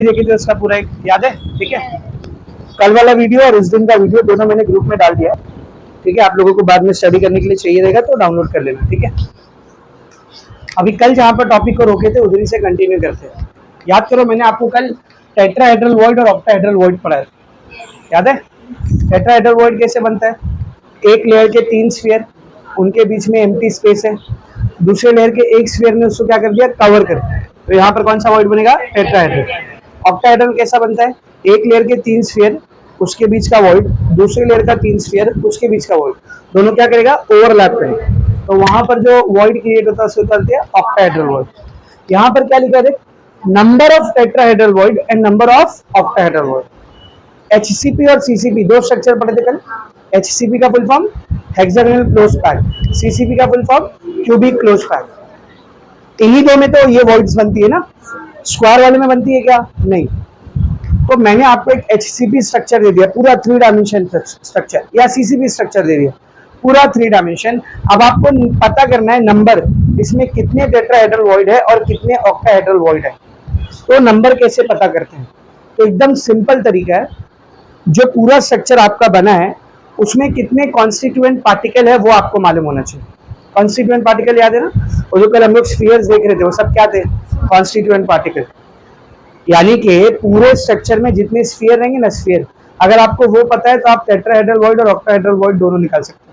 देखिए तो उसका पूरा एक याद है, ठीक है। कल वाला वीडियो और इस दिन का वीडियो दोनों मैंने ग्रुप में डाल दिया, ठीक है। आप लोगों को बाद में स्टडी करने के लिए चाहिए रहेगा तो डाउनलोड कर लेना, ठीक है। अभी कल जहाँ पर टॉपिक को रोके थे उधर ही से कंटिन्यू करते हैं। याद करो, मैंने आपको कल टेट्राहेड्रल वॉइड और ऑक्टाहेड्रल वॉइड पढ़ाया, याद है। टेट्राहेड्रल वॉइड कैसे बनता है? एक लेयर के 3 स्फीयर, उनके बीच में एम्प्टी स्पेस है, दूसरे लेयर के एक स्फीयर ने उसको क्या कर दिया, कवर कर दिया। तो यहाँ पर कौन सा वॉइड बनेगा? टेट्राहेड्रल। ऑक्टाहेड्रल कैसा बनता है? एक लेयर के 3 स्फीयर, उसके बीच का वॉइड, दूसरे लेयर का 3 स्फीयर, उसके बीच का वॉइड, दोनों क्या करेगा? ओवरलैप करेगा। तो वहां पर जो वॉइड क्रिएट होता है उसको कहते हैं ऑक्टाहेड्रल वॉइड। यहाँ पर क्या लिखा है? Number of tetrahedral void and number of octahedral void. HCP और सीसीपी दो स्ट्रक्चर पढ़े थे कल। एचसीपी का full form hexagonal close pack, CCP का full form cubic close pack. इन्हीं दो में तो ये वॉइड्स बनती है ना, स्क्वायर वाले में बनती है क्या? नहीं। तो मैंने आपको एक एचसीपी स्ट्रक्चर दे दिया, पूरा 3 डायमेंशन स्ट्रक्चर, या सीसीपी स्ट्रक्चर दे दिया, पूरा 3 डायमेंशन। अब आपको पता करना है नंबर, इसमें कितने टेट्राहेड्रल वॉइड है और कितने ऑक्टाहेड्रल वॉइड है। तो नंबर कैसे पता करते हैं? तो एकदम सिंपल तरीका है, जो पूरा स्ट्रक्चर आपका बना है उसमें कितने कॉन्स्टिट्यूएंट पार्टिकल है वो आपको मालूम होना चाहिए। कॉन्स्टिट्यूएंट पार्टिकल याद है ना, और जो कल हम लोग स्फीयर्स देख रहे थे वो सब क्या थे? Constituent particle. यानी कि पूरे स्ट्रक्चर में जितने स्फीयर रहेंगे ना, स्फीयर, अगर आपको वो पता है तो आप टेट्राहेड्रल वॉइड और ऑक्टाहेड्रल वॉइड दोनों निकाल सकते हैं।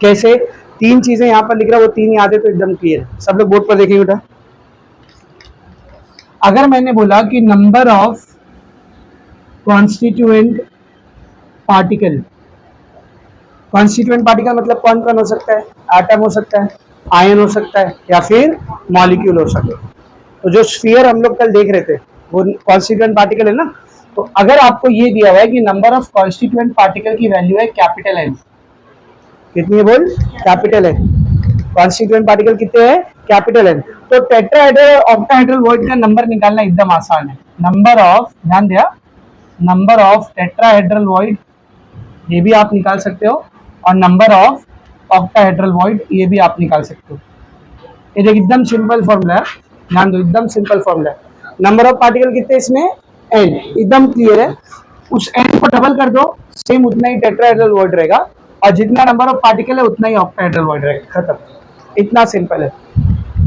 कैसे? 3 चीजें यहाँ पर लिख रहा है, वो 3 याद है तो एकदम क्लियर। सब लोग बोर्ड पर देखेंगे बेटा। अगर मैंने बोला कि number of constituent particle, constituent particle मतलब कौन कौन हो सकता है? एटम हो सकता है, आयन हो सकता है, या फिर मॉलिक्यूल हो सकता है। तो जो स्फीयर हम लोग कल देख रहे थे वो कॉन्स्टिट्यूएंट पार्टिकल है ना। तो अगर आपको ये दिया हुआ है कि नंबर ऑफ कॉन्स्टिट्यूएंट पार्टिकल की वैल्यू है कैपिटल एन, कितनी है बोल? Capital N. कॉन्स्टिट्यूएंट पार्टिकल कितने हैं? Capital N. तो टेट्राहेड्रल और ऑक्टाहेड्रल वॉइड का नंबर निकालना एकदम आसान है। नंबर ऑफ, ध्यान दिया, नंबर ऑफ टेट्राहेड्रल वॉइड ये भी आप निकाल सकते हो, और नंबर ऑफ ऑक्टाहेड्रल वॉइड ये भी आप निकाल सकते हो। ये देख एकदम सिंपल फॉर्मूला है, ध्यान दो, एकदम सिंपल फॉर्मूला है। नंबर ऑफ पार्टिकल कितने इसमें? एन, एकदम क्लियर है। उस एन को डबल कर दो, सेम उतना ही टेट्राहेड्रल वॉइड रहेगा, और जितना नंबर ऑफ पार्टिकल है उतना ही ऑक्टाहेड्रल वॉइड रहेगा, खत्म। इतना सिंपल है।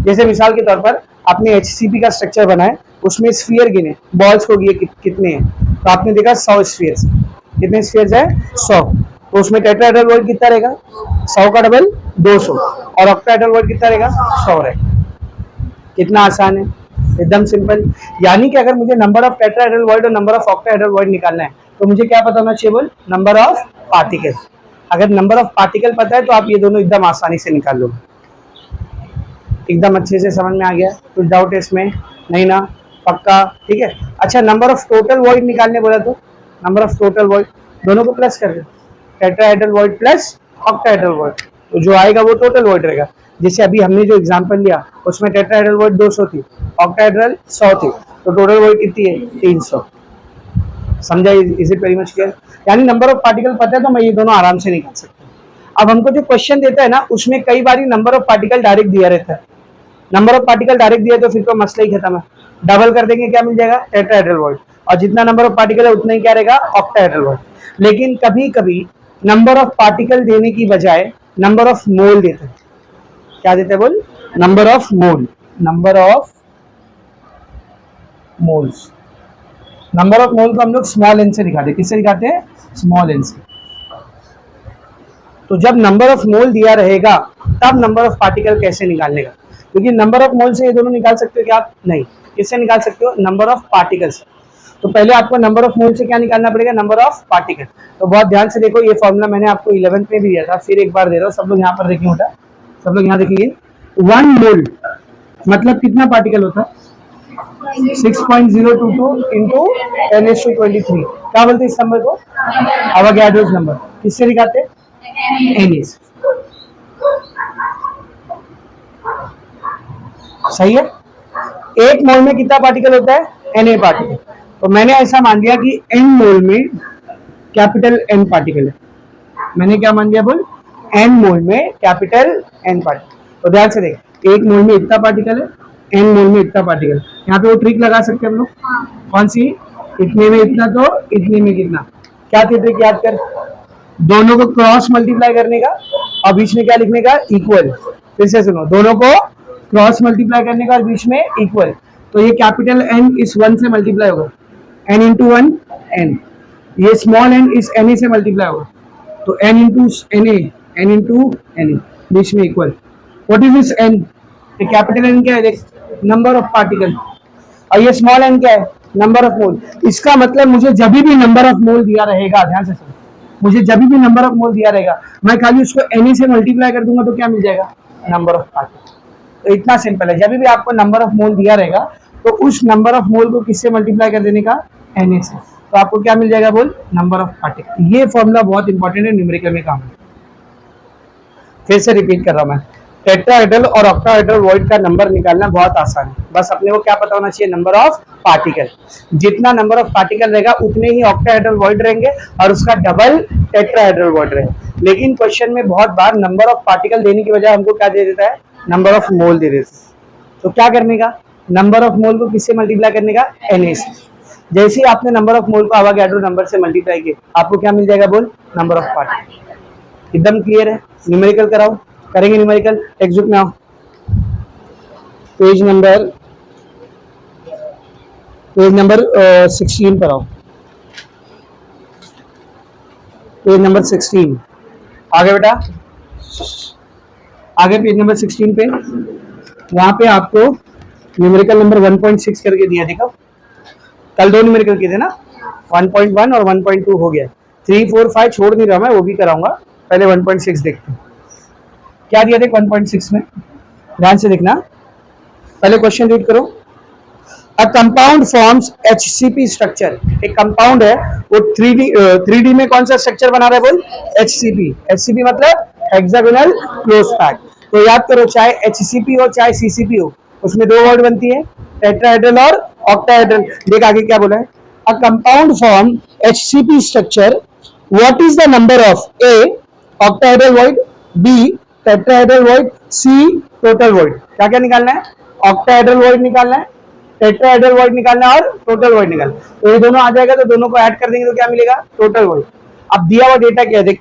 जैसे मिसाल के तौर पर आपने एचसीपी का स्ट्रक्चर बनाया, उसमें स्फीयर गिने, बॉल्स को कितने हैं, तो आपने देखा 100 स्फीयर्स। कितने स्फीयर्स है? 100। तो उसमें टेट्राहेड्रल वॉइड कितना रहेगा? 100 का डबल 200, और ऑक्टाहेड्रल वॉइड कितना रहेगा? 100 रहेगा। कितना आसान है, एकदम सिंपल। यानी कि अगर मुझे नंबर ऑफ टेट्राहेड्रल वॉइड और नंबर ऑफ ऑक्टाहेड्रल वॉइड निकालना है तो मुझे क्या पता होना चाहिए बोल? Number of particle. अगर नंबर ऑफ पार्टिकल पता है तो आप ये दोनों एकदम आसानी से निकाल लोगे। एकदम अच्छे से समझ में आ गया? कुछ डाउट है इसमें? नहीं ना? पक्का? ठीक है। अच्छा, नंबर ऑफ टोटल वॉइड निकालने बोला तो नंबर ऑफ टोटल वॉइड दोनों को प्लस कर दो, tetrahedral void plus octahedral void, तो जो आएगा वो टोटल वॉइड रहेगा। जैसे अभी हमने जो एग्जांपल लिया उसमें टेट्राहेड्रल वॉइड 200 थी, ऑक्टाहेड्रल 100 थी, तो टोटल वॉइड कितनी है? 300। समझा? Is it very much clear? यानी नंबर ऑफ पार्टिकल पता है तो मैं ये दोनों आराम से निकाल सकता हूँ। अब हमको जो क्वेश्चन देता है ना उसमें कई बार नंबर ऑफ पार्टिकल डायरेक्ट दिया रहता है। नंबर ऑफ पार्टिकल डायरेक्ट दिया तो फिर तो मसला ही खत्म है। डबल कर देंगे, क्या मिल जाएगा? टेट्राहेड्रल वॉइड, और जितना नंबर ऑफ पार्टिकल है उतना ही क्या रहेगा? Octahedral void. लेकिन कभी कभी नंबर ऑफ पार्टिकल देने की बजाय नंबर ऑफ मोल देते हैं। क्या देते हैं बोल? Number of mole, number of moles. Number of mole को हम लोग स्मॉल एन से दिखाते हैं। किससे दिखाते हैं? स्मॉल एन से। तो जब नंबर ऑफ मोल दिया रहेगा तब नंबर ऑफ पार्टिकल कैसे निकालने का? क्योंकि नंबर ऑफ मोल से ये दोनों निकाल सकते हो क्या आप? नहीं। किससे निकाल सकते हो? नंबर ऑफ पार्टिकल से। तो पहले आपको नंबर ऑफ मोल से क्या निकालना पड़ेगा? Number of particle. तो बहुत ध्यान से देखो, ये फॉर्मूला मैंने आपको 11th में भी दिया था, फिर एक बार दे रहा हूँ। सब लोग यहाँ पर देखिए बेटा, सब लोग यहाँ देखिए। 1 मोल मतलब कितना पार्टिकल होता है? 6.022 इंटू 10⁻23। क्या बोलते हैं इस नंबर को? अवोगाड्रोस नंबर। किससे दिखाते हैं? Na। सही है। 1 मोल में कितना पार्टिकल होता है? Na particle. तो मैंने ऐसा मान लिया कि n मोल में कैपिटल N पार्टिकल है। मैंने क्या मान लिया बोल? n मोल में कैपिटल N पार्टिकल। तो ध्यान से देख, 1 मोल में इतना पार्टिकल है, n मोल में इतना पार्टिकल। यहाँ पे वो ट्रिक लगा सकते हैं हम लोग, कौन सी, इतने में इतना तो इतने में कितना। क्या थी ट्रिक, याद कर, दोनों को क्रॉस मल्टीप्लाई करने का और बीच में क्या लिखने का, इक्वल। फिर से सुनो, दोनों को क्रॉस मल्टीप्लाई करने का और बीच में इक्वल। तो ये कैपिटल एन इस वन से मल्टीप्लाई होगा, एन इंटू वन एन, ये स्मॉल एन इस एन से मल्टीप्लाई होगा, तो N into N A, N into N A, बीच में equal. What is this N, ये कैपिटल एन क्या है देख, नंबर ऑफ पार्टिकल, और ये स्मॉल एन क्या है, नंबर ऑफ मोल। इसका मतलब मुझे जब भी नंबर ऑफ मोल दिया रहेगा, ध्यान से सुनो, मुझे जब भी नंबर ऑफ मोल दिया रहेगा, मैं खाली उसको एन से मल्टीप्लाई कर दूंगा तो क्या मिल जाएगा, नंबर ऑफ पार्टिकल। तो इतना सिंपल है, जब भी आपको नंबर ऑफ मोल दिया रहेगा तो उस नंबर ऑफ मोल को किससे मल्टीप्लाई कर देने का, एन से, तो आपको क्या मिल जाएगा, बोल, नंबर ऑफ पार्टिकल। ये फॉर्मूला बहुत इंपॉर्टेंट है, न्यूमेरिकल में काम है। फिर से रिपीट कर रहा हूं मैं, टेट्राहेड्रल और ऑक्टाहेड्रल वॉइड का नंबर निकालना बहुत आसान है, बस अपने को क्या पता होना चाहिए, नंबर ऑफ पार्टिकल। जितना नंबर ऑफ पार्टिकल रहेगा उतने ही ऑक्टाहेड्रल वॉइड रहेंगे और उसका डबल टेट्राहेड्रल वॉइड रहेगा। लेकिन क्वेश्चन में बहुत बार नंबर ऑफ पार्टिकल देने की बजाय हमको क्या दे देता है, नंबर ऑफ मोल दे देता है। तो क्या करने का, नंबर ऑफ मोल को किससे मल्टीप्लाई करने का, एन से। जैसे ही आपने नंबर ऑफ मोल को अवोगाड्रो नंबर से मल्टीप्लाई किया, आपको क्या मिल जाएगा, बोल, नंबर ऑफ पार्टिकल। एकदम क्लियर है। न्यूमेरिकल कराओ, करेंगे न्यूमेरिकल, टेक्स्ट बुक में आओ, पेज नंबर 16 पर आओ, पेज नंबर 16, आगे बेटा, आगे पेज नंबर 16 पे, वहां पे आपको न्यूमेरिकल नंबर 1.6 करके दिया, देखो कल दो न्यूमेरिकल किए थे ना, 1.1 और 1.2 हो गया, 3, 4, 5 छोड़ नहीं रहा मैं, वो भी कराऊंगा, पहले 1.6 देखते हैं क्या दिया देख 1.6 में, ध्यान से देखना, पहले क्वेश्चन रीड करो। A compound forms HCP structure, एक कंपाउंड है वो 3D में कौन सा स्ट्रक्चर बना रहा है, बोल, HCP। HCP मतलब हेक्सागोनल क्लोज पैक। तो याद करो, चाहे HCP हो चाहे CCP हो, उसमें दो वर्ड बनती है, टेट्राहेड्रल और ऑक्टाहेड्रल। देख आगे क्या बोला है, a compound form HCP structure, what is the number of A octahedral void, B tetrahedral void, C total void. क्या क्या निकालना है, ऑक्टाहेड्रल वॉइड निकालना है, टेट्राहेड्रल वॉइड निकालना है और टोटल वॉइड निकालना है। तो ये दोनों आ जाएगा तो दोनों को ऐड कर देंगे तो क्या मिलेगा, टोटल वॉइड। अब दिया हुआ डेटा क्या है देख,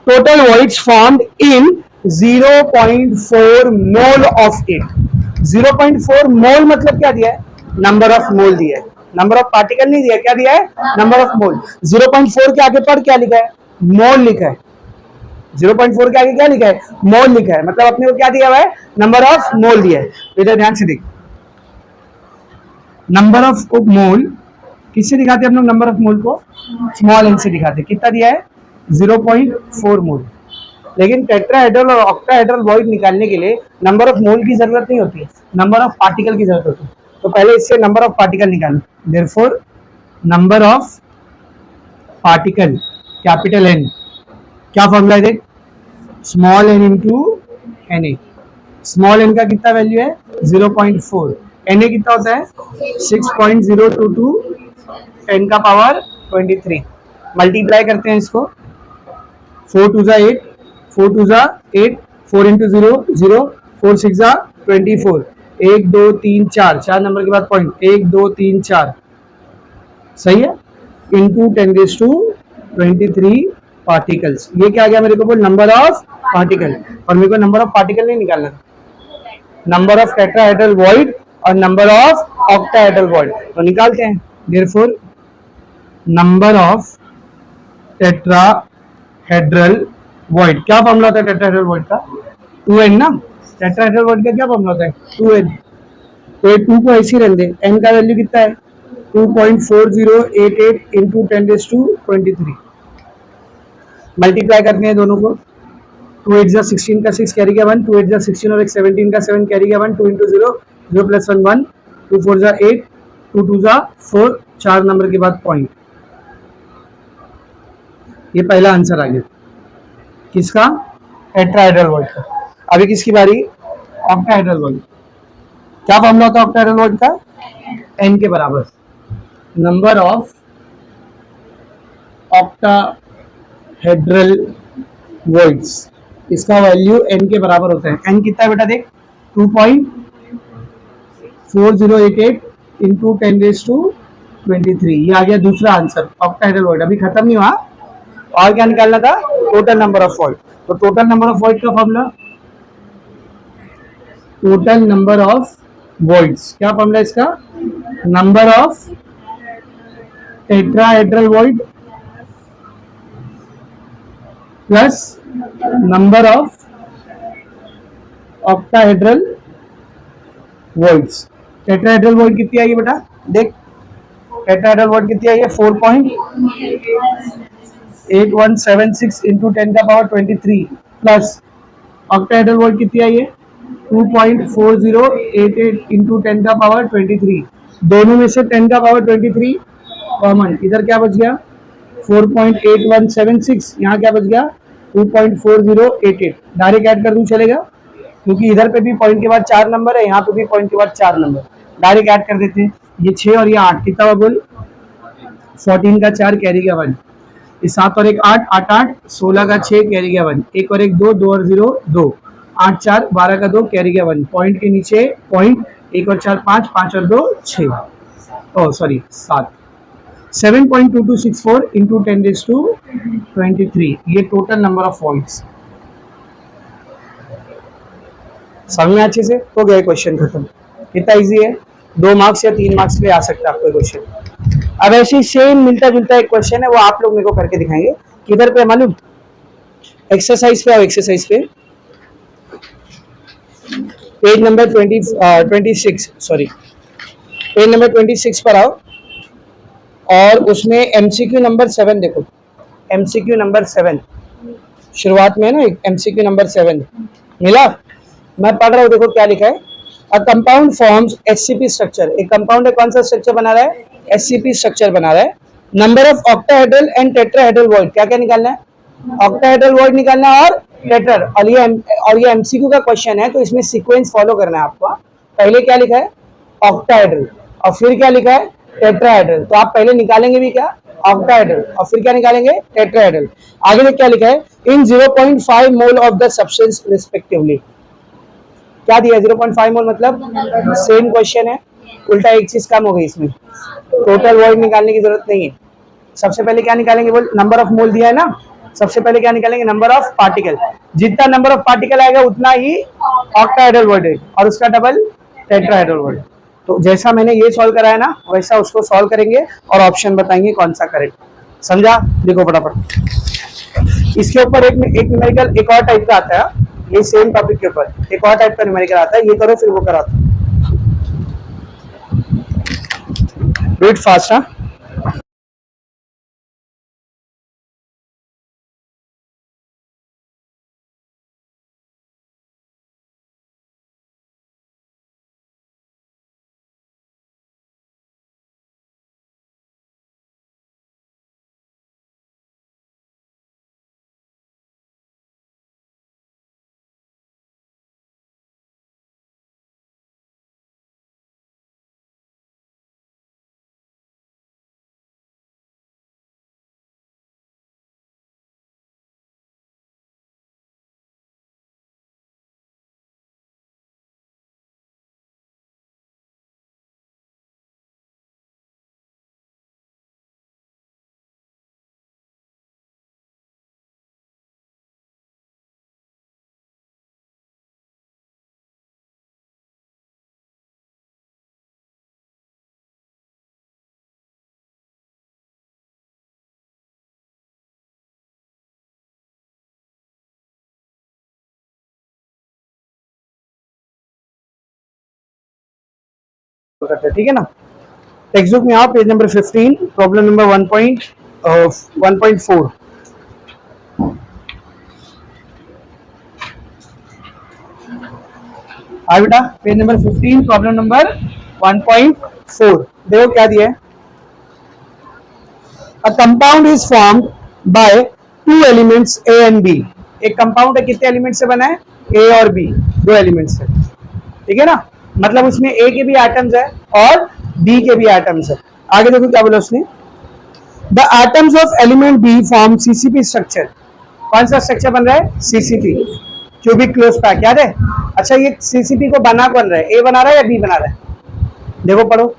total voids formed in 0.4 mole of it. 0.4 मोल मतलब क्या दिया है, नंबर ऑफ मोल दिया है, नंबर ऑफ पार्टिकल नहीं दिया, क्या दिया है, नंबर ऑफ मोल। 0.4 के आगे पर क्या लिखा है, मोल लिखा है, 0.4 के आगे क्या लिखा है, मोल लिखा है, मतलब अपने को क्या दिया हुआ है, नंबर ऑफ मोल दिया है। इधर ध्यान से देख, नंबर ऑफ मोल किससे दिखाते हैं हम लोग, नंबर ऑफ मोल को स्मॉल एन से दिखाते हैं। कितना दिया है, 0.4 मोल। लेकिन टेट्राहेड्रल और ऑक्टाहेड्रल वॉइड निकालने के लिए नंबर ऑफ मोल की जरूरत नहीं होती है, नंबर ऑफ पार्टिकल की जरूरत होती है। तो पहले इससे नंबर ऑफ पार्टिकल निकालो, therefore number of particle capital N, क्या फॉर्मूला है देख, small N into N A. Small N का कितना वैल्यू है, 0.4, एन ए कितना होता है 6.022 10 का पावर 23। मल्टीप्लाई करते हैं इसको, 4 2 जा 8, 4 2 जा 8, 4 इंटू 0 0, 4 6 जा 24, 1 2 3 4, 4 नंबर के बाद पॉइंट, 1 2 3 4, सही है, इंटू 10⁻23 पार्टिकल्स। ये क्या आ गया मेरे को, बोल, नंबर ऑफ पार्टिकल। और मेरे को नंबर ऑफ पार्टिकल नहीं निकालना, नंबर ऑफ टेट्राहेड्रल वॉइड और नंबर ऑफ ऑक्टाहेड्रल वॉइड। तो निकालते हैं, therefore number of tetrahedral void, क्या फॉर्मूला होता है टेट्राहेड्रल वॉइड का, 2n ना, टेट्राहेड्रल वॉइड का क्या फॉर्मूला होता है, 2n। तो ये 2 को ऐसे रख दे, n का वैल्यू कितना है, 2.4088 इंटू 10⁻23। मल्टीप्लाई करते हैं दोनों को, 2 8 जा 16 का 6 कैरी गया 1, 2 8 जा 16 और एक 17 का 7 कैरी गया 1, 2 इंटू 0 0 प्लस 1 1, 2 4 जा 8, 2 2 जा 4, 4 नंबर के बाद पॉइंट। ये पहला आंसर आ गया किसका, टेट्राहेड्रल वॉइड का। अभी किसकी बारी, ऑक्टाहेड्रल वॉइड। क्या फॉर्मूला होता है ऑक्टाहेड्रल वॉइड का, n के बराबर नंबर ऑफ ऑक्टाहेड्रल वॉइड्स, इसका वैल्यू n के बराबर होता है। n कितना है बेटा देख, 2.4 4088 इंटू 10⁻23, ये आ गया दूसरा आंसर ऑक्टाहेड्रल वॉइड। अभी खत्म नहीं हुआ, और क्या निकालना था, टोटल नंबर ऑफ वॉइड। तो टोटल नंबर ऑफ वॉइड का formula, total number of voids, क्या फॉर्मूला इसका, number of tetrahedral void plus number of octahedral voids. Tetrahedral void कितनी आई है बेटा, देख टेट्राहेड्रल वॉइड कितनी आई है, 4.8176 इंटू 10⁻23 प्लस ऑक्टाहेड्रल वॉइड कितनी आई है, 2.4088 इंटू 10⁻23। दोनों में से 10⁻23 कॉमन, इधर क्या बच गया 4.8176, यहाँ क्या बच गया 2.4088। डायरेक्ट ऐड कर दूं चलेगा, क्योंकि इधर पे भी पॉइंट के बाद 4 नंबर है, यहाँ पे भी पॉइंट के बाद 4 नंबर। डायरेक्ट ऐड कर देते हैं, ये 6 और ये 8 कितना हुआ बोल, 14 का 4 कैरी का 1, ये 7 और 1 8, 8 8 16 का 6 कैरी का 1, 1 और 1 2, 2 और 0 2, 8 4 12 का 2 कैरी का 1, पॉइंट के नीचे पॉइंट, 1 और 4 5, 5 और 2 6, ओ सॉरी 7, 7.2264 इंटू 10⁻23, ये टोटल नंबर ऑफ वॉइड्स। समझ में अच्छे से हो गया क्वेश्चन खत्म। कितना इजी है, 2 मार्क्स या 3 मार्क्स पे आ सकता है आपको क्वेश्चन। अब ऐसे सेम मिलता जुलता एक क्वेश्चन है, वो आप लोग मेरे को करके दिखाएंगे, किधर पे मालूम, एक्सरसाइज पे आओ, एक्सरसाइज पे page number 26 sorry page number 26 पर आओ, और उसमें एमसीक्यू नंबर 7 देखो, एमसीक्यू नंबर 7 शुरुआत में है ना, एमसीक्यू नंबर 7 मिला, मैं पढ़ रहा हूँ, देखो क्या लिखा है, a compound forms HCP structure, एक कंपाउंड है, कौन सा स्ट्रक्चर बना रहा है, एचसीपी स्ट्रक्चर बना रहा है। Number of octahedral and tetrahedral void, क्या क्या निकालना है, ऑक्टाहेड्रल वॉइड निकालना है और टेट्रा, और ये एमसीक्यू का क्वेश्चन है, तो इसमें सीक्वेंस फॉलो करना है आपको। पहले क्या लिखा है, ऑक्टाहेड्रल, और फिर क्या लिखा है, टेट्राहेड्रल, तो आप पहले निकालेंगे भी क्या, ऑक्टाहेड्रल, और फिर क्या निकालेंगे, टेट्राहेड्रल। आगे में क्या लिखा है, इन 0.5 mole of the substance respectively, क्या दिया 0.5 मोल, मतलब सेम क्वेश्चन है, उल्टा एक चीज कम हो गई इसमें, टोटल वॉइड निकालने की जरूरत नहीं है। सबसे पहले क्या निकालेंगे, बोल नंबर ऑफ मोल दिया है ना, सबसे पहले क्या निकालेंगे, नंबर ऑफ पार्टिकल, जितना नंबर ऑफ पार्टिकल आएगा उतना ही ऑक्टाहेड्रल वॉइड है, और उसका डबल टेट्राहेड्रल वॉइड। तो जैसा मैंने ये सॉल्व कराया ना, वैसा उसको सॉल्व करेंगे और ऑप्शन बताएंगे कौन सा करेक्ट, समझा। देखो फटाफट, इसके ऊपर एक न्यूमेरिकल एक और टाइप का आता है, ये सेम टॉपिक के ऊपर एक और टाइप का न्यूमेरिकल आता है, ये करो फिर वो कराता, डू इट फास्ट। हाँ करते, ठीक है ना। टेक्स्ट बुक में आओ, पेज नंबर 15, प्रॉब्लम नंबर 1.4। आ बेटा, पेज नंबर 15, प्रॉब्लम नंबर 1.4, देखो क्या दिया है, a compound is formed by 2 elements A and B. एक कंपाउंड है, कितने एलिमेंट से बना है, ए और बी, 2 एलिमेंट से, ठीक है ना, मतलब उसमें ए के भी एटम्स है और बी के भी एटम्स है। आगे देखो क्या बोला उसने, the atoms of element B form CCP structure, कौन सा स्ट्रक्चर बन रहा है, सीसीपी, क्यूबिक क्लोज पैक, याद है। अच्छा, ये सीसीपी को बना कौन रहा है, ए बना रहा है या बी बना रहा है, देखो पढ़ो,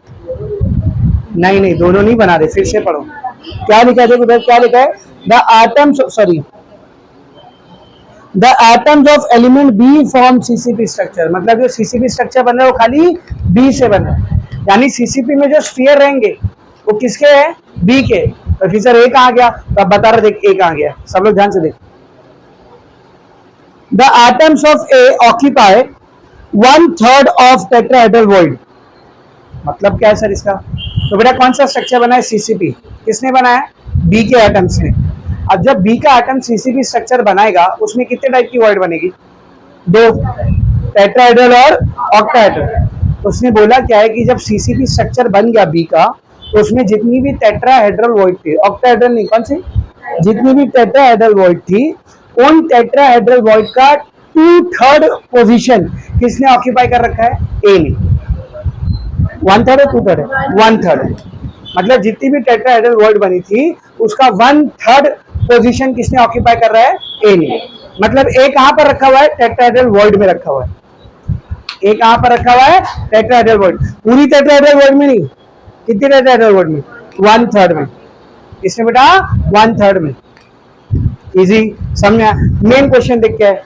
नहीं नहीं दोनों नहीं बना रहे, फिर से पढ़ो। क्या लिखा है देखो उधर, क्या लिखा है, the atoms sorry the atoms of element B form CCP structure, मतलब जो सीसीपी स्ट्रक्चर बन रहा है वो खाली बी से बन रहा है, यानी सीसीपी में जो स्फीयर रहेंगे वो किसके हैं, बी के। तो फिर सर ए कहाँ गया, तो अब बता रहे देख ए कहाँ गया, सब लोग ध्यान से देख। The atoms of A occupy 1/3 of tetrahedral void, मतलब क्या है सर इसका, तो बेटा कौन सा स्ट्रक्चर बना है, सीसीपी, किसने बनाया, बी के एटम्स ने। अब जब बी का एटम सीसीपी स्ट्रक्चर बनाएगा उसमें कितने टाइप की वॉइड बनेगी, दो, टेट्राहेड्रल और ऑक्टाहेड्रल। तो उसने बोला क्या है कि जब सीसीपी स्ट्रक्चर बन गया बी का, तो उसमें जितनी भी टेट्राहेड्रल वॉइड थी, ऑक्टाहेड्रल नहीं, कौन सी, जितनी भी टेट्राहेड्रल वॉइड थी, उन टेट्राहेड्रल वॉइड का 2/3 पोजीशन किसने ऑक्यूपाई कर रखा है, ए ने। 1/3 है 2/3 है, 1/3, मतलब जितनी भी टेट्राहेड्रल वॉइड बनी थी उसका 1/3 पोजीशन किसने ऑक्यूपाई कर रहा है, ए ने। मतलब ए कहां पर रखा हुआ है, टेट्राहेड्रल वॉइड में रखा हुआ है, ए कहां पर रखा हुआ है, टेट्राहेड्रल वॉइड, पूरी टेट्राहेड्रल वॉइड में नहीं, कितनी टेट्राहेड्रल वॉइड में, 1/3 में, इसमें बेटा 1/3 में। इजी समझ। मेन क्वेश्चन देख क्या है,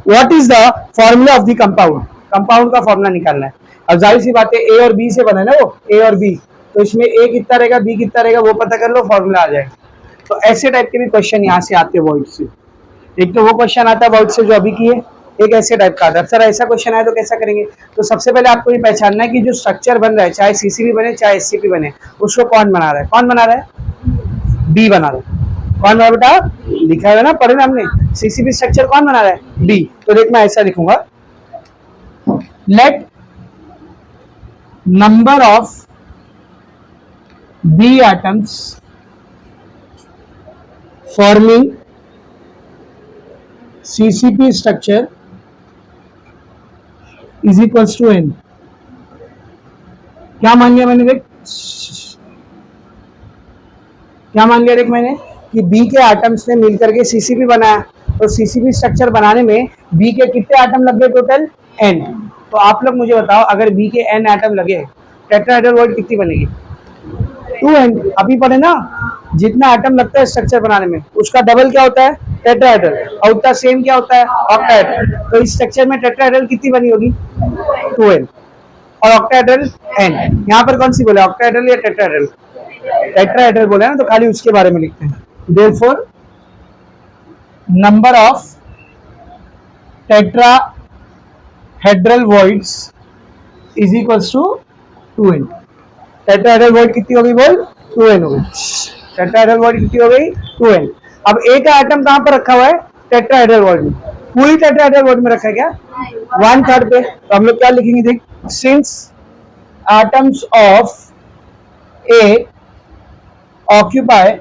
what is the formula of the compound, compound का फॉर्मूला निकालना है। अब जाहिर सी बात है ए और बी से बना है ना वो, ए और बी, तो इसमें ए कितना रहेगा बी कितना रहेगा वो पता कर लो, फॉर्मूला आ जाएगा। तो ऐसे टाइप के भी क्वेश्चन यहाँ से आते हैं वॉइड से, एक तो वो क्वेश्चन आता है वॉइड से जो अभी की है, एक ऐसे टाइप का आता है। सर ऐसा क्वेश्चन आए तो कैसा करेंगे, तो सबसे पहले आपको ये पहचानना है कि जो स्ट्रक्चर बन रहा है, चाहे सीसीबी बने चाहे एससीपी बने, उसको कौन बना रहा है, कौन बना रहा है, बी बना रहा है। कौन बना बेटा, लिखा है ना, पढ़े ना हमने, सीसीबी स्ट्रक्चर कौन बना रहा है, बी। तो देख मैं ऐसा लिखूंगा, let number of B atoms forming CCP structure is equals to n। क्या मान लिया मैंने देख, क्या मान लिया देख मैंने कि B के एटम्स ने मिलकर के CCP बनाया, तो CCP स्ट्रक्चर बनाने में B के कितने एटम लग गए टोटल, n। तो आप लोग मुझे बताओ अगर B के n एटम लगे, टेट्राहेड्रल वॉइड कितनी बनेगी, 2n। अभी पढ़े ना, जितना एटम लगता है स्ट्रक्चर बनाने में उसका डबल क्या होता है, टेट्राहेड्रल, और उतना सेम क्या होता है, ऑक्टाहेड्रल। तो इस स्ट्रक्चर में टेट्राहेड्रल कितनी बनी होगी, 2n, और ऑक्टाहेड्रल n। यहाँ पर कौन सी बोले, ऑक्टाहेड्रल या टेट्राहेड्रल, टेट्राहेड्रल बोले ना, तो खाली उसके बारे में लिखते हैं। Therefore number of tetrahedral voids is equals to 2n। Tetrahedral void कितनी हो गई बोल, 2n हो गई, टेट्राहेड्रल वॉइड कितनी हो गई, 2n। अब ए का एटम कहां पर रखा हुआ है, टेट्राहेड्रल वॉइड में, पूरी टेट्राहेड्रल वॉइड में रखा है क्या, 1/3 पे। तो हम लोग क्या लिखेंगे देख, since atoms of A occupy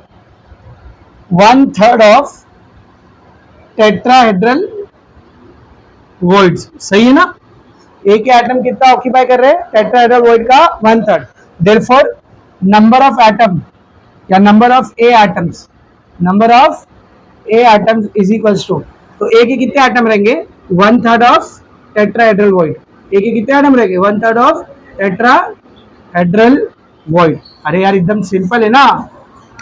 1/3 of tetrahedral voids, सही है ना, ए के एटम कितना ऑक्यूपाई कर रहे हैं, टेट्राहेड्रल वॉइड का 1/3। देयरफॉर नंबर ऑफ एटम या number of A atoms, number of A atoms is equals to, तो ए के कितने एटम रहेंगे, 1/3 ऑफ टेट्राहेड्रल वॉइड, ए के कितने एटम रहेंगे, 1/3 ऑफ टेट्राहेड्रल वॉइड। अरे यार एकदम सिंपल है ना,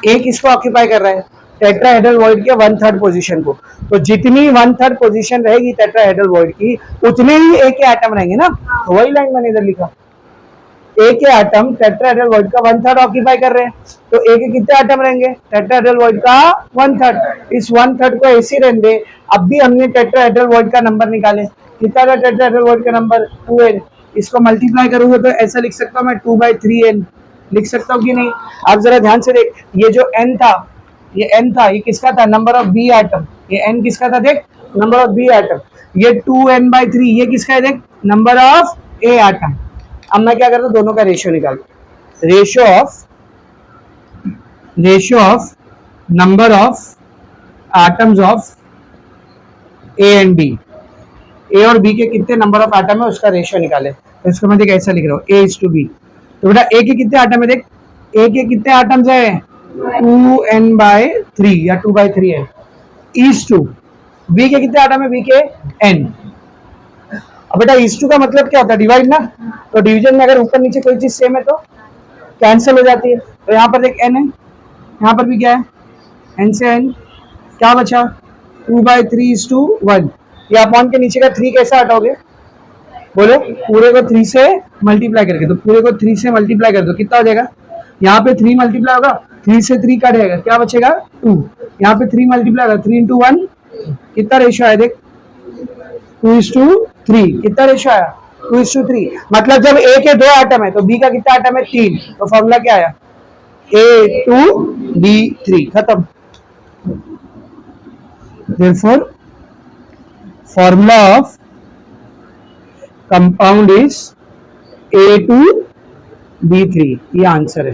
ए किसको ऑक्यूपाई कर रहा है, टेट्राहेड्रल वॉइड के 1/3 पोजीशन को, तो जितनी 1/3 पोजीशन रहेगी टेट्राहेड्रल वॉइड की उतने ही ए के एटम रहेंगे ना, तो वही लाइन मैंने इधर लिखा, ए के एटम टेट्राहेड्रल वॉइड का 1/3 ऑक्यूपाई कर रहे हैं, तो ए के कितने एटम रहेंगे, टेट्राहेड्रल वॉइड का 1/3, इस 1/3 को ऐसे रहने दे। अब भी हमने टेट्राहेड्रल वॉइड का नंबर निकाले, कितना था टेट्राहेड्रल वॉइड का नंबर, 2n। इसको मल्टीप्लाई करूंगा तो ऐसा लिख सकता हूं मैं, 2/3n लिख सकता हूं कि नहीं। अब जरा ध्यान से देख, ये जो n था, ये n था, ये किसका था, नंबर ऑफ बी एटम, ये n किसका था देख, नंबर ऑफ बी एटम। ये 2n/3 ये किसका है देख, नंबर ऑफ ए एटम। अब मैं क्या करता हूँ, दोनों का रेशियो निकाल, ratio of number of atoms of A and B, A और बी के कितने नंबर ऑफ एटम है उसका रेशियो निकाले। तो इसको मैं देख ऐसा लिख रहा हूँ, ए इज टू बी। तो बेटा ए के कितने एटम है देख, ए के कितने एटम्स है, 2n/3 या 2/3 है, इज टू बी के कितने एटम है, बी के n। अब बेटा इस टू का मतलब क्या होता है, डिवाइड ना। तो डिवीजन में अगर ऊपर नीचे कोई चीज सेम है तो कैंसिल हो जाती है। तो यहाँ पर देख n है, यहाँ पर भी क्या है, n से n क्या बचा, 2/3:1। ये अपॉन के नीचे का 3 कैसे हटाओगे, बोलो, पूरे को 3 से मल्टीप्लाई करके। तो पूरे को 3 से मल्टीप्लाई कर दो, कितना हो जाएगा, यहाँ पे 3 मल्टीप्लाई होगा, 3 से 3 कट जाएगा, क्या बचेगा 2। यहाँ पे 3 मल्टीप्लाई होगा, 3 × 1 कितना रेशियो आया देख, 2:3। कितना रेशियो आया, 2:3। मतलब जब A के 2 आइटम है तो B का कितना आइटम है, 3। तो फॉर्मूला क्या आया, A2B3, खत्म। Therefore, formula of compound is A2B3, ये आंसर है।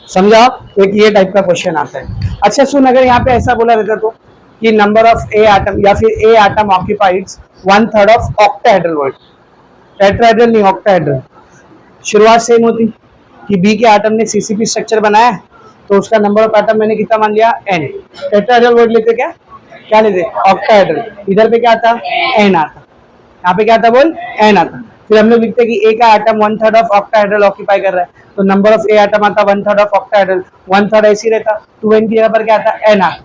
समझा, एक ये टाइप का क्वेश्चन आता है। अच्छा सुन, अगर यहाँ पे ऐसा बोला रहता तो कि नंबर ऑफ ए एटम या फिर A atom occupies 1/3 of octahedral void, tetrahedral नहीं ऑक्टाहेड्रल, शुरुआत सेम होती कि बी के एटम ने सीसीपी स्ट्रक्चर बनाया तो उसका नंबर ऑफ एटम मैंने कितना मान लिया, n। टेट्राहेड्रल वर्ड लेते क्या, क्या लेते, ऑक्टाहेड्रल। इधर पे क्या आता, n आता, यहाँ पे क्या आता बोल, n आता। फिर हम लोग लिखते कि a का एटम 1/3 ऑफ ऑक्टाहेड्रल ऑक्यूपाई कर रहा है, तो नंबर ऑफ ए एटम आता 1/3 ऑफ ऑक्टाहेड्रल, 1/3 ऐसे ही रहता, 2n की जगह पर क्या आता, n आता।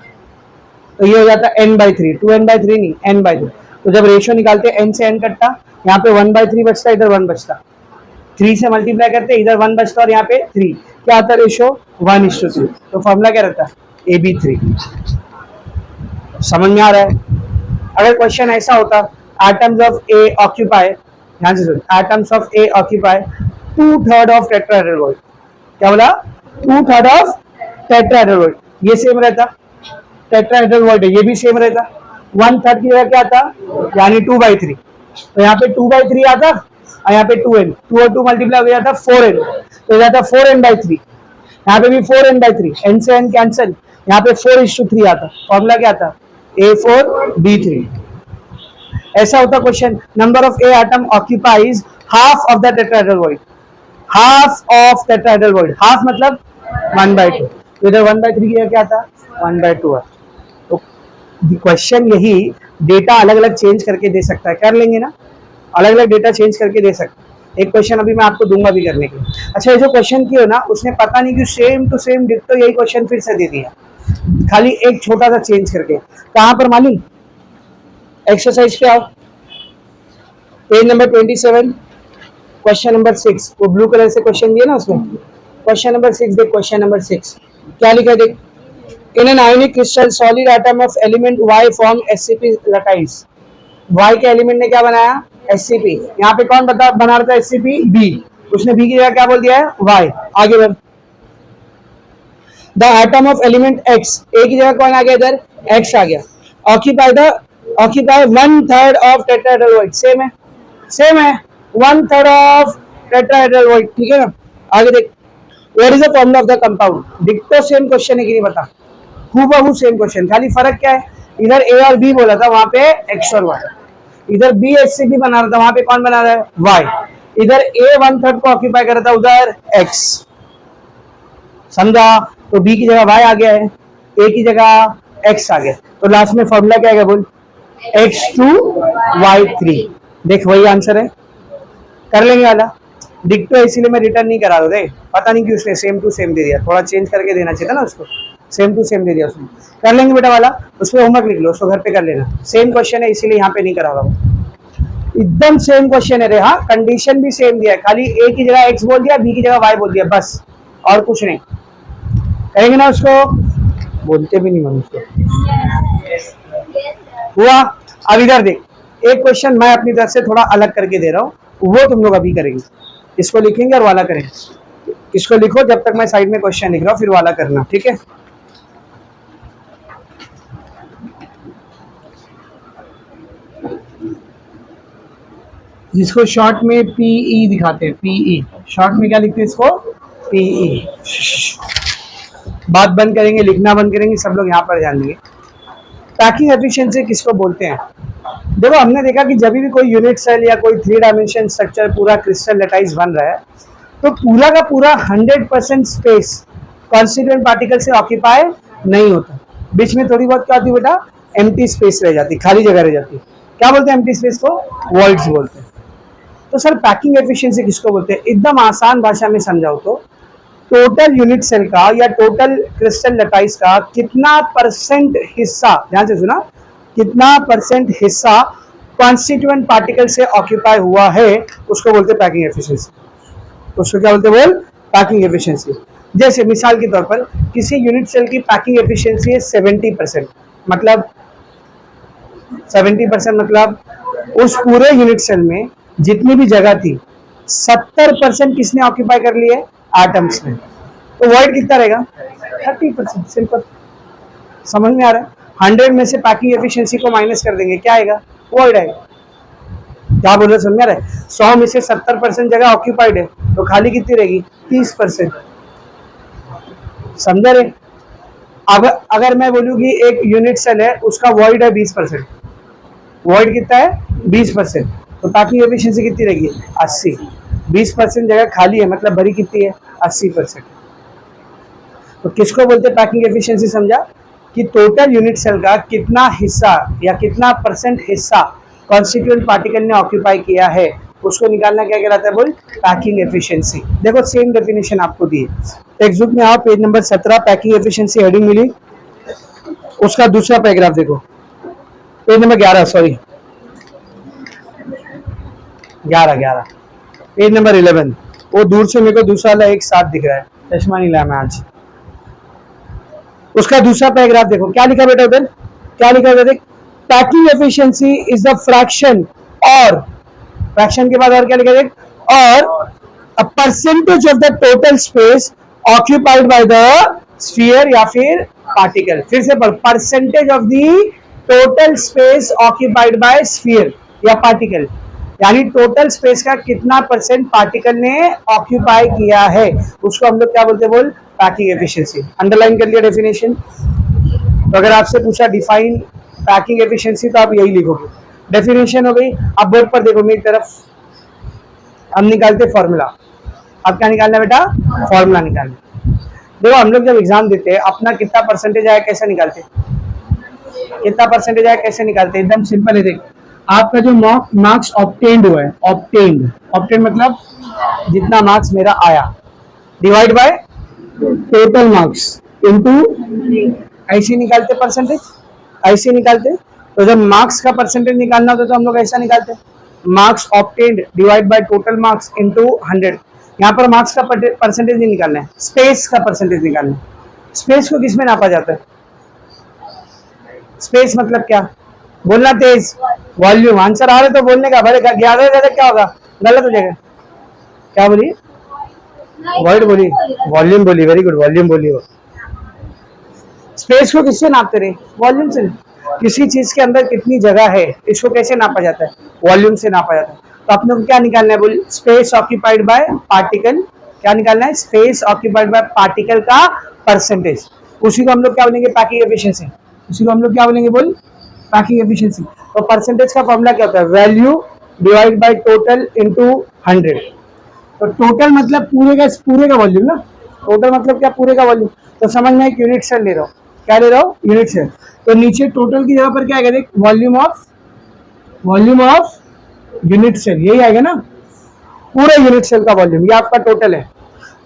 तो ये हो जाता n/3, 2n/3 नहीं n/3। तो जब रेशियो निकालते n से n कटता, यहाँ पे 1/3 बचता, इधर 1 बचता, 3 से मल्टीप्लाई करते, इधर 1 बचता और यहाँ पे 3, क्या आता रेशियो 1:3। तो फॉर्मूला क्या रहता है, AB3। समझ में आ रहा है। अगर क्वेश्चन ऐसा होता, एटम्स ऑफ ए ऑक्यूपाई, ध्यान से सुन, atoms of A occupy 2/3 of tetrahedral void, क्या बोला, 2/3 ऑफ टेट्राहेड्रल वर्ड, ये सेम रहता, टेट्राहेड्रल वर्ड है, ये भी सेम रहता। 1/3 की जगह क्या आता, यानी 2/3। तो यहाँ पे 2/3 आता और यहाँ पे 2n, 2 और 2 मल्टीप्लाई हो जाता 4n, तो हो जाता 4n/3। यहाँ पे भी 4n/3, n से n कैंसिल, यहाँ पे 4:3 आता। फॉर्मूला क्या आता, A4B3। ऐसा होता question, number of A atom occupies half of the tetrahedral word, half of tetrahedral word, half मतलब 1/2। तो इधर 1/3 की जगह क्या आता, 1/2 आता। तो क्वेश्चन यही डेटा अलग अलग चेंज करके दे सकता है, कर लेंगे ना, अलग अलग डेटा चेंज करके दे सकते हैं। एक क्वेश्चन अभी मैं आपको दूंगा भी करने के लिए। अच्छा, ये जो क्वेश्चन किया ना, उसने पता नहीं क्यों सेम टू सेम डिट्टो यही क्वेश्चन फिर से दे दिया, खाली एक छोटा सा चेंज करके। कहां पर मालूम, एक्सरसाइज पे आओ, पेज नंबर 27, क्वेश्चन नंबर 6, वो ब्लू कलर से क्वेश्चन दिया ना उसमें, क्वेश्चन नंबर 6 देख, क्वेश्चन नंबर 6 क्या लिखा है देख, in an ionic crystal solid atom of element Y form SCP लटाइज। Y के एलिमेंट ने क्या बनाया, SCP। यहाँ पे कौन बना रहा था SCP, B, उसने B की जगह क्या बोल दिया है, Y। आगे बढ़, the atom of element X, A की जगह कौन आ गया, इधर X आ गया। Occupy 1/3 of tetrahedral word, same है, सेम है, 1/3 ऑफ टेट्राहेड्रल वर्ड, ठीक है ना। आगे देख, what is the formula of the compound, डिक्टो सेम क्वेश्चन है कि नहीं बता, हूबहू सेम क्वेश्चन, खाली फर्क क्या है, इधर A और B बोला था, वहां पे X और Y। इधर B SCP बना रहा था, वहां पे कौन बना रहा है, Y। इधर A 1/3 को ऑक्यूपाई कर रहा था, उधर X। समझा, तो B की जगह Y आ गया है, A की जगह X आ गया, तो लास्ट में फॉर्मूला क्या आएगा बोल, X2Y3। देख वही आंसर है, कर लेंगे वाला। डिक्टो इसीलिए मैं रिटर्न नहीं करा रहा था, पता नहीं क्यों उसने सेम टू सेम दे दिया, थोड़ा चेंज करके देना चाहिए था ना उसको, सेम टू सेम दे दिया उसने। कर लेंगे बेटा वाला, उसमें होमवर्क लिख लो, उसको घर पे कर लेना, सेम क्वेश्चन है इसीलिए यहाँ पे नहीं करा रहा हूँ, एकदम सेम क्वेश्चन है रे। हाँ, कंडीशन भी सेम दिया है, खाली A की जगह X बोल दिया, B की जगह Y बोल दिया, बस और कुछ नहीं। कहेंगे ना उसको, बोलते भी नहीं मन उसको, हुआ। अब इधर देख, एक क्वेश्चन मैं अपनी तरफ से थोड़ा अलग करके दे रहा हूँ, वो तुम लोग अभी करेंगे, इसको लिखेंगे और वाला करेंगे। इसको लिखो जब तक मैं साइड में क्वेश्चन लिख रहा हूँ, फिर वाला करना, ठीक है। जिसको शॉर्ट में PE दिखाते हैं, PE शॉर्ट में क्या लिखते हैं इसको, PE। बात बंद करेंगे, लिखना बंद करेंगे, सब लोग यहाँ पर ध्यान देंगे। पैकिंग एफिशिएंसी किसको बोलते हैं, देखो हमने देखा कि जब भी कोई यूनिट सेल या कोई 3 डायमेंशन स्ट्रक्चर पूरा क्रिस्टल लेटाइज बन रहा है, तो पूरा का पूरा 100% स्पेस कॉन्स्टिट्यूएंट पार्टिकल से ऑक्यूपाई नहीं होता, बीच में थोड़ी बहुत क्या होती है बेटा, एम्प्टी स्पेस रह जाती, खाली जगह रह जाती। क्या बोलते हैं एम्प्टी स्पेस को? वॉइड्स बोलते हैं। तो सर पैकिंग एफिशिएंसी किसको बोलते हैं? एकदम आसान भाषा में समझाओ तो टोटल यूनिट सेल का या टोटल क्रिस्टल लटाइस का कितना परसेंट हिस्सा, ध्यान से सुना, कितना परसेंट हिस्सा कॉन्स्टिट्यूएंट पार्टिकल से ऑक्यूपाई हुआ है, उसको बोलते हैं पैकिंग एफिशिएंसी। उसको क्या बोलते हैं बोल? Packing efficiency. जैसे मिसाल के तौर पर किसी यूनिट सेल की पैकिंग एफिशिएंसी है 70%, मतलब 70% मतलब उस पूरे यूनिट सेल में जितनी भी जगह थी 70% किसने ऑक्यूपाई कर लिया है? एटम्स ने। तो वॉइड कितना रहेगा? 30%। सिंपल, समझ में आ रहा है? 100 में से पैकिंग एफिशिएंसी को माइनस कर देंगे, क्या आएगा? वॉइड आएगा। क्या बोल रहे, समझ में आ रहा है? 100 में से 70% जगह ऑक्यूपाइड है, तो खाली कितनी रहेगी? 30%। समझ रहे? अब अगर मैं बोलूँ कि एक यूनिट सेल है, उसका वॉइड है 20%, वॉइड कितना है? 20%, तो पैकिंग एफिशिएंसी कितनी रहेगी? 80। 20% जगह खाली है, मतलब भरी कितनी है? 80%। तो किसको बोलते हैं पैकिंग एफिशिएंसी? समझा कि टोटल यूनिट सेल का कितना हिस्सा या कितना परसेंट हिस्सा कॉन्स्टिट्यूएंट पार्टिकल ने ऑक्यूपाई किया है, उसको निकालना क्या कहलाता है बोल? Packing efficiency. देखो सेम डेफिनेशन आपको दी है टेक्स्ट बुक में, आओ page number 17, packing efficiency heading मिली, उसका दूसरा पैराग्राफ देखो, page number 11, sorry 11 page number 11। वो दूर से मेरे को दूसरा वाला एक साथ दिख रहा है, चश्मा नहीं लाया मैं आज। उसका दूसरा पैराग्राफ देखो, क्या लिखा बेटा उधर? क्या लिखा उधर? देख, packing efficiency is the fraction, और फ्रैक्शन के बाद और क्या लिखा? देख, और a percentage of the total space occupied by the sphere या फिर पार्टिकल। फिर से पढ़, percentage of the total space occupied by sphere या पार्टिकल, यानी टोटल स्पेस का कितना परसेंट पार्टिकल ने ऑक्यूपाई किया है, उसको हम लोग क्या बोलते हैं बोल? Packing efficiency. अंडरलाइन कर लिया डेफिनेशन। तो अगर आपसे पूछा डिफाइन पैकिंग एफिशिएंसी, तो आप यही लिखोगे। डेफिनेशन हो गई। अब बोर्ड पर देखो मेरी तरफ, हम निकालते फॉर्मूला। अब क्या निकालना है बेटा? फॉर्मूला निकालना। देखो हम लोग जब एग्जाम देते हैं, अपना कितना परसेंटेज आया कैसे निकालते? कितना परसेंटेज आया कैसे निकालते? एकदम सिंपल है। देख, आपका जो मार्क्स ऑब्टेन्ड हुआ है, ऑब्टेन्ड मतलब जितना मार्क्स मेरा आया, divide by total marks into, ऐसे निकालते परसेंटेज, ऐसे निकालते। तो जब मार्क्स का परसेंटेज निकालना होता है तो हम लोग ऐसा निकालते, marks obtained divide by total marks into 100। यहाँ पर मार्क्स का परसेंटेज नहीं निकालना है, स्पेस का परसेंटेज निकालना है। स्पेस को किसमें नापा जाता है? स्पेस मतलब क्या? बोलना तेज, वॉल्यूम। आंसर आ रहे तो बोलने का, भले 11 क्या होगा? गलत हो जाएगा। क्या बोली? वर्ड बोली, वॉल्यूम बोली, वेरी गुड, वॉल्यूम बोली। वो स्पेस को किससे नापते रहे? वॉल्यूम से। किसी चीज के अंदर कितनी जगह है, इसको कैसे नापा जाता है? वॉल्यूम से नापा जाता है। तो अपने को क्या निकालना है बोल? Space occupied by particle. क्या निकालना है? स्पेस ऑक्यूपाइड बाय पार्टिकल का परसेंटेज। उसी को हम लोग क्या बोलेंगे? Packing efficiency. उसी को हम लोग क्या बोलेंगे बोल? Packing efficiency. तो परसेंटेज का फॉर्मूला क्या होता है? Value divide by total into 100। तो टोटल मतलब पूरे का वॉल्यूम ना, टोटल मतलब क्या? पूरे का वॉल्यूम। तो समझ में एक यूनिट सेल ले रहा हूँ, क्या ले रहा हूँ? Unit cell. तो नीचे टोटल की जगह पर क्या आएगा? देख, वॉल्यूम ऑफ यूनिट सेल, यही आएगा ना, पूरे यूनिट सेल का वॉल्यूम, ये आपका टोटल है।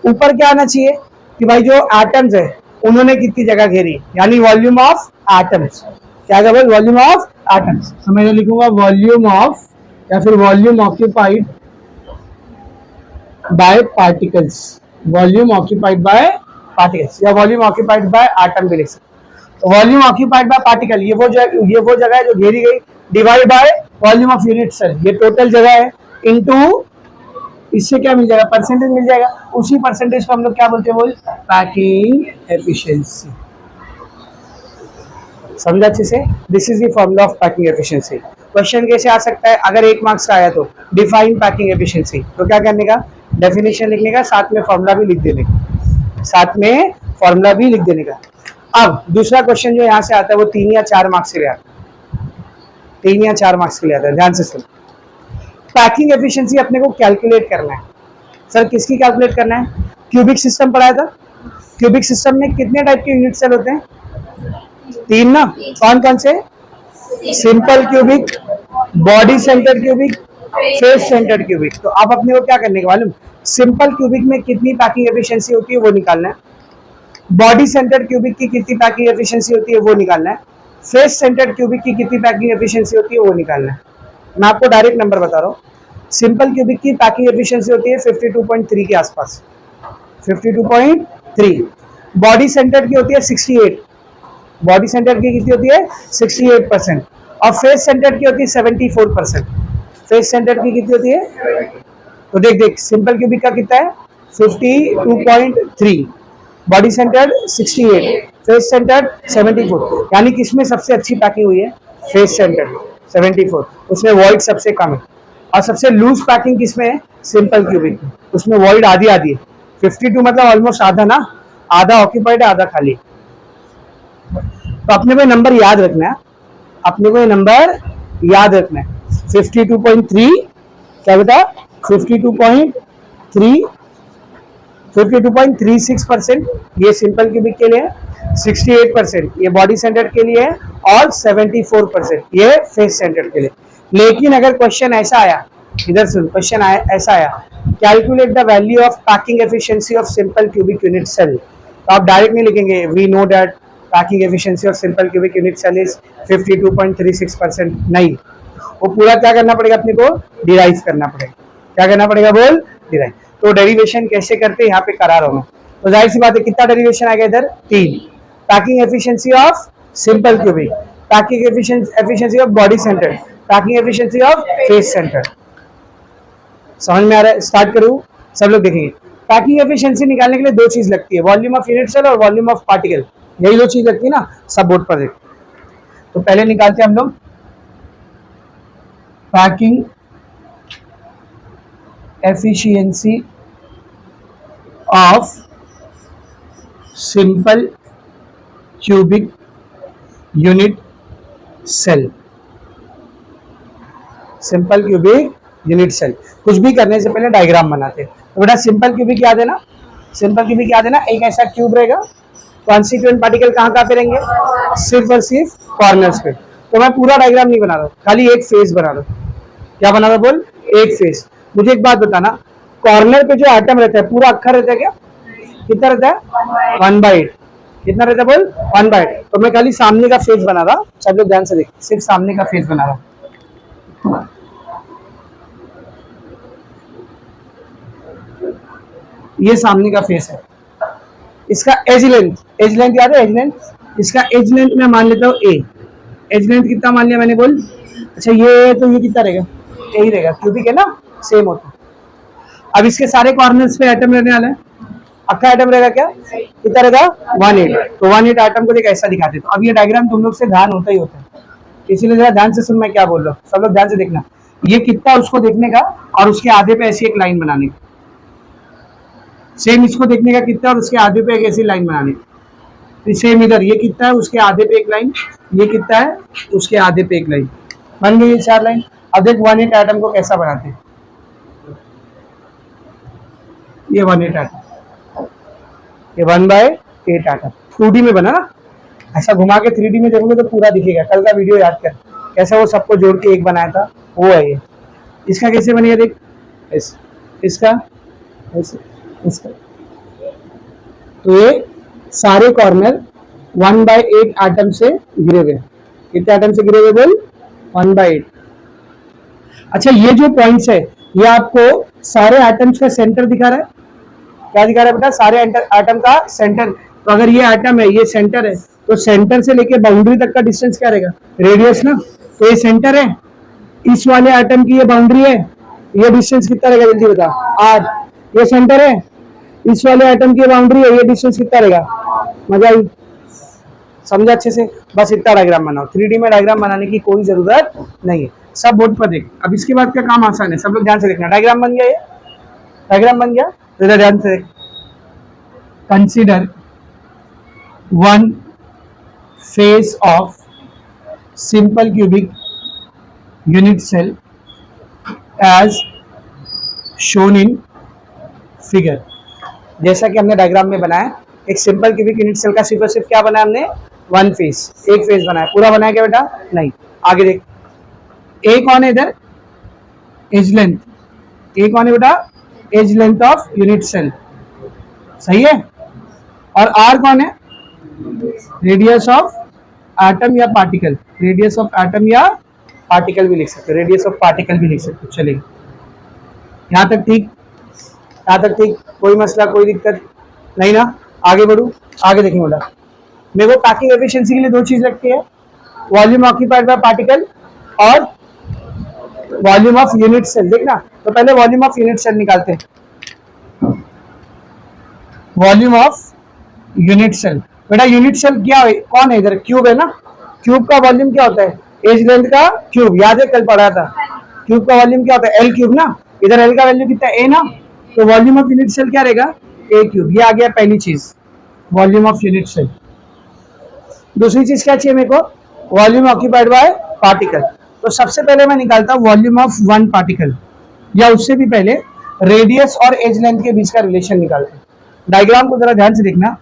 ऊपर क्या आना चाहिए कि भाई जो एटम्स है उन्होंने कितनी जगह घेरी, यानी वॉल्यूम ऑफ एटम्स। क्या आएगा भाई? Volume of atoms. तो मैं लिखूंगा वॉल्यूम ऑफ या फिर volume occupied bye particles, volume occupied bye particles, या वॉल्यूम ऑक्यूपाइड बाय एटम भी लिख सकते। तो वॉल्यूम ऑक्यूपाइड बाय पार्टिकल, ये वो जगह है जो घेरी गई, divide by volume of unit cell, ये टोटल जगह है, इनटू इससे क्या मिल जाएगा? परसेंटेज मिल जाएगा। उसी परसेंटेज को हम लोग क्या बोलते हैं बोल? Packing efficiency. समझा अच्छे से? This is the formula of packing efficiency. Question कैसे आ सकता है? अगर 1 मार्क्स का आया तो डिफाइन पैकिंग एफिशिएंसी, तो क्या करने का? डेफिनेशन लिखने का, साथ में फॉर्मूला भी लिख देने का, साथ में फॉर्मूला भी लिख देने का। अब दूसरा क्वेश्चन जो यहाँ से आता है वो 3 या 4 मार्क्स के लिए आता है, 3 या 4 मार्क्स के लिए आता है। ध्यान से सुन, पैकिंग एफिशिएंसी अपने को कैलकुलेट करना है। सर किसकी कैलकुलेट करना है? क्यूबिक सिस्टम पढ़ाया था। क्यूबिक सिस्टम में कितने टाइप के यूनिट सेल होते हैं? 3 ना। कौन कौन से? Simple cubic, body centre cubic, face centre cubic. तो आप अपने को क्या करने का मालूम, सिंपल क्यूबिक में कितनी पैकिंग एफिशिएंसी होती है वो निकालना है, बॉडी सेंटर क्यूबिक की कितनी पैकिंग एफिशिएंसी होती है वो निकालना है, फेस सेंटर क्यूबिक की कितनी पैकिंग एफिशिएंसी होती है वो निकालना है। मैं आपको डायरेक्ट नंबर बता रहा हूँ, सिंपल क्यूबिक की पैकिंग एफिशिएंसी होती है 52.3 के आसपास, 52.3। बॉडी सेंटर की होती है 68, बॉडी सेंटर की कितनी होती है 68%, और फेस सेंटर की होती है 74%। फेस सेंटर की कितनी होती है, तो देख देख सिंपल क्यूबिक का कितना है 52.3, बॉडी सेंटर 68, फेस सेंटर 74, यानी किसमें सबसे अच्छी पैकिंग हुई है, फेस सेंटर 74, उसमें वॉइड सबसे कम है, और सबसे लूज पैकिंग किसमें है, सिंपल क्यूबिक में, उसमें वॉइड आधी आधी है, 52 मतलब ऑलमोस्ट आधा ना, आधा ऑक्यूपाइड है आधा खाली। तो अपने को नंबर याद रखना है, अपने को नंबर याद रखना है 52.3, क्या बेटा 52.3, 52.36% ये सिंपल क्यूबिक के लिए है, 68% ये बॉडी सेंटर के लिए है, और 74% ये फेस सेंटर के लिए। लेकिन अगर क्वेश्चन ऐसा आया, इधर सुन, क्वेश्चन ऐसा आया, calculate the value of packing efficiency of simple cubic unit cell, तो आप डायरेक्ट नहीं लिखेंगे we know that packing efficiency of simple cubic unit cell is 52.36%, नहीं, वो पूरा क्या करना पड़ेगा अपने को, डिराइव करना पड़ेगा। क्या करना पड़ेगा बोल, डिराइव। तो डेरिवेशन कैसे करते हैं यहाँ पे करा रहा हूँ मैं, तो जाहिर सी बात है कितना डेरिवेशन आ गया इधर, 3। Packing efficiency of simple cubic, packing efficiency of body centre, packing efficiency of face centre. समझ में आ रहा है, स्टार्ट करूँ, सब लोग देखेंगे। पैकिंग एफिशिएंसी निकालने के लिए दो चीज लगती है, वॉल्यूम ऑफ यूनिट सेल और वॉल्यूम ऑफ पार्टिकल, यही दो चीज लगती है ना, सब बोर्ड पर देख। तो पहले निकालते हैं हम लोग packing efficiency of simple cubic unit cell, simple cubic unit cell. कुछ भी करने से पहले डायग्राम बनाते हैं। तो बेटा सिंपल क्यूबिक याद है ना, सिंपल क्यूबिक याद है ना, एक ऐसा क्यूब रहेगा, कॉन्स्टिट्यूएंट पार्टिकल कहाँ कहाँ पे रहेंगे, सिर्फ और सिर्फ कॉर्नर्स पे। तो मैं पूरा डायग्राम नहीं बना रहा हूँ, खाली एक फेस बना रहा हूँ। क्या बना रहा बोल, एक फेस। मुझे एक बात बताना, कॉर्नर पे जो आइटम रहता है पूरा अक्खर रहता है क्या, कितना रहता है 1/8, कितना रहता है बोल 1/8। तो मैं खाली सामने का फेस बना रहा, सब लोग ध्यान से देख, सिर्फ सामने का फेस बना रहा। ये सामने का फेस है, इसका एज लेंथ, एज लेंथ याद है, एज लेंथ, इसका एज लेंथ मैं मान लेता हूँ ए, एज लेंथ कितना मान लिया मैंने बोल, अच्छा ये तो ये कितना रहेगा, यही रहेगा, क्यूबिक है ना, सेम होता है। अब इसके सारे कॉर्नर्स पे आइटम रहने वाला है, अक्का आइटम रहेगा क्या, कितना रहेगा 1/8। तो 1/8 आइटम को देख ऐसा दिखाते। तो अब ये डायग्राम तुम लोग से ध्यान होता ही होता है, इसीलिए जरा ध्यान से सुन मैं क्या बोल रहा हूँ, सब लोग ध्यान से देखना। ये कितना उसको देखने का, और उसके आधे पे ऐसी एक लाइन बनाने की, सेम इसको देखने का कितना, और उसके आधे पे एक ऐसी लाइन बनानी, सेम इधर ये कितना है, उसके आधे पे एक लाइन, ये कितना है, उसके आधे पे एक लाइन, बन गई ये 4 लाइन। अब देख 1/8 आइटम को कैसा बनाते हैं, ये 1/8 आइटम, ये 1/8 आइटम 2D में बना ना, ऐसा घुमा के 3D में देखोगे तो पूरा दिखेगा। कल का वीडियो याद कर, कैसा वो सबको जोड़ के एक बनाया था, वो है ये। इसका कैसे बनेगा देख, इसका इसका, तो ये सारे कॉर्नर 1/8 आइटम से गिरे हुए, कितने आइटम से गिरे हुए बोल 1/8। अच्छा ये जो पॉइंट्स है ये आपको सारे आइटम्स का सेंटर दिखा रहा है, क्या दिखा रहा है बेटा, सारे आइटम का सेंटर। तो अगर ये आइटम है, ये सेंटर है, तो सेंटर से लेके बाउंड्री तक का डिस्टेंस क्या रहेगा, रेडियस ना, तो ये सेंटर है, इस वाले आइटम की ये बाउंड्री है, ये डिस्टेंस कितना रहेगा जल्दी बता, r, ये सेंटर है, इस वाले आइटम की बाउंड्री है, ये डिस्टेंस कितना रहेगा, मजा आई, समझा अच्छे से। बस इतना डायग्राम बनाओ, 3D में डायग्राम बनाने की कोई जरूरत नहीं है, सब बोर्ड पर देख। अब इसके बाद का काम आसान है, सब लोग ध्यान से देखना। डायग्राम बन गया, ये डायग्राम बन गया, तो इधर ध्यान से देख। Consider one face of simple cubic unit cell as shown in figure. जैसा कि हमने डायग्राम में बनाया, एक सिंपल क्यूबिक यूनिट सेल का सिर्फ और सिर्फ क्या बनाया हमने, वन फेस, एक फेस बनाया, पूरा बनाया क्या बेटा, नहीं। आगे देख, ए कौन है इधर, एज लेंथ, ए कौन है बेटा, edge length of unit cell, सही है। और आर कौन है, रेडियस ऑफ एटम या पार्टिकल, रेडियस ऑफ एटम या पार्टिकल भी लिख सकते हो, रेडियस ऑफ पार्टिकल भी लिख सकते हो। चलिए यहाँ तक ठीक, यहाँ तक ठीक, कोई मसला कोई दिक्कत नहीं ना। आगे बढ़ू, आगे देखें बेटा, मेरे को पैकिंग एफिशिएंसी के लिए दो चीज लगती है, वॉल्यूम ऑक्यूपाइड बाय पार्टिकल और वॉल्यूम ऑफ यूनिट सेल। देखना, तो पहले वॉल्यूम ऑफ यूनिट सेल निकालते हैं। वॉल्यूम ऑफ यूनिट सेल, बेटा यूनिट सेल क्या है, कौन है इधर, क्यूब है ना, क्यूब का वॉल्यूम क्या होता है, एज लेंथ का क्यूब, याद है कल पढ़ा था, क्यूब का वॉल्यूम क्या होता है, एल क्यूब ना, इधर एल का वैल्यू कितना है, ए ना, तो वॉल्यूम ऑफ यूनिट सेल क्या रहेगा, ए क्यूब। ये आ गया पहली चीज, वॉल्यूम ऑफ यूनिट सेल। दूसरी चीज क्या चाहिए मेरे को, वॉल्यूम ऑक्यूपाइड बाय पार्टिकल। तो सबसे पहले मैं निकालता हूं वॉल्यूम ऑफ वन पार्टिकल, या उससे भी पहले रेडियस और एज लेंथ के बीच का रिलेशन निकालते हैं। डायग्राम को जरा ध्यान से देखना,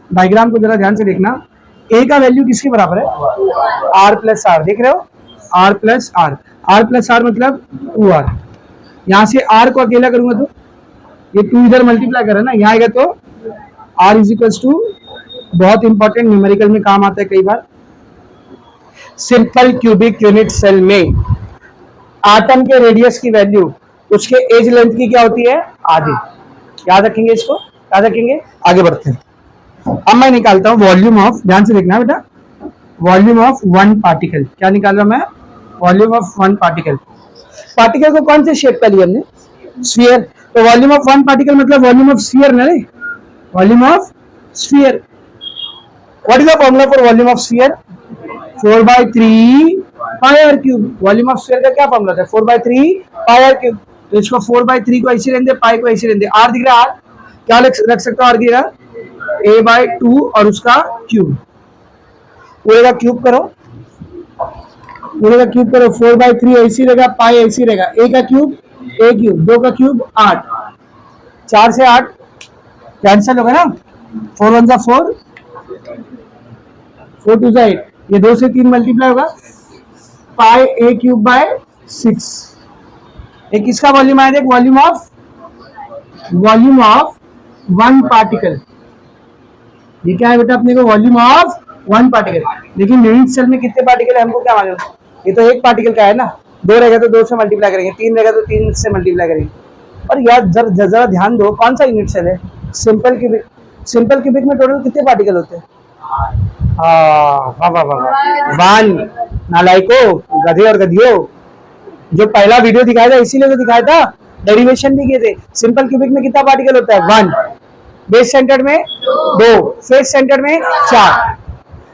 डायग्राम को जरा ध्यान से देखना, ए का वैल्यू किसके बराबर है, आर प्लस आर, देख रहे हो, r plus r, r plus r मतलब 2r। यहां से आर को अकेला करूंगा तो ये 2 इधर मल्टीप्लाई करा ना, यहाँ आएगा तो आर इज इक्वल टू, बहुत इंपॉर्टेंट न्यूमेरिकल में काम आता है कई बार, सिंपल क्यूबिक यूनिट सेल में एटम के रेडियस की वैल्यू उसके एज लेंथ की क्या होती है, आधी। याद रखेंगे इसको, याद रखेंगे। आगे बढ़ते हैं, अब मैं निकालता हूं वॉल्यूम ऑफ, ध्यान से देखना बेटा, वॉल्यूम ऑफ वन पार्टिकल। क्या निकाल रहा मैं, volume of one particle. Particle को कौन से शेप का लिया हमने, स्फीयर, तो वॉल्यूम ऑफ वन पार्टिकल मतलब वॉल्यूम ऑफ स्फीयर ना रे, volume of sphere. What is the formula for volume of sphere, 4/3 pi r cube. Volume of sphere का क्या फॉर्मूला था, 4/3 पाई आर क्यूब। तो इसको 4/3 को ऐसे रहने दे, पाई को ऐसे रहने दे, आर दिख रहा है, आर क्या रख सकता हूँ, आर दिख रहा a/2 और उसका क्यूब, पूरे का क्यूब करो, पूरे का क्यूब करो, 4/3 ऐसी रहेगा, पाई ऐसी रहेगा, ए का क्यूब ए क्यूब, 2 का क्यूब 8, 4 से 8 कैंसिल होगा ना, 4 1 जा 4, 4 2 जा 8, ये 2 से 3 मल्टीप्लाई होगा, पाई ए क्यूब बाय 6। ये किसका वॉल्यूम आया, देख, वॉल्यूम ऑफ वन पार्टिकल। ये क्या है बेटा अपने को, वॉल्यूम ऑफ वन पार्टिकल। लेकिन यूनिट सेल में कितने पार्टिकल है हमको क्या मालूम, ये तो एक पार्टिकल का है ना, 2 रहेगा तो 2 से मल्टीप्लाई करेंगे, 3 रहेगा तो 3 से मल्टीप्लाई करेंगे। और यार जरा ध्यान दो, कौन सा यूनिट सेल है, सिंपल क्यूबिक। सिंपल क्यूबिक में टोटल कितने पार्टिकल होते हैं, वाह वाह वाह, वन। नालायको, गधे और गधियों, जो पहला वीडियो दिखाया था इसीलिए तो दिखाया था, डेरिवेशन भी किए थे। सिंपल क्यूबिक में कितना पार्टिकल होता है, 1, बेस सेंटर में 2, फेस सेंटर में 4,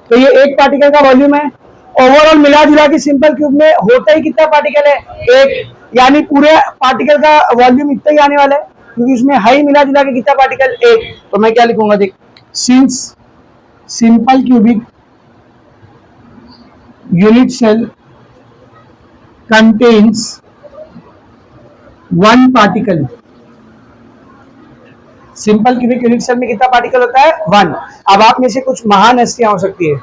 तो ये एक पार्टिकल का वॉल्यूम है। ओवरऑल मिला जुला के सिंपल क्यूब में होता ही कितना पार्टिकल है, एक, यानी पूरे पार्टिकल का वॉल्यूम इतना ही आने वाला है, क्योंकि उसमें हाई मिला जुला के कितना पार्टिकल, एक। तो मैं क्या लिखूंगा, देख, since simple cubic unit cell contains one particle. Simple cubic unit cell में कितना पार्टिकल होता है, 1। अब आप में से कुछ महान हस्तियां हो सकती है,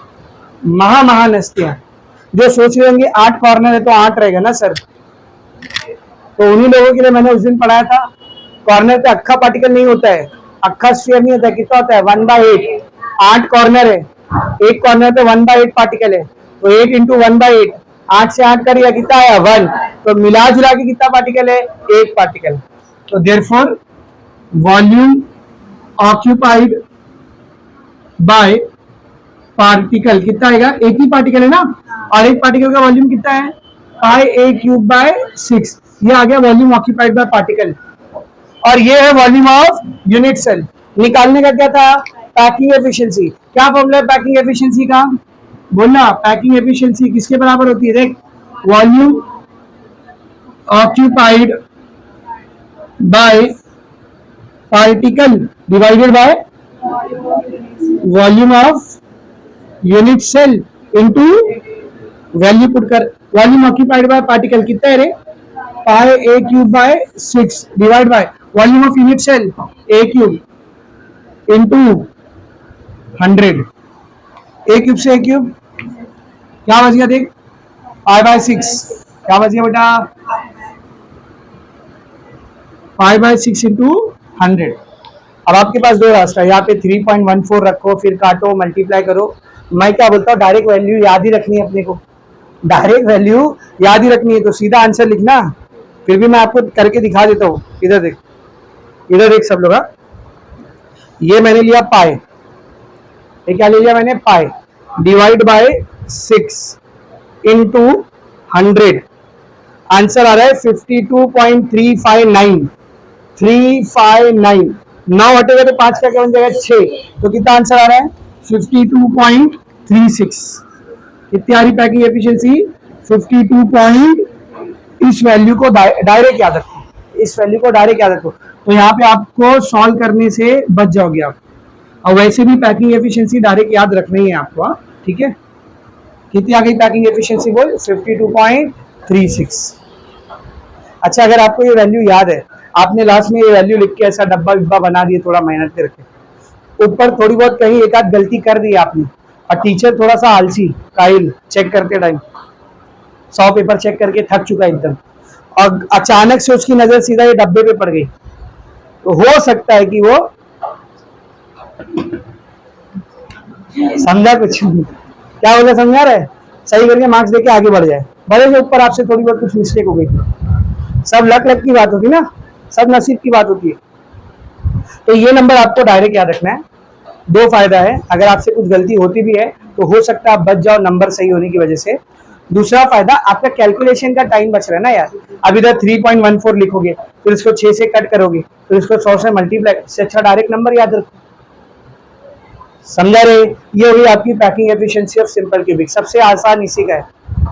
महान हस्तियां, जो सोच रहे होंगे 8 कॉर्नर है तो 8 रहेगा ना सर, तो उन्हीं लोगों के लिए मैंने उस दिन पढ़ाया था, कॉर्नर पे अक्खा पार्टिकल नहीं होता है, अक्खा स्फीयर नहीं होता है, कितना होता है, 1/8, 8 कॉर्नर है, एक कॉर्नर पे 1/8 पार्टिकल है, तो 8 इंटू 1/8, 8 से 8 करिए कितना आया, 1। तो मिला जुला के कितना पार्टिकल है, एक पार्टिकल। तो therefore volume occupied by particle कितना आएगा, एक ही पार्टिकल है ना, और एक पार्टिकल का वॉल्यूम कितना है, पाई ए क्यूब बाय 6। ये आ गया वॉल्यूम ऑक्यूपाइड बाय पार्टिकल, और ये है वॉल्यूम ऑफ यूनिट सेल। निकालने का क्या था, पैकिंग एफिशिएंसी। क्या फॉर्मूला है पैकिंग एफिशिएंसी का, बोलना, पैकिंग एफिशिएंसी किसके बराबर होती है, देख, volume occupied by particle divided by volume of unit cell into value put कर, वॉल्यूम ऑक्यूपाइड बाय पार्टिकल कितना है रे, pi A cube by 6 divide by volume of unit cell A cube into 100। A cube से A cube क्या बच गया, देख, pi by 6 क्या बच गया बेटा, 5/6 इंटू 100। अब आपके पास दो रास्ता है, यहाँ पे 3.14 रखो, फिर काटो, मल्टीप्लाई करो। मैं क्या बोलता हूँ, डायरेक्ट वैल्यू याद ही रखनी है अपने को, डायरेक्ट वैल्यू याद ही रखनी है, तो सीधा आंसर लिखना। फिर भी मैं आपको करके दिखा देता हूँ, इधर देख, इधर देख सब लोग। ये मैंने लिया पाई, ये क्या ले लिया मैंने, पाई, डिवाइड बाय 6 इंटू 100, आंसर आ रहा है 52.359। 359, 9 हटेगा तो 5 का क्या बन जाएगा, 6, तो कितना आंसर आ रहा है 52.36। कितनी आ रही पैकिंग एफिशिएंसी, 52 इस वैल्यू को डायरेक्ट याद रखो, इस वैल्यू को डायरेक्ट याद रखो, तो यहाँ पे आपको सॉल्व करने से बच जाओगे आप। और वैसे भी पैकिंग एफिशिएंसी डायरेक्ट याद रखनी है आपको, ठीक है। कितनी आ गई पैकिंग एफिशिएंसी बोल, 52.36। अच्छा, अगर आपको ये वैल्यू याद है, आपने लास्ट में ये वैल्यू लिख के ऐसा डब्बा विब्बा बना दिए, थोड़ा मेहनत करके, ऊपर थोड़ी बहुत कहीं एक आध गलती कर दी आपने, और टीचर थोड़ा सा आलसी काइल, चेक करते टाइम 100 पेपर चेक करके थक चुका एकदम, और अचानक से उसकी नजर सीधा ये डब्बे पे पड़ गई, तो हो सकता है कि वो समझा कुछ नहीं, क्या बोला, समझा रहे, सही करके मार्क्स देके आगे बढ़ जाए, बड़े से ऊपर आपसे थोड़ी बहुत कुछ मिस्टेक हो गई, सब लक लक की बात होती है ना, सब नसीब की बात होती है। तो ये नंबर आपको डायरेक्ट याद रखना है। दो फायदा है, अगर आपसे कुछ गलती होती भी है तो हो सकता है आप बच जाओ नंबर सही होने की वजह से। दूसरा फायदा, आपका कैलकुलेशन का टाइम बच रहा है ना यार। अब इधर 3.14 लिखोगे, फिर इसको 6 से कट करोगे, फिर इसको 100 से मल्टीप्लाई, से अच्छा डायरेक्ट नंबर याद रखो। समझा रहे, ये हुई आपकी packing efficiency of simple cubic. सबसे आसान इसी का है,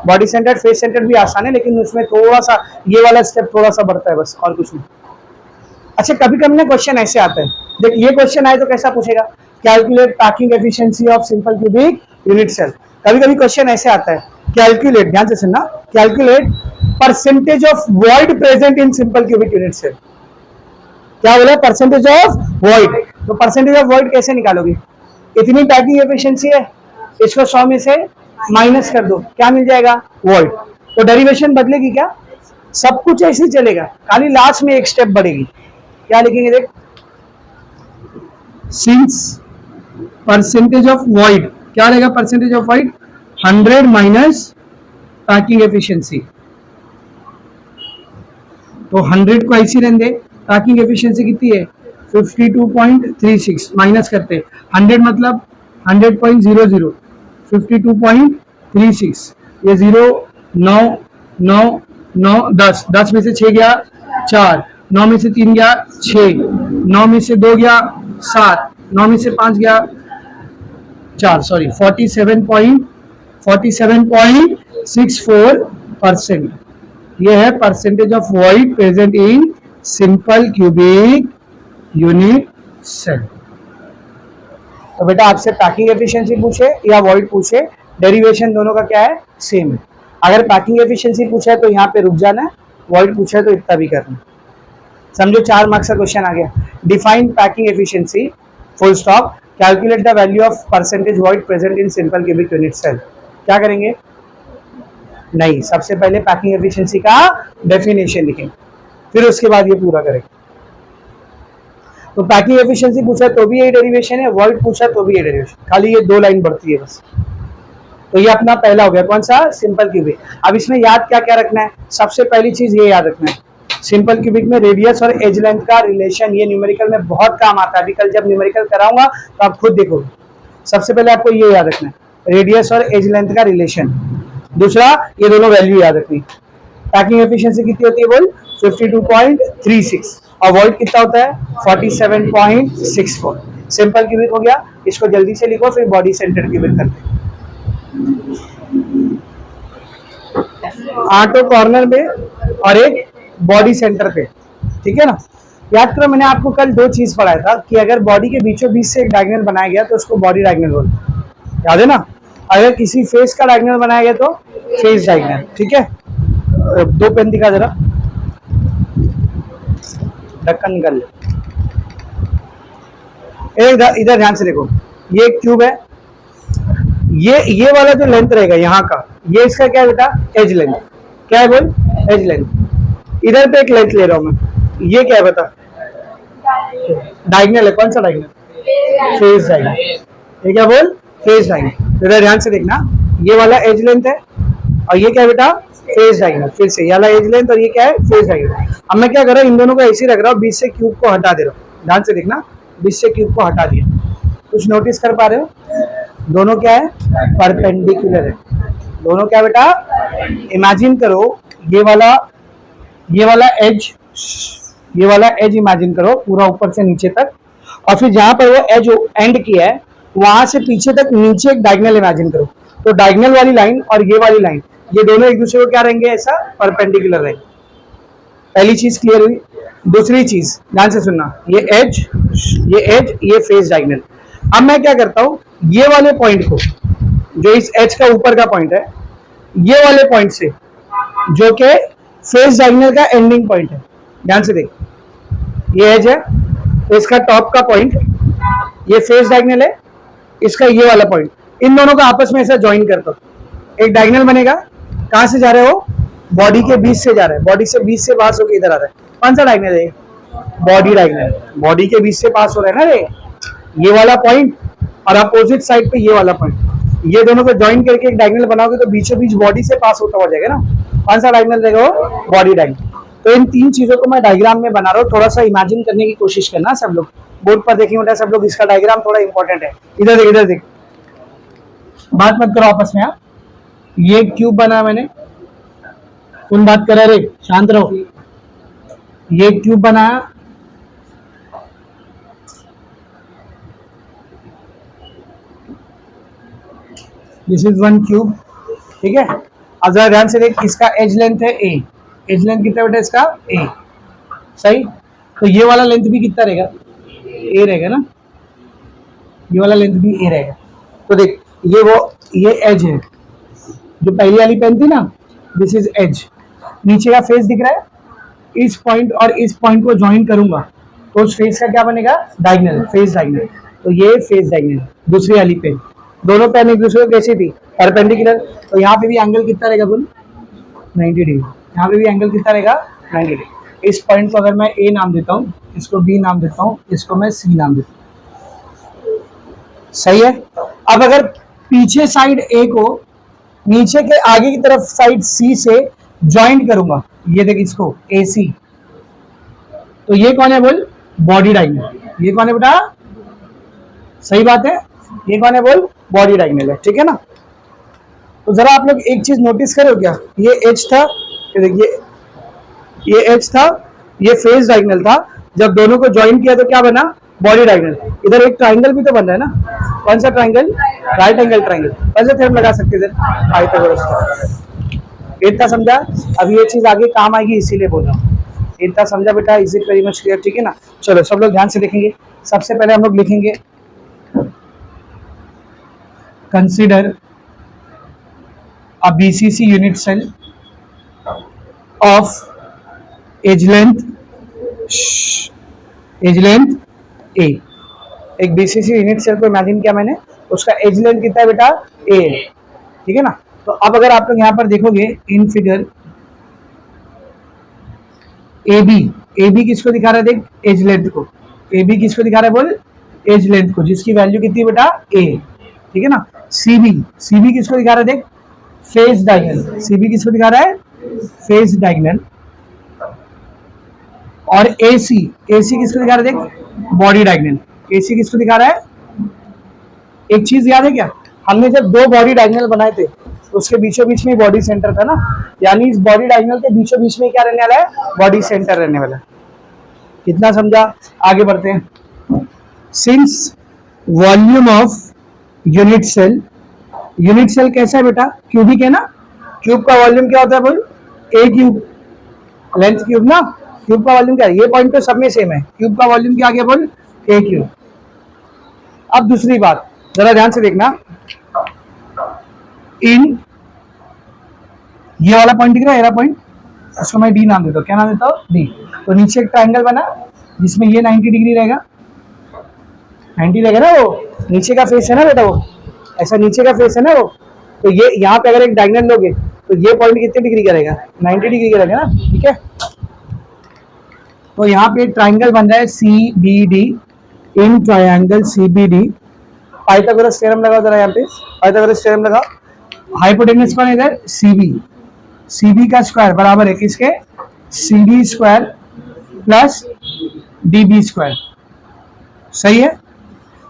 बॉडी सेंटर्ड फेस सेंटर्ड भी आसान है, लेकिन उसमें थोड़ा सा ये वाला स्टेप थोड़ा सा बढ़ता है बस, और कुछ नहीं। अच्छा, कभी कभी ना क्वेश्चन ऐसे आता है, देख ये क्वेश्चन आए तो कैसा पूछेगा, calculate packing efficiency of simple cubic unit cell. कभी कभी क्वेश्चन ऐसे आता है, कैलकुलेट, ध्यान से सुनना, calculate percentage of void present in simple cubic unit cell. क्या बोला, परसेंटेज ऑफ वॉइड। तो परसेंटेज ऑफ वॉइड कैसे निकालोगे, इतनी पैकिंग एफिशिएंसी है, इसको 100 में से माइनस कर दो, क्या मिल जाएगा, वॉइड। तो डेरिवेशन बदलेगी क्या, सब कुछ ऐसे ही चलेगा, खाली लास्ट में एक स्टेप बढ़ेगी। क्या लिखेंगे देख, सिंस परसेंटेज ऑफ वॉइड, क्या रहेगा percentage of void, 100 minus packing efficiency, तो 100 को ऐसी रहने दे, पैकिंग एफिशिएंसी कितनी है 52.36, माइनस करते 100 मतलब 100.00, 52.36, ये 0 9 9 9 10, 10 में से 6 गया 4, 9 में से 3 गया 6, 9 में से 2 गया 7, 9 में से 5 गया 4, सॉरी 47.64%। ये है percentage of void present in simple cubic unit cell. तो बेटा आपसे पैकिंग एफिशिएंसी पूछे या वॉइड पूछे, डेरिवेशन दोनों का क्या है, सेम है। अगर पैकिंग एफिशिएंसी पूछा है तो यहाँ पे रुक जाना है, वॉइड पूछा है तो इतना भी करना। समझो 4 मार्क्स का क्वेश्चन आ गया, define packing efficiency, full stop, calculate the value of percentage void present in simple cubic unit cell. क्या करेंगे, नहीं, सबसे पहले पैकिंग एफिशिएंसी का डेफिनेशन लिखेंगे, फिर उसके बाद ये पूरा करेंगे। तो पैकिंग एफिशिएंसी पूछा तो भी ये डेरिवेशन है, वॉइड पूछा तो भी ये डेरिवेशन, खाली ये 2 लाइन बढ़ती है बस। तो ये अपना पहला हो गया, कौन सा, सिंपल क्यूबिक। अब इसमें याद क्या क्या रखना है, सबसे पहली चीज ये याद रखना है, सिंपल क्यूबिक में रेडियस और एज लेंथ का रिलेशन, ये न्यूमेरिकल में बहुत काम आता है, अभी कल जब न्यूमेरिकल कराऊंगा तो आप खुद देखोगे। सबसे पहले आपको ये याद रखना है, रेडियस और एज लेंथ का रिलेशन। दूसरा, ये दोनों वैल्यू याद रखनी। पैकिंग एफिशिएंसी कितनी होती है बोल, 52.36, और वॉइड कितना होता है 47.64। सिंपल क्यूबिक हो गया, इसको जल्दी से लिखो, फिर बॉडी सेंटर क्यूबिक करते हैं। 8 कॉर्नर में और एक बॉडी सेंटर पे, ठीक है ना। याद करो, मैंने आपको कल 2 चीज पढ़ाया था कि अगर बॉडी के बीचों बीच से एक डायगोनल बनाया गया तो उसको बॉडी डायगोनल बोलते हैं, याद है ना। अगर किसी फेस का डायगोनल बनाया गया तो फेस डायगोनल, ठीक है। 2 पेन दिखा जरा, ढक्कन निकाल ले। इधर ध्यान से देखो, ये एक क्यूब है, ये वाला जो लेंथ रहेगा यहाँ का, ये इसका क्या बेटा, एज लेंथ। क्या है बोल, एज लेंथ। इधर पे एक लेंथ ले रहा हूं मैं, ये क्या है बता, डायगनल है। कौन सा डायगनल, फेस डायगनल। ये क्या बोल, फेस डायगनल। इधर ध्यान से देखना, ये वाला एज लेंथ है और ये क्या है बेटा, फेस डायगनल। फिर से ये वाला एज लेंथ और ये क्या है, फेस डायगनल। अब मैं क्या कर रहा हूँ, इन दोनों को ऐसे ही रख रहा हूँ, बीच से क्यूब को हटा दे रहा हूँ। ध्यान से देखना, बीच से क्यूब को हटा दिया। कुछ नोटिस कर पा रहे हो, दोनों क्या है, परपेंडिकुलर है। दोनों क्या बेटा, इमेजिन करो ये वाला एज, ये वाला एज इमेजिन करो पूरा ऊपर से नीचे तक, और फिर जहां पर वो एज एंड किया है वहां से पीछे तक नीचे एक डायगनल इमेजिन करो। तो डायगनल वाली लाइन और ये वाली लाइन, ये दोनों एक दूसरे को क्या रहेंगे, ऐसा परपेंडिकुलर रहेंगे। पहली चीज क्लियर हुई। दूसरी चीज ध्यान से सुनना, ये एज, ये फेस डायगनल। अब मैं क्या करता हूं, ये वाले पॉइंट को, जो इस एज का ऊपर का पॉइंट है, ये वाले पॉइंट से, जो कि फेस डायगनल का एंडिंग पॉइंट है, ध्यान से देख, ये एज है तो इसका टॉप का पॉइंट, ये फेस डायगनल है, इसका ये वाला पॉइंट, इन दोनों का आपस में ऐसा ज्वाइन करता हूं, एक डायगनल बनेगा। कहां से जा रहे हो, बॉडी के बीच से जा रहा है, बॉडी से बीच से पास होकर इधर आ रहा है। कौन सा डायगनल है, बॉडी डायगनल। बॉडी के बीच से पास हो रहा है ना ये वाला पॉइंट, और अपोजिट साइड पे ये वाला पॉइंट, ये दोनों को ज्वाइन करके एक डायगनल बनाओगे तो बीचों बीच बॉडी से पास होता हो जाएगा ना। कौन सा डायगनल रहेगा वो, बॉडी डायगनल। तो इन तीन चीजों को मैं डायग्राम में बना रहा हूँ, थोड़ा सा इमेजिन करने की कोशिश करना सब लोग। बोर्ड पर देखेंगे बेटा सब लोग, इसका डायग्राम थोड़ा इंपॉर्टेंट है। इधर देख, बात मत करो आपस में। ये क्यूब बना मैंने, कौन बात कर रहे, शांत रहो। ये क्यूब बनाया, दिस इज वन क्यूब, ठीक है। अब जरा ध्यान से देख, इसका एज लेंथ है ए, एज लेंथ कितना बेटा इसका, ए, सही। तो ये वाला लेंथ भी कितना रहेगा, ए रहेगा ना, ये वाला लेंथ भी ए रहेगा। तो देख, ये एज है, जो पहली वाली पेन थी ना, दिस इज एज। नीचे का फेस दिख रहा है, इस पॉइंट और इस पॉइंट को ज्वाइन करूंगा तो उस फेस का क्या बनेगा, डायगनल, फेस डायगनल। तो ये फेस डायगनल। दूसरी वाली पेन, दोनों पेन एक दूसरे को कैसी थी, परपेंडिकुलर। तो यहाँ पे भी एंगल कितना रहेगा बोल, 90 डिग्री। यहाँ पे भी एंगल कितना रहेगा, 90 डिग्री। इस पॉइंट को अगर मैं ए नाम देता हूँ, इसको बी नाम देता हूँ, इसको मैं सी नाम देता हूँ, सही है। अब अगर पीछे साइड ए को नीचे के आगे की तरफ साइड सी से ज्वाइंट करूंगा, ये देख इसको ए सी, तो ये कौन है बोल, बॉडी डायगनल। ये कौन है बेटा, सही बात है, ये कौन है बोल, बॉडी डायगनल है, ठीक है ना। तो जरा आप लोग एक चीज नोटिस करो क्या, ये एच था, देखिए ये एच था, ये फेस डायगनल था, जब दोनों को ज्वाइन किया तो क्या बना, बॉडी डायगनल। इधर एक ट्राइंगल भी तो बन रहा है ना, कौन सा ट्राइंगल, राइट एंगल ट्राइंगल। वैसे थ्योरम लगा सकते इधर, पाइथागोरस का। इतना समझा, अब ये चीज आगे काम आएगी इसीलिए बोल रहा हूँ। इतना समझा बेटा, is it very much clear, ठीक है ना। चलो सब लोग ध्यान से देखेंगे। सबसे पहले हम लोग लिखेंगे, consider a BCC unit cell of edge length A। एक BCC यूनिट सेल को इमेजिन किया मैंने, उसका एज लेंथ कितना है बेटा, A है, ठीक है ना। तो अब अगर आप लोग यहाँ पर देखोगे इन फिगर, AB किसको दिखा रहा है, देख एज लेंथ को। AB किसको दिखा रहा है बोल, एज लेंथ को, जिसकी वैल्यू कितनी बेटा, A, ठीक है ना। CB किसको दिखा रहा है, देख फेस डायगनल। CB किसको दिखा रहा है, फेस डायगनल। और AC किसको दिखा रहा है, देख बॉडी डायगनल। AC किसको दिखा रहा है, एक चीज याद है क्या, हमने जब दो बॉडी डायगनल बनाए थे तो उसके बीचों बीच में बॉडी सेंटर था ना, यानी इस बॉडी डायगनल के बीचों बीच में क्या रहने वाला है, बॉडी सेंटर रहने वाला है। कितना समझा, आगे बढ़ते हैं। Since volume of unit cell कैसा है बेटा, क्यूबिक है ना। क्यूब का वॉल्यूम क्या होता है बोल, ए क्यूब, लेंथ क्यूब ना। क्यूब का वॉल्यूम क्या है, ये पॉइंट तो सब में सेम है, क्यूब का वॉल्यूम क्या आ गया बोल, ए क्यूब। अब दूसरी बात जरा ध्यान से देखना, इन ये वाला पॉइंट दिख रहा है, पॉइंट, इसको मैं डी नाम देता हूँ, क्या नाम देता हूँ, डी। तो नीचे एक ट्रायंगल बना जिसमें ये 90 डिग्री रहेगा, 90 रहेगा ना, वो नीचे का फेस है ना बेटा, वो ऐसा नीचे का फेस है ना वो। तो ये यहाँ पे अगर एक डायगनल लोगे तो ये पॉइंट कितने डिग्री का रहेगा, 90 डिग्री का रहेगा ना, ठीक है। तो यहाँ पे ट्राइंगल बन रहा है CBD, in triangle CBD Pythagoras theorem लगाओ जरा, यहाँ पे पाइथागोरस थ्योरम लगाओ। हाइपोटेनस कौन है इधर, CB, CB का स्क्वायर बराबर है किसके, CD square plus DB square, सही है।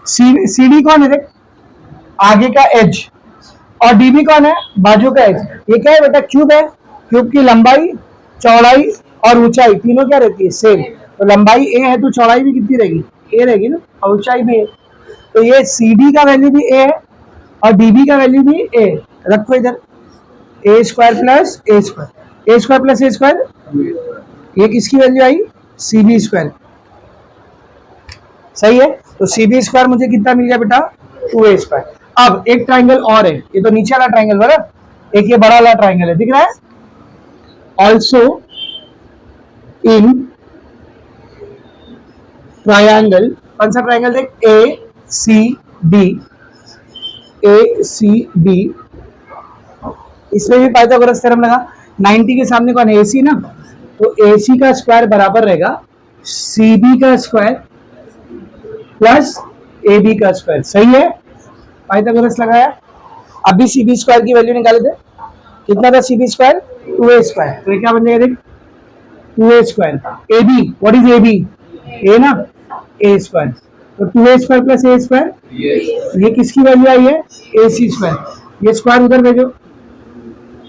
CD कौन है, देख आगे का एज, और DB कौन है, बाजू का एज। ये क्या है बेटा, क्यूब है, क्यूब की लंबाई, चौड़ाई और ऊंचाई तीनों क्या रहती है, सेम। तो लंबाई A है तो चौड़ाई भी कितनी रहेगी, A रहेगी ना, और ऊंचाई भी है। तो ये CD का वैल्यू भी A है और DB का वैल्यू भी A, रखो इधर, A square plus A square, A square plus A square, ये किसकी वैल्यू आई, CB स्क्वायर, सही है। तो CB स्क्वायर मुझे कितना मिल गया बेटा, 2A स्क्वायर। अब एक ट्राइंगल और है, ये तो नीचे वाला ट्राइंगल बराबर, एक ये बड़ा वाला ट्राइंगल है, दिख रहा है। ऑल्सो इन ट्राइंगल, कौन सा ट्राइंगल देख, ACB, ACB, इसमें भी पाइथागोरस थ्योरम लगा। 90 के सामने कौन है, AC ना, तो AC का स्क्वायर बराबर रहेगा CB का स्क्वायर प्लस AB का स्क्वायर, सही है। पाइथागोरस लगाया, अभी CB स्क्वायर की वैल्यू निकाले थे, कितना था CB स्क्वायर, 2A स्क्वायर, तो ये क्या बन जाएगा, 2A square. AB, what is AB, A ना, A स्क्वायर, तो 2A square plus A square, ये किसकी वैल्यू आई है, AC स्क्वायर। ये स्क्वायर उधर भेजो,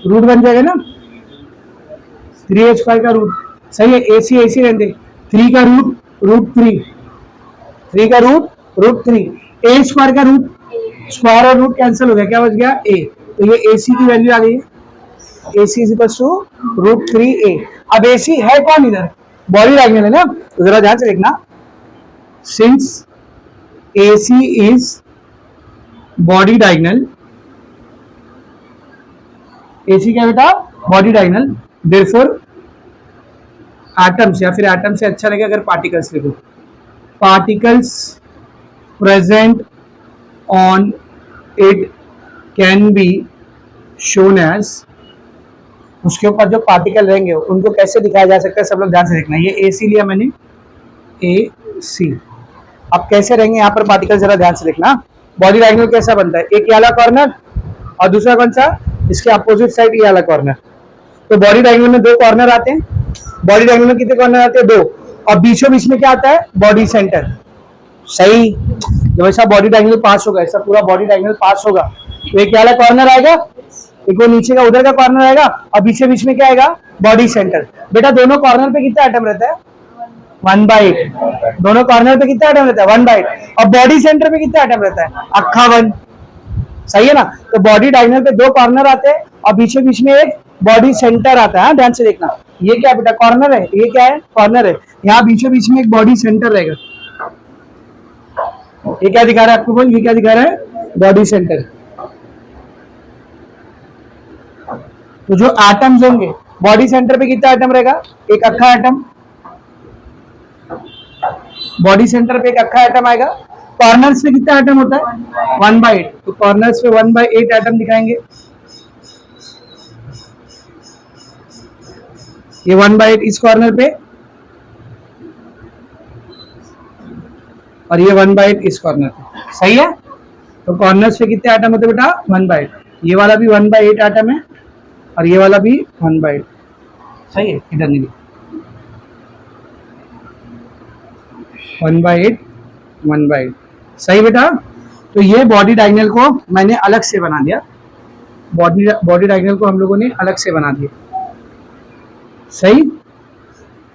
रूट बन जाएगा ना, 3A स्क्वायर का रूट, सही है। AC AC रहते, 3 का रूट रूट 3, 3 का रूट रूट 3, A स्क्वायर का रूट, स्क्वायर और रूट कैंसिल हो गया, क्या बच गया, A। तो ये AC की वैल्यू आ गई है, AC is equal to root 3A। अब AC है कौन इधर, बॉडी डायगोनल है ना, तो जरा ध्यान से देखना, since AC is body diagonal, AC क्या बेटा, बॉडी डायगोनल, देयरफॉर एटम्स, या फिर एटम से अच्छा रहेगा अगर पार्टिकल्स लिखो, particles present on it can be shown as, उसके ऊपर जो पार्टिकल रहेंगे उनको कैसे दिखाया जा सकता है, सब लोग ध्यान से देखना। ये AC लिया मैंने, AC, अब कैसे रहेंगे यहाँ पर पार्टिकल, जरा ध्यान से देखना। बॉडी डायगोनल कैसा बनता है, एक ये वाला कॉर्नर और दूसरा कौन सा, इसके अपोजिट साइड ये वाला कॉर्नर। तो बॉडी डायगोनल में 2 कॉर्नर आते हैं, बॉडी डायगोनल में कितने कॉर्नर आते हैं, 2, और बीचों बीच में क्या आता है, बॉडी सेंटर, सही। जब ऐसा बॉडी डायगोनल पास होगा, ऐसा पूरा बॉडी डायगोनल पास होगा, तो एक वाला कॉर्नर आएगा, एक वो नीचे का उधर का कॉर्नर आएगा, और बीच बीच में क्या आएगा, बॉडी सेंटर। बेटा दोनों कॉर्नर पे कितना एटम रहता है, 1/8, दोनों कॉर्नर पे कितना एटम रहता है, 1/8, और बॉडी सेंटर पे कितना एटम रहता है, अक्खा 1, सही है ना। तो बॉडी डायगोनल पे 2 कॉर्नर आते हैं और बीच में एक बॉडी सेंटर आता है, ध्यान से देखना। ये क्या बेटा, कॉर्नर है, ये क्या है, कॉर्नर है, यहाँ बीच में एक बॉडी सेंटर रहेगा। ये क्या दिखा रहा है आपको, बोल, ये क्या दिखा रहा है, बॉडी सेंटर। तो जो एटम्स होंगे, बॉडी सेंटर पे कितना एटम रहेगा, एक अक्खा एटम, बॉडी सेंटर पे एक अक्खा एटम आएगा। कॉर्नर्स पे कितना एटम होता है, 1/8, तो कॉर्नर्स पे 1/8 एटम दिखाएंगे। ये 1/8 इस कॉर्नर पे, और ये 1/8 इस कॉर्नर पे, सही है। तो कॉर्नर्स पे कितने एटम होते हैं बेटा, 1/8, ये वाला भी 1/8 एटम है और ये वाला भी 1/8, सही है। इधर नहीं, 1/8 1/8, सही बेटा। तो ये बॉडी डायगोनल को मैंने अलग से बना दिया, बॉडी डायगोनल को हम लोगों ने अलग से बना दिया, सही।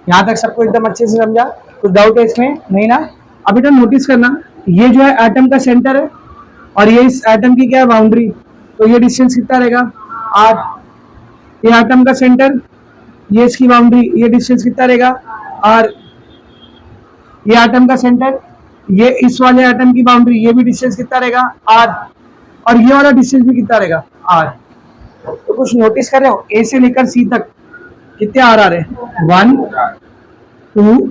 यहां तक सबको एकदम अच्छे से समझा, कुछ डाउट है इसमें, नहीं ना। अब बेटा नोटिस करना, ये जो है एटम का सेंटर है और ये इस एटम की क्या है, बाउंड्री, तो ये डिस्टेंस कितना रहेगा, 8। ये एटम का सेंटर, ये इसकी बाउंड्री, ये डिस्टेंस कितना रहेगा, r। ये एटम का सेंटर, ये इस वाले एटम की बाउंड्री, ये भी डिस्टेंस कितना रहेगा, r, और ये वाला डिस्टेंस भी कितना रहेगा, r। तो कुछ नोटिस कर रहे हो, A से लेकर C तक कितने r आ रहे हैं, 1 2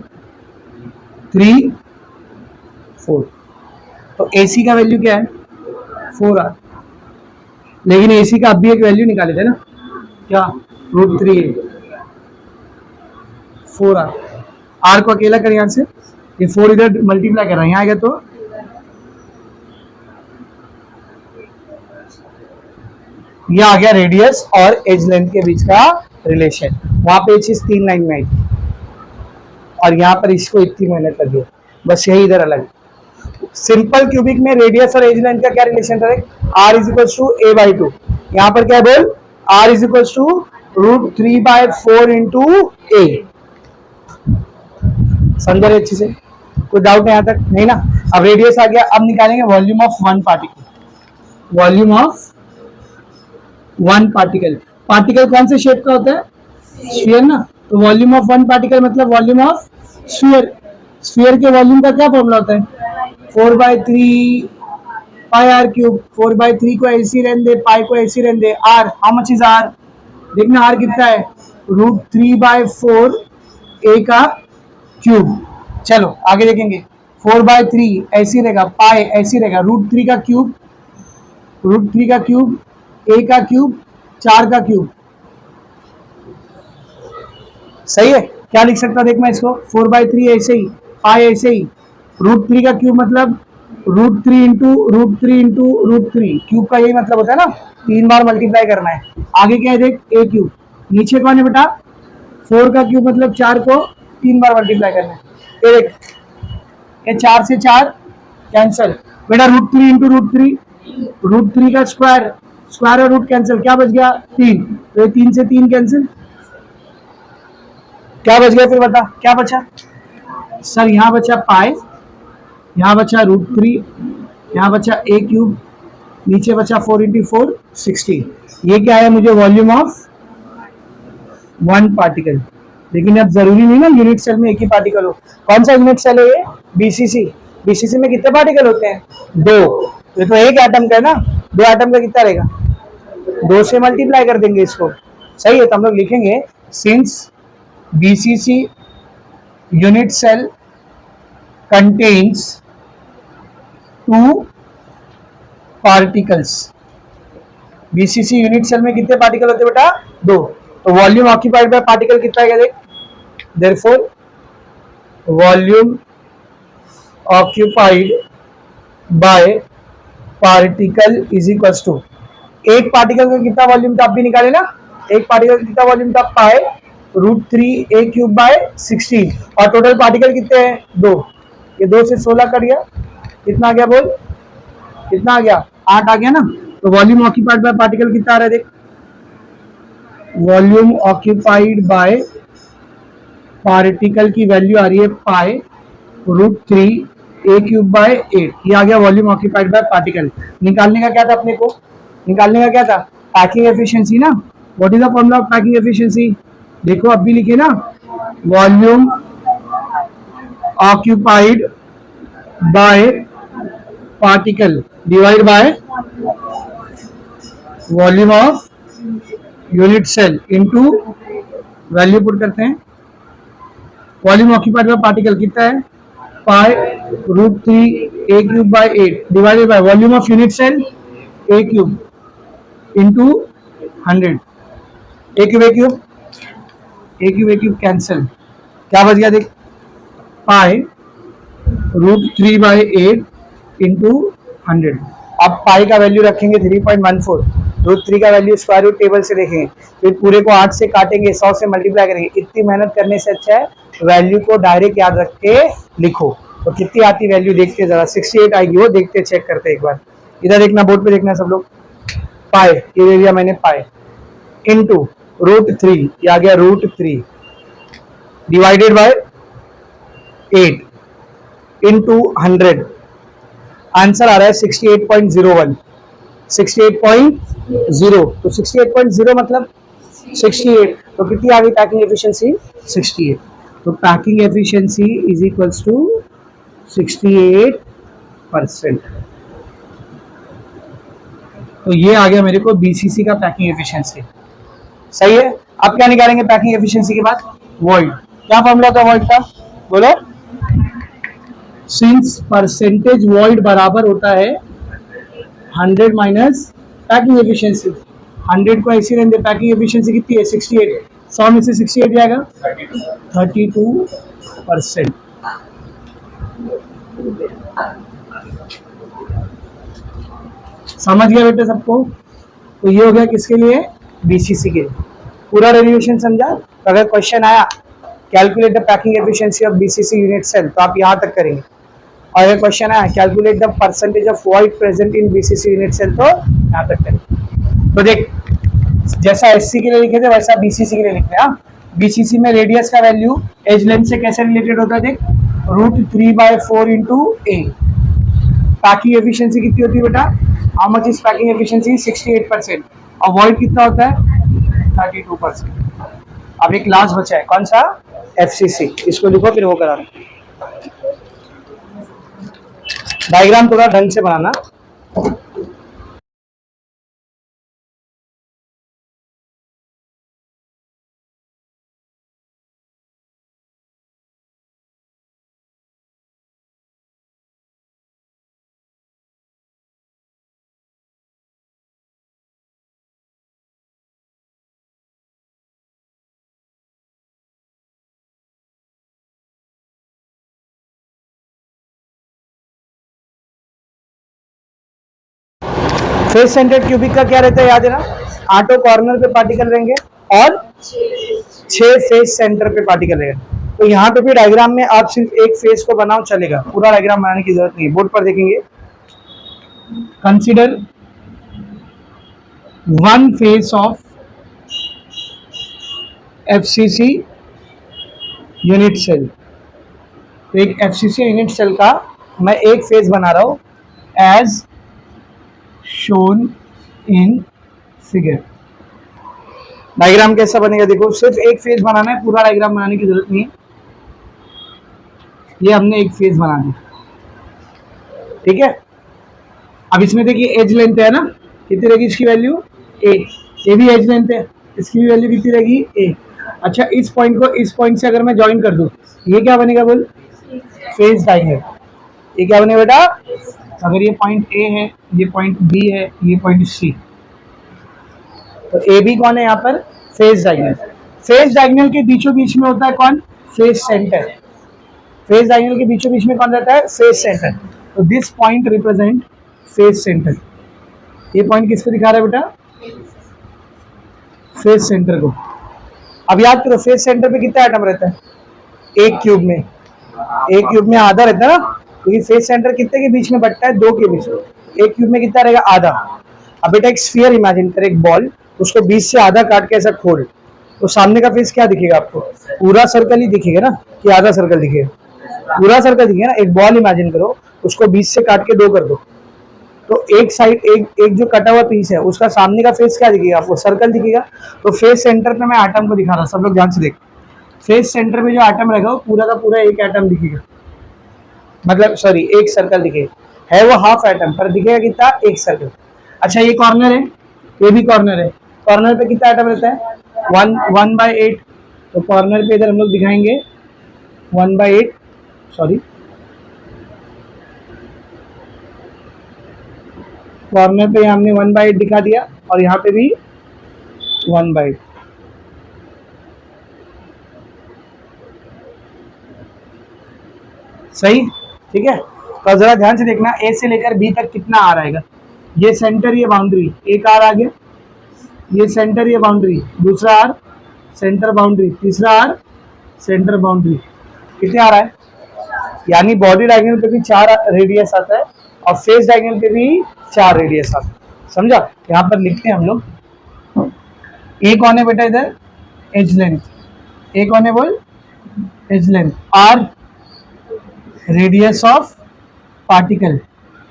3 4। तो AC का वैल्यू क्या है, 4r, लेकिन AC का अब भी एक वैल्यू निकाले थे ना, क्या √3 4R, R को अकेला कर यहाँ से, ये 4 इधर मल्टीप्लाई कर रहा है, यहाँ आएगा तो ये आ गया रेडियस और एज लेंथ के बीच का रिलेशन। वहां पे चीज 3 लाइन में आई थी और यहाँ पर इसको इतनी मेहनत लगी, बस यही इधर अलग। सिंपल क्यूबिक में रेडियस और एज लेंथ का क्या रिलेशन था? R is equal to a by 2। यहाँ पर क्या बोल, R is equal to √3/4 into a। समझ रहे अच्छे से? कोई डाउट नहीं यहाँ तक? नहीं ना। अब रेडियस आ गया, अब निकालेंगे volume of one particle. Volume of one particle, particle कौन से शेप का होता है? स्फीयर ना। तो वॉल्यूम ऑफ वन पार्टिकल मतलब वॉल्यूम ऑफ स्फीयर। स्फीयर के वॉल्यूम का क्या फॉर्मूला होता है? 4/3 पाई आर क्यूब। 4/3 को ऐसी रहने दे, पाई को ऐसी रहने दे। R, how much is R? देखना आर कितना है, √3/4 ए का क्यूब। चलो आगे देखेंगे, 4/3 ऐसी रहेगा, पाई ऐसी रहेगा, √3 का क्यूब, √3 का क्यूब, ए का क्यूब, 4 का क्यूब। सही है? क्या लिख सकता देख मैं इसको, 4/3 ऐसे ही, पाई ऐसे ही, √3 का क्यूब मतलब √3 इंटू √3 क्यूब का यही मतलब होता है ना, 3 बार मल्टीप्लाई करना है। आगे क्या है देख, ए क्यूब, नीचे कौन है बेटा? 4 का क्यूब मतलब 4 को 3 बार मल्टीप्लाई करना है। ये देख, ये 4 से 4 कैंसिल बेटा, √3 इंटू √3 का स्क्वायर, स्क्वायर और रूट कैंसिल, क्या बच गया? 3। तो ये 3 से 3 कैंसिल, क्या बच गया? फिर बता क्या बचा सर? यहाँ बचा पाई, यहाँ बचा √3, यहाँ बचा ए क्यूब, नीचे बचा 4 इंटू 4 16। ये क्या है? मुझे वॉल्यूम ऑफ वन पार्टिकल। लेकिन अब जरूरी नहीं ना यूनिट सेल में एक ही पार्टिकल हो। कौन सा यूनिट सेल है ये? बीसीसी। बीसीसी में कितने पार्टिकल होते हैं? 2। ये तो एक एटम का है ना, 2 एटम का कितना रहेगा? 2 से मल्टीप्लाई कर देंगे इसको। सही है? तो हम लोग लिखेंगे since BCC unit cell contains 2 particles. BCC unit cell में कितने पार्टिकल होते हैं बेटा? 2। तो वॉल्यूम ऑक्यूपाइड बाय पार्टिकल कितना है देख, therefore volume occupied by particle is equal to, एक पार्टिकल का कितना वॉल्यूम था आप भी निकाले ना, एक पार्टिकल का कितना वॉल्यूम था? पाई √3 a क्यूब बाय 16। और टोटल पार्टिकल कितने हैं? 2। ये 2 से 16 कर दिया, कितना आ गया बोल? कितना आ गया? 8 आ गया ना। तो वॉल्यूम ऑक्यूपाइड बाय पार्टिकल कितना आ रहा है देख, वॉल्यूम ऑक्यूपाइड बाय पार्टिकल की वैल्यू आ रही है पाई √3 a क्यूब बाय 8। ये आ गया वॉल्यूम ऑक्यूपाइड बाय पार्टिकल। निकालने का क्या था अपने को? निकालने का क्या था? पैकिंग एफिशिएंसी ना। What is the formula of packing efficiency? देखो अब भी लिखे ना, volume occupied by particle divide by volume of unit cell into value put करते हैं। वॉल्यूम ऑक्यूपाइड बाय पार्टिकल कितना है? Pi √3 a cube by 8 divided by volume of unit cell a cube into 100। a cube cancel, क्या बच गया देख, पाई √3/8 into 100। अब पाई का वैल्यू रखेंगे 3.14, √3 का वैल्यू स्क्वायर रूट टेबल से देखेंगे, फिर पूरे को 8 से काटेंगे, 100 से मल्टीप्लाई करेंगे। इतनी मेहनत करने से अच्छा है वैल्यू को डायरेक्ट याद रख के लिखो। तो कितनी आती वैल्यू देखते जरा, 68 आएगी वो, देखते चेक करते एक बार। इधर देखना, बोर्ड पे देखना सब लोग। पाई ये ले लिया मैंने, पाई इंटू √3, ये आ गया √3 डिवाइडेड बाय 8 इंटू 100। आंसर आ रहा है 68.01, 68.0। तो 68.0 मतलब 68, तो कितनी आ गई पैकिंग एफिशिएंसी? 68। तो packing efficiency is equals to 68%। तो ये आ गया मेरे को बीसीसी का पैकिंग एफिशिएंसी। सही है? अब क्या निकालेंगे पैकिंग एफिशिएंसी के बाद? वॉइड। क्या फॉर्मूला था वॉइड का? बोलो। सिंस % वॉइड बराबर होता है 100 माइनस पैकिंग एफिशिएंसी। 100 को ऐसी रहने दे, पैकिंग एफिशिएंसी कितनी है 68, 100 में से 68 जाएगा 32%। समझ गया बेटा सबको? तो ये हो गया किसके लिए, बीसीसी के लिए। पूरा डेरिवेशन समझा? तो अगर क्वेश्चन आया calculate the packing efficiency of BCC unit cell, तो आप यहाँ तक करेंगे। और अगर क्वेश्चन आया calculate the percentage of void present in BCC unit cell, तो यहाँ तक करेंगे। तो देख, जैसा एससी के लिए लिखे थे वैसा बीसीसी के लिए लिखते हैं। बीसीसी में रेडियस का वैल्यू एज लेंथ से कैसे रिलेटेड होता है, देख √3/4 इंटू ए। पैकिंग एफिशिएंसी कितनी होती है बेटा, how much is packing efficiency 68%, और वॉइड कितना होता है 32%। अब एक लास्ट बचा है, कौन सा, एफसीसी, इसको लिखो फिर वो कराना। डायग्राम थोड़ा ढंग से बनाना। फेस सेंटर्ड क्यूबिक का क्या रहता है, याद है ना, 8 कॉर्नर पे पार्टिकल रहेंगे और 6 फेस सेंटर पे पार्टिकल रहेगा। तो यहाँ पे भी डायग्राम में आप सिर्फ एक फेस को बनाओ चलेगा, पूरा डायग्राम बनाने की जरूरत नहीं है। बोर्ड पर देखेंगे, consider one face of FCC unit cell. तो एक एफसीसी यूनिट सेल का मैं एक फेस बना रहा हूँ as shown in figure. Diagram कैसा बनेगा देखो, सिर्फ एक फेस बनाना है, पूरा डायग्राम बनाने की जरूरत नहीं है। ये हमने एक फेस बना दिया, ठीक है। अब इसमें देखिए एज लेंथ है ना, कितनी रहेगी इसकी वैल्यू ए, ये भी एज लेंथ है, इसकी भी वैल्यू कितनी रहेगी ए। अच्छा, इस पॉइंट को इस पॉइंट से अगर मैं ज्वाइन कर दूं, ये क्या बनेगा बोल, फेस डायग्राम। ये क्या बनेगा बेटा, अगर ये पॉइंट ए है, ये पॉइंट बी है, ये पॉइंट सी, तो ए बी कौन है यहाँ पर, फेस डायगोनल। फेस डायगोनल के बीचों बीच में होता है कौन, फेस सेंटर। फेस डायगोनल के बीचों बीच में कौन रहता है, फेस सेंटर। तो this point represent face centre. ये पॉइंट किसको दिखा रहा है बेटा, फेस सेंटर को। अब याद करो फेस सेंटर पे कितना एटम रहता है, एक क्यूब में, एक क्यूब में आधा रहता है ना, क्योंकि फेस सेंटर कितने के बीच में बटता है, दो के बीच में। एक क्यूब में कितना रहेगा, आधा। अब बेटा एक स्फीयर इमेजिन कर, एक बॉल, उसको बीच से आधा काट के ऐसा खोल, तो सामने का फेस क्या दिखेगा आपको, पूरा सर्कल ही दिखेगा ना, कि आधा सर्कल दिखेगा, पूरा सर्कल दिखेगा ना। एक बॉल इमेजिन करो, उसको बीच से काट के दो कर दो, तो एक साइड एक जो कटा हुआ पीस है उसका सामने का फेस क्या दिखेगा आपको, सर्कल दिखेगा। तो फेस सेंटर पे मैं एटम को दिखा रहा हूं, सब लोग ध्यान से देख। फेस सेंटर पे जो एटम रहेगा वो पूरा का पूरा एक एटम दिखेगा, मतलब सॉरी एक सर्कल दिखेगा, है वो हाफ एटम पर दिखेगा कितना, एक सर्कल। अच्छा ये कॉर्नर है, ये भी कॉर्नर है, कॉर्नर पे कितना एटम रहता है, 1/8। तो कॉर्नर पे इधर हम लोग दिखाएंगे 1/8, सॉरी कॉर्नर पे हमने 1/8 दिखा दिया, और यहाँ पे भी 1/8। सही, ठीक है। तो जरा ध्यान से देखना, ए से लेकर बी तक कितना आर आएगा, ये सेंटर, ये बाउंड्री, एक आर आ गया, ये सेंटर, ये बाउंड्री, दूसरा आर, सेंटर बाउंड्री, तीसरा आर, सेंटर बाउंड्री, कितने आ रहा है। यानी बॉडी डायगोनल पे भी 4 रेडियस आता है और फेस डायगोनल पे भी 4 रेडियस आता है, समझा। यहाँ पर लिखते हैं हम लोग, ए कौन है बेटा इधर, एज लेंथ, ए कौन है बोल, edge length. R radius of particle,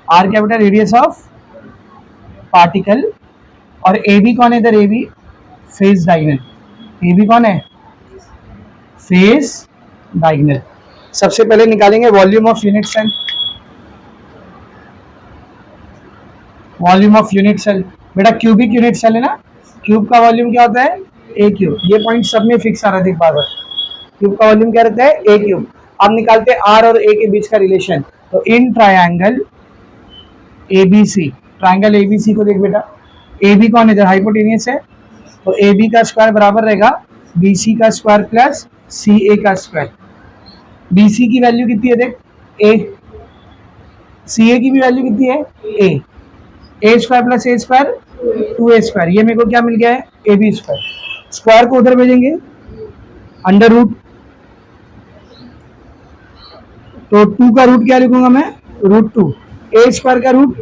r क्या बेटा, रेडियस ऑफ पार्टिकल। और ए बी कौन है इधर, A B face diagonal, A B कौन है, फेस डायगोनल। सबसे पहले निकालेंगे volume of unit cell, volume of unit cell. बेटा क्यूबिक यूनिट सेल है ना, क्यूब का वॉल्यूम क्या होता है, ए क्यूब। ये पॉइंट सब में फिक्स आ रहा है, देख बार, क्यूब का वॉल्यूम क्या रहता है, ए क्यूब। अब निकालते हैं आर और ए के बीच का रिलेशन। तो in triangle ABC, triangle ABC को देख बेटा, ए बी कौन है, इधर हाइपोटेनियस है, तो ए बी का स्क्वायर बराबर रहेगा बी सी का स्क्वायर प्लस सी ए का स्क्वायर। बी सी की वैल्यू कितनी है देख, ए, सी ए की भी वैल्यू कितनी है, ए स्क्वायर प्लस ए स्क्वायर 2a स्क्वायर, ये मेरे को क्या मिल गया है, ए बी स्क्वायर। स्क्वायर को उधर भेजेंगे, अंडर रूट, तो 2 का रूट क्या लिखूंगा मैं, रूट 2, ए स्क्वायर का रूट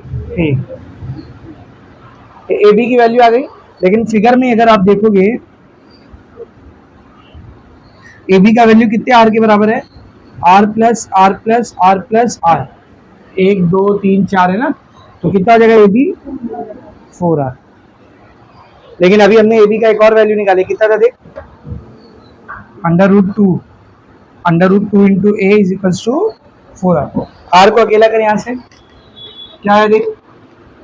ए बी की वैल्यू आ गई। लेकिन फिगर में अगर आप देखोगे ए बी का वैल्यू कितने आर के बराबर है, r plus r plus r plus r, 1 2 3 4 है ना, तो कितना हो जाएगा ए बी 4r। लेकिन अभी हमने ए बी का एक और वैल्यू निकाली, कितना था देख, under root two into A is equals to 4r। R को अकेला कर, यहाँ से क्या है देख,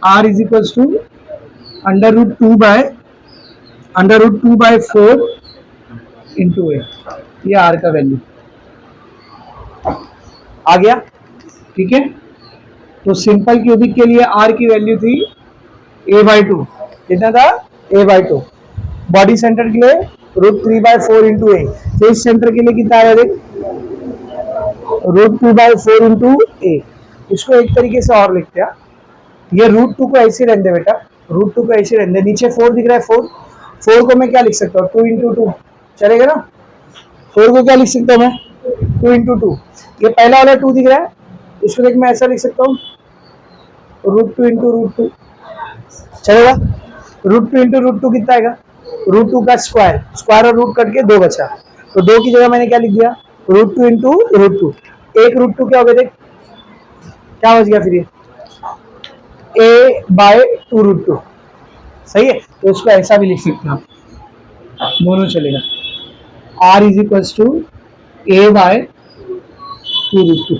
R is equals to under root two by 4 into A, ये आर का वैल्यू आ गया, ठीक है। तो सिंपल क्यूबिक के लिए आर की वैल्यू थी a/2, कितना था, a/2। बॉडी सेंटर के लिए √3/4 इंटू ए, फेस सेंटर के लिए कितना आया देख, √2/4 इंटू ए। इसको एक तरीके से और लिखते हैं, ये √2 को ऐसे रहने दे बेटा, √2 को ऐसे रहने दे, नीचे 4 दिख रहा है, 4 को मैं क्या लिख सकता हूँ, 2 इंटू 2 चलेगा ना, 4 को क्या लिख सकता हूँ मैं, 2 इंटू 2। ये पहला वाला 2 दिख रहा है, इसको देख मैं ऐसा लिख सकता हूँ, √2 इंटू √2 चलेगा। √2 इंटू √2 कितना आएगा, √2 का स्क्वायर, स्क्वायर और रूट कट के 2 बचा, तो 2 की जगह मैंने क्या लिख दिया, √2 इंटू √2। एक √2 क्या हो गया देख, क्या बच गया फिर, ये a/2 √2, सही है। तो इसको ऐसा भी लिख सकते हैं आप, दोनों चलेगा, r is equals to a/2 √2।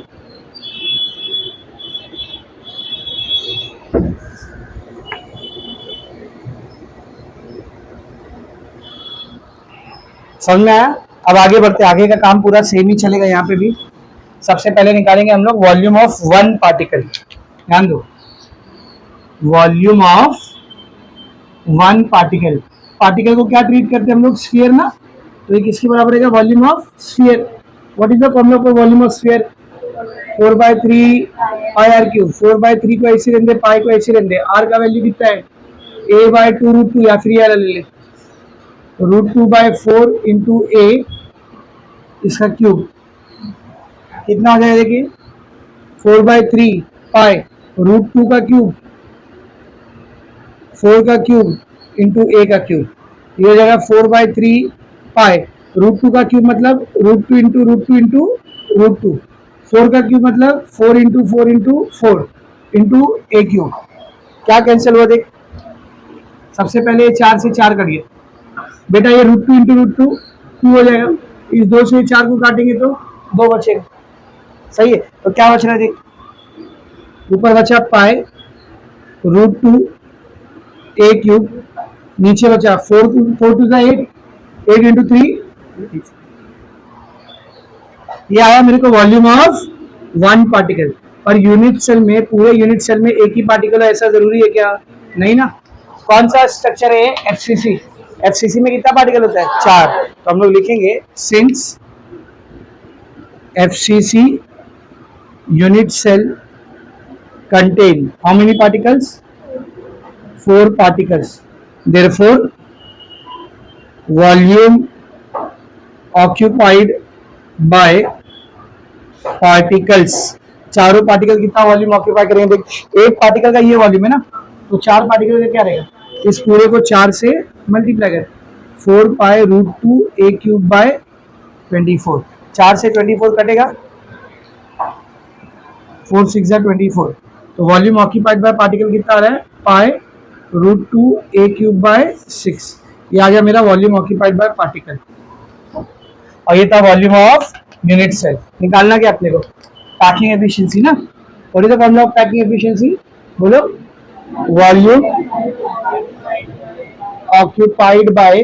समझ में आया। अब आगे बढ़ते, आगे का काम पूरा सेम ही चलेगा यहाँ पे भी। सबसे पहले निकालेंगे हम लोग वॉल्यूम ऑफ वन पार्टिकल, ध्यान दो, volume of one particle. Particle को क्या ट्रीट करते हैं हम लोग, स्फीयर ना, तो ये किसके बराबर है, volume of sphere. What is the formula for volume of sphere, 4/3 πr3। 4/3 को ऐसे रहने दे, पाई को ऐसे रहने दे, आर का वैल्यू कितना है, a/2 √2, या फिर ये ले ले √2/4 इंटू ए, इसका क्यूब कितना आ जाएगा देखिए, 4/3 पाई √2 का क्यूब, 4 का क्यूब इंटू ए का क्यूब, ये हो जाएगा 4/3 पाई √2 का क्यूब मतलब √2 इंटू √2 इंटू √2, 4 का क्यूब मतलब 4 इंटू 4 इंटू 4 इंटू ए क्यूब। क्या कैंसिल हुआ देख, सबसे पहले 4 से 4 कटिए बेटा, ये √2 इंटू √2 2 हो जाएगा, इस 2 से 4 को काटेंगे तो 2 बचेगा, सही है। तो क्या बच रहा है देख, ऊपर बचा पाई √2 ए क्यूब, नीचे बचा 4 टू 8, 8 इंटू 3, ये आया मेरे को वॉल्यूम ऑफ वन पार्टिकल। और यूनिट सेल में, पूरे यूनिट सेल में एक ही पार्टिकल है ऐसा जरूरी है क्या, नहीं ना। कौन सा स्ट्रक्चर है, एफसीसी, एफसीसी में कितना पार्टिकल होता है, 4। तो हम लोग लिखेंगे since FCC unit cell contain how many particles, 4 particles, therefore volume occupied by particles, चारों पार्टिकल कितना वॉल्यूम ऑक्यूपाई करेंगे देख, एक पार्टिकल का ये वॉल्यूम है ना, तो 4 पार्टिकल का क्या रहेगा, इस पूरे को 4 से मल्टीप्लाई कर, 4 पाई √2 ए क्यूब बाय 24, 4 से 24 कटेगा, 4 6 24, तो वॉल्यूम ऑक्यूपाइड बाय पार्टिकल कितना आ रहा है, पाई √2 ए क्यूब बाय 6, ये आ गया मेरा वॉल्यूम ऑक्यूपाइड बाय पार्टिकल। और ये था वॉल्यूम ऑफ यूनिट सेल। निकालना क्या अपने को, पैकिंग एफिशिएंसी ना, what is the formula of packing efficiency, बोलो, volume occupied by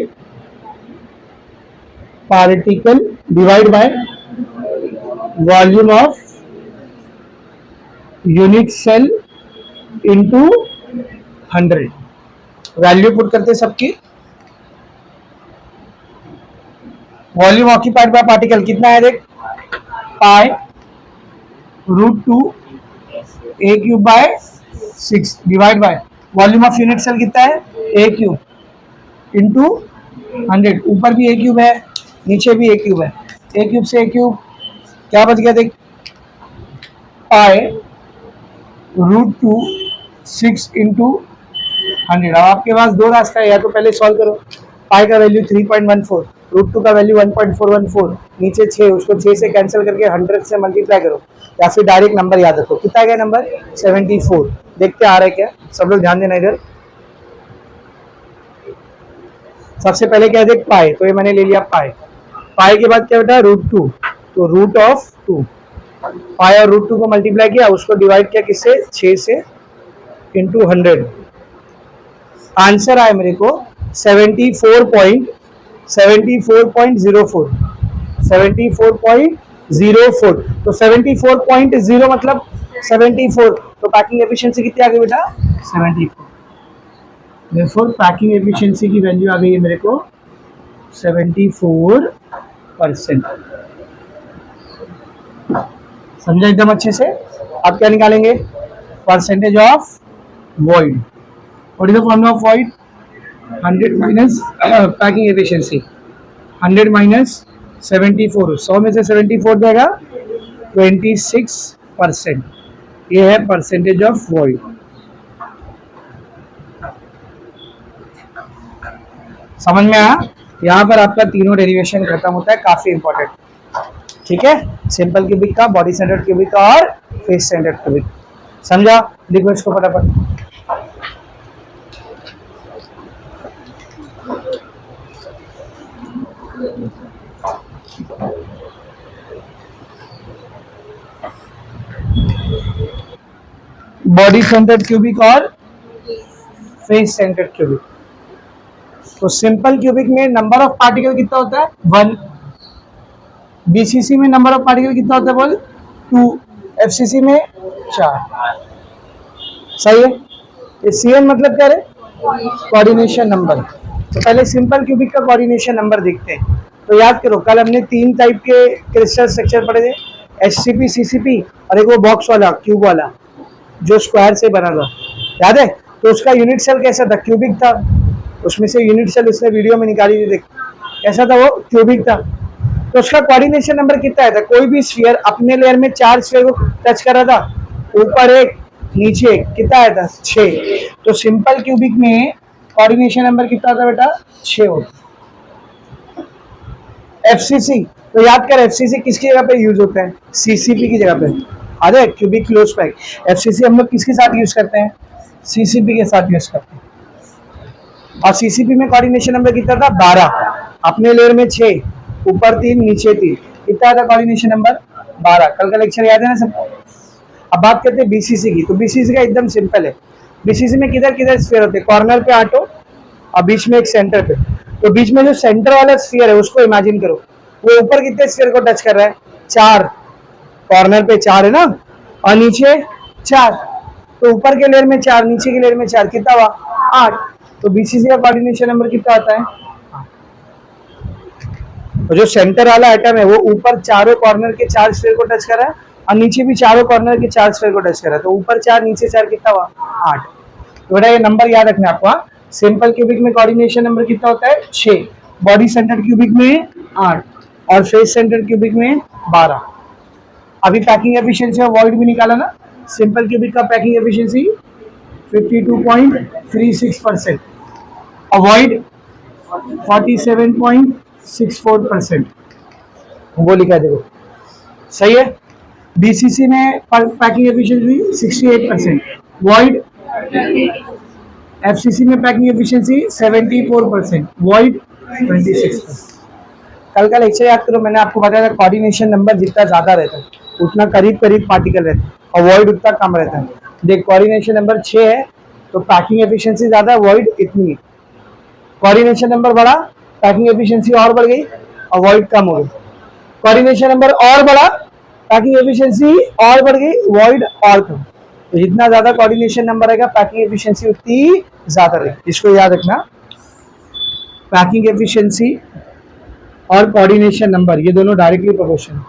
particle divide by volume of unit cell into 100। Value put करते सबकी। वॉल्यूम ऑक्यूपाइड बाय पार्टिकल कितना है देख, pi root two a cube by 6 divide by volume of unit cell कितना है ए cube into 100। ऊपर भी ए cube है नीचे भी ए क्यूब है, ए क्यूब से ए क्यूब क्या बच गया देख, पाई रूट टू 6 इंटू 100। अब आपके पास दो रास्ता है, या तो पहले सॉल्व करो, पाई का वैल्यू 3.14, रूट टू का वैल्यू 1.414, नीचे 6, उसको 6 से कैंसिल करके 100 से मल्टीप्लाई करो, या फिर डायरेक्ट नंबर याद रखो। कितना गया नंबर 74। देखते आ रहा है क्या, सब लोग ध्यान देना इधर। सबसे पहले क्या देख पाई, तो ये मैंने ले लिया पाई, पाई के बाद क्या बेटा रूट टू, तो रूट ऑफ 2, पाई और रूट टू को मल्टीप्लाई किया, उसको डिवाइड किया किससे 6 से इंटू 100। आंसर आया मेरे को 74.04, 74.04। तो 74.0 मतलब 74, तो पैकिंग एफिशिएंसी कितनी आ गई बेटा 74। देयरफॉर पैकिंग एफिशिएंसी की वैल्यू आ गई है मेरे को 74%। समझा एकदम अच्छे से। आप क्या निकालेंगे, percentage of void. What is the formula of void, 100 minus packing efficiency, 100 minus 74, 100 में से 74 देगा 26%। ये है परसेंटेज ऑफ वॉइड। समझ में आया। यहाँ पर आपका तीनों डेरिवेशन खत्म होता है, काफी इंपॉर्टेंट। ठीक है, सिंपल क्यूबिक का, बॉडी सेंटर्ड क्यूबिक का और फेस सेंटर्ड क्यूबिक। समझा, लिखो इसको फटाफट। बॉडी सेंटर्ड क्यूबिक और फेस सेंटर्ड क्यूबिक। तो सिंपल क्यूबिक में नंबर ऑफ पार्टिकल कितना होता है 1, बीसीसी में नंबर ऑफ पार्टिकल कितना होता है बोल 2, एफसीसी में 4। सही है। ये सीएन मतलब क्या है, कोऑर्डिनेशन नंबर। तो पहले सिंपल क्यूबिक का कोऑर्डिनेशन नंबर देखते हैं। तो याद करो, कल हमने 3 टाइप के क्रिस्टल स्ट्रक्चर पढ़े थे, एचसीपी, सीसीपी और एक वो बॉक्स वाला क्यूब वाला जो स्क्वायर से बना था, याद है। तो उसका यूनिट सेल कैसा था, क्यूबिक था। उसमें से यूनिट सेल इसने वीडियो में निकाली थी, देख कैसा था वो, क्यूबिक था। तो उसका कोऑर्डिनेशन नंबर कितना आया था, कोई भी स्फीयर अपने लेयर में 4 स्फीयर को टच कर रहा था, ऊपर एक नीचे एक, कितना आया था 6। तो सिंपल क्यूबिक में कोऑर्डिनेशन नंबर कितना था बेटा 6 होता। एफसीसी, तो याद कर एफसीसी किसकी जगह पे यूज होता है, सीसीपी की जगह पे। अरे क्यूबिक क्लोज पैक, एफसीसी हम लोग किसके साथ यूज करते हैं, सीसीपी के साथ यूज करते हैं। और सीसीपी में कोऑर्डिनेशन नंबर कितना था 12, अपने लेयर में 6, ऊपर 3 नीचे 3, कितना था कोऑर्डिनेशन नंबर 12। कल का लेक्चर याद है ना सबको। अब बात करते हैं बीसीसी की। तो बीसीसी का एकदम सिंपल है, बीसीसी में किधर किधर स्फीयर होते हैं, कॉर्नर पे 8 और बीच में एक सेंटर पे। तो बीच में जो सेंटर वाला स्फीयर है उसको इमेजिन करो, वो ऊपर कितने स्फीयर को टच कर रहा है 4, कॉर्नर पे 4 है ना, और नीचे 4। तो ऊपर के लेयर में 4, नीचे के लेयर में 4, कितना हुआ 8। तो बीसीसी का कोऑर्डिनेशन नंबर कितना आता है। तो जो सेंटर वाला आइटम है वो ऊपर चारों कॉर्नर के 4 स्फीयर को टच कर रहा है, और नीचे भी चारों कॉर्नर के 4 स्फीयर को टच कर रहा है। तो ऊपर 4 नीचे 4, कितना हुआ 8। तो बेटा ये नंबर याद रखना आपको। सिंपल क्यूबिक में कोऑर्डिनेशन नंबर कितना होता है 6, बॉडी सेंटर क्यूबिक में 8 और फेस सेंटर क्यूबिक में 12। अभी पैकिंग एफिशिएंसी और वॉइड भी निकाला ना। सिंपल क्यूबिक का पैकिंग एफिशिएंसी 52.36%, अवॉइड 47.64%, वो लिखा देखो सही है। बीसीसी में पैकिंग एफिशिएंसी 68%, वॉइड। एफसीसी में पैकिंग एफिशिएंसी 74%, वॉइड 26%। कल का लेक्चर याद करो, मैंने आपको बताया था कोऑर्डिनेशन नंबर जितना ज्यादा रहता है उतना करीब करीब पार्टिकल रहता है, और वॉइड उतना कम रहता है। देख कोऑर्डिनेशन नंबर 6 है तो पैकिंग एफिशिएंसी ज्यादा है, वॉइड इतनी है। कोऑर्डिनेशन नंबर बढ़ा, पैकिंग एफिशिएंसी और बढ़ गई और वॉइड कम हो गई। कोऑर्डिनेशन नंबर और बढ़ा, पैकिंग एफिशिएंसी और बढ़ गई, वॉइड और कम। तो जितना ज्यादा कोऑर्डिनेशन नंबर रहेगा पैकिंग एफिशिएंसी उतनी ज्यादा रहेगी, इसको याद रखना। पैकिंग एफिशिएंसी और कोऑर्डिनेशन नंबर ये दोनों डायरेक्टली प्रोपोर्शनल,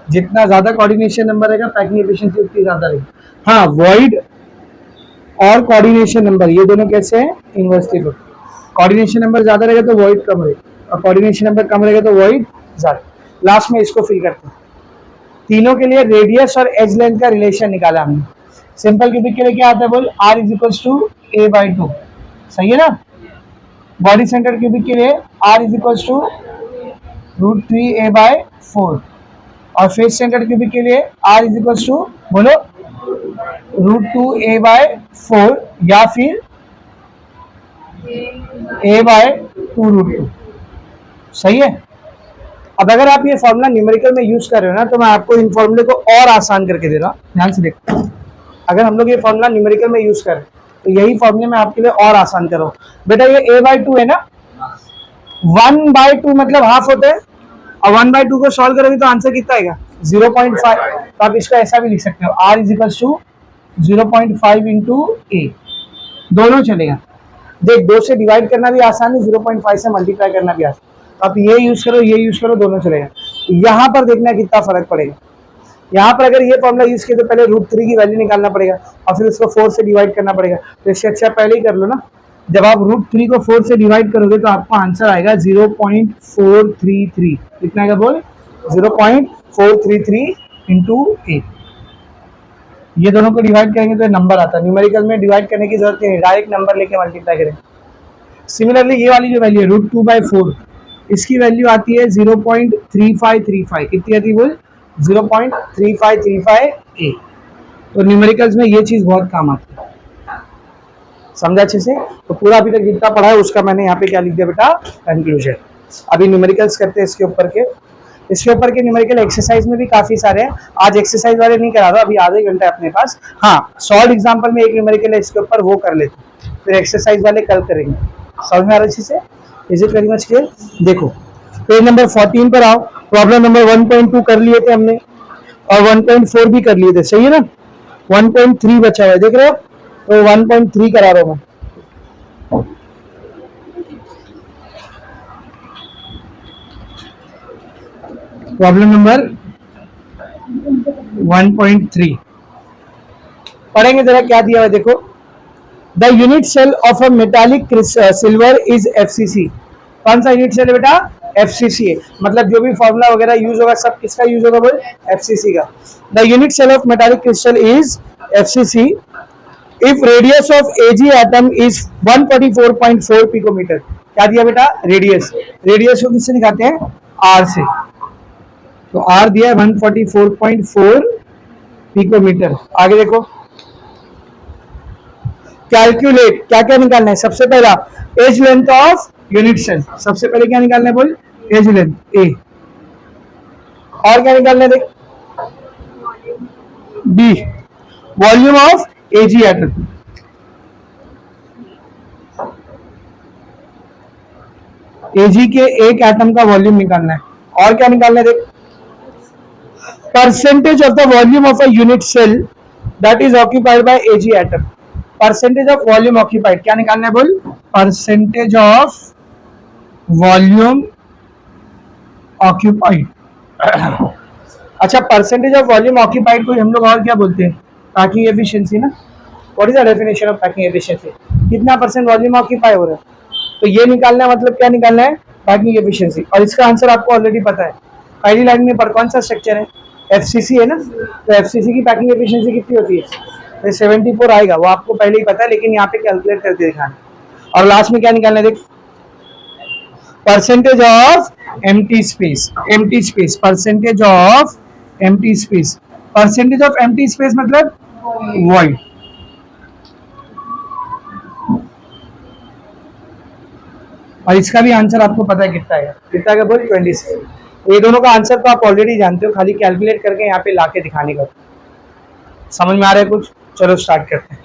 जितना ज्यादा कोऑर्डिनेशन नंबर रहेगा पैकिंग एफिशिएंसी उतनी ज्यादा रहेगी। हाँ, वॉइड और कोऑर्डिनेशन नंबर ये दोनों कैसे हैं, इनवर्सली प्रोपोर्शनल। कोऑर्डिनेशन नंबर ज्यादा रहेगा तो वॉइड कम रहेगा, और कोऑर्डिनेशन नंबर कम रहेगा तो वॉइड ज्यादा। लास्ट में इसको फिल करते हैं। तीनों के लिए रेडियस और एज लेंथ का रिलेशन निकाला हमने। सिंपल क्यूबिक के लिए क्या आता है बोल, r is equals to a/2, सही है ना। बॉडी सेंटर क्यूबिक के लिए r is equals to √3a/4, और फेस सेंटर क्यूबिक के लिए r इज इक्वल्स टू बोलो √2a/4 या फिर a/2√2, सही है। अब अगर आप ये फॉर्मूला न्यूमेरिकल में यूज कर रहे हो ना, तो मैं आपको इन फॉर्मूले को और आसान करके दे रहा हूँ, ध्यान से देखो। अगर हम लोग ये फॉर्मूला न्यूमेरिकल में यूज करें तो यही फॉर्मूले में आपके लिए और आसान करो। बेटा ये a/2 है ना, 1/2 मतलब हाफ होता है, और 1/2 को सॉल्व करोगे तो आंसर कितना आएगा 0.5। तो आप इसको ऐसा भी लिख सकते हो, r is equal to 0.5 into a, दोनों चलेगा। देख, 2 से डिवाइड करना भी आसान है, 0.5 से मल्टीप्लाई करना भी आसान। तो आप ये यूज करो, ये यूज करो, दोनों चलेगा। यहाँ पर देखना कितना फर्क पड़ेगा। यहाँ पर अगर ये फॉर्मूला यूज किया तो पहले √3 की वैल्यू निकालना पड़ेगा और फिर उसको 4 से डिवाइड करना पड़ेगा। तो इससे अच्छा पहले ही कर लो ना। जब आप √3 को 4 से डिवाइड करोगे तो आपको आंसर आएगा 0.433। कितना आएगा बोल, 0.433 इंटू 8। ये दोनों को डिवाइड करेंगे तो नंबर आता है। न्यूमेरिकल में डिवाइड करने की जरूरत नहीं है, डायरेक्ट नंबर लेके मल्टीप्लाई करें। सिमिलरली ये वाली जो वैल्यू है √2/4, इसकी वैल्यू आती है 0.3535। कितनी आती है बोल, 0.3535 तो न्यूमेरिकल्स में ये चीज बहुत काम आती है, समझा अच्छे से। तो पूरा अभी तक जितना पढ़ा है उसका मैंने यहाँ पे क्या लिख दिया बेटा, कंक्लूजन। अभी न्यूमेरिकल्स करते हैं इसके ऊपर के न्यूमेरिकल एक्सरसाइज में भी काफी सारे हैं। आज एक्सरसाइज वाले नहीं करा रहा, अभी आधे घंटे अपने पास। हाँ, सॉल्व एग्जाम्पल में एक न्यूमेरिकल है इसके ऊपर, वो कर लेते, फिर एक्सरसाइज वाले कल करेंगे। समझ में आ रहा है अच्छे से, is it very much clear. देखो पेज नंबर 14 पर आओ। प्रॉब्लम नंबर 1.2 कर लिए थे हमने और 1.4 भी कर लिए थे, सही है ना। 1.3 बचा हुआ है, देख रहे हो, तो 1.3 करा रहा हूं मैं। प्रॉब्लम नंबर 1.3 पढ़ेंगे, जरा क्या दिया हुआ है देखो। The unit cell of a metallic silver is FCC। कौन सा यूनिट सेल है बेटा, FCC है। मतलब जो भी फॉर्मूला वगैरह यूज होगा सब किसका यूज होगा बोल, FCC का। The unit cell of metallic crystal is FCC if radius of Ag atom is 144.4 picometre. क्या दिया बेटा, रेडियस। रेडियस को किससे दिखाते हैं, R से। तो R दिया है 144.4 पिकोमीटर। आगे देखो, कैलकुलेट, क्या क्या निकालना है। सबसे पहला edge length of unit cell, सबसे पहले क्या निकालना है बोल, एज लेंथ A। और क्या निकालना है देख, B volume of Ag atom. Ag के एक एटम का वॉल्यूम निकालना है। और क्या निकालना है देख, percentage of the volume of a unit cell that is occupied by Ag atom. Percentage of volume occupied क्या निकालना है बोल, परसेंटेज ऑफ वॉल्यूम ऑक्यूपाइड। अच्छा, परसेंटेज ऑफ वॉल्यूम ऑक्यूपाइड को हम लोग और क्या बोलते हैं, पैकिंग एफिशिएंसी ना। What is the definition of packing efficiency, कितना परसेंट वॉल्यूम ऑक्यूपाई हो रहा है। तो ये निकालना है, मतलब क्या निकालना है, पैकिंग एफिशिएंसी। और इसका आंसर आपको ऑलरेडी पता है, पहली लाइन में पर कौन सा स्ट्रक्चर है, FCC है ना। तो FCC की पैकिंग एफिशिएंसी कितनी होती है, 74 आएगा, वो आपको पहले ही पता है, लेकिन यहाँ पे कैलकुलेट करके दिखाना। और लास्ट में क्या निकालना है देख, percentage of empty space. Empty space, percentage of empty space. Percentage of empty space मतलब वॉइड। और इसका भी आंसर आपको पता है कितना है, कितना का बोल, 26। ये दोनों का आंसर तो आप ऑलरेडी जानते हो, खाली कैलकुलेट करके यहाँ पे लाके दिखाने का। समझ में आ रहा है कुछ, चलो स्टार्ट करते हैं।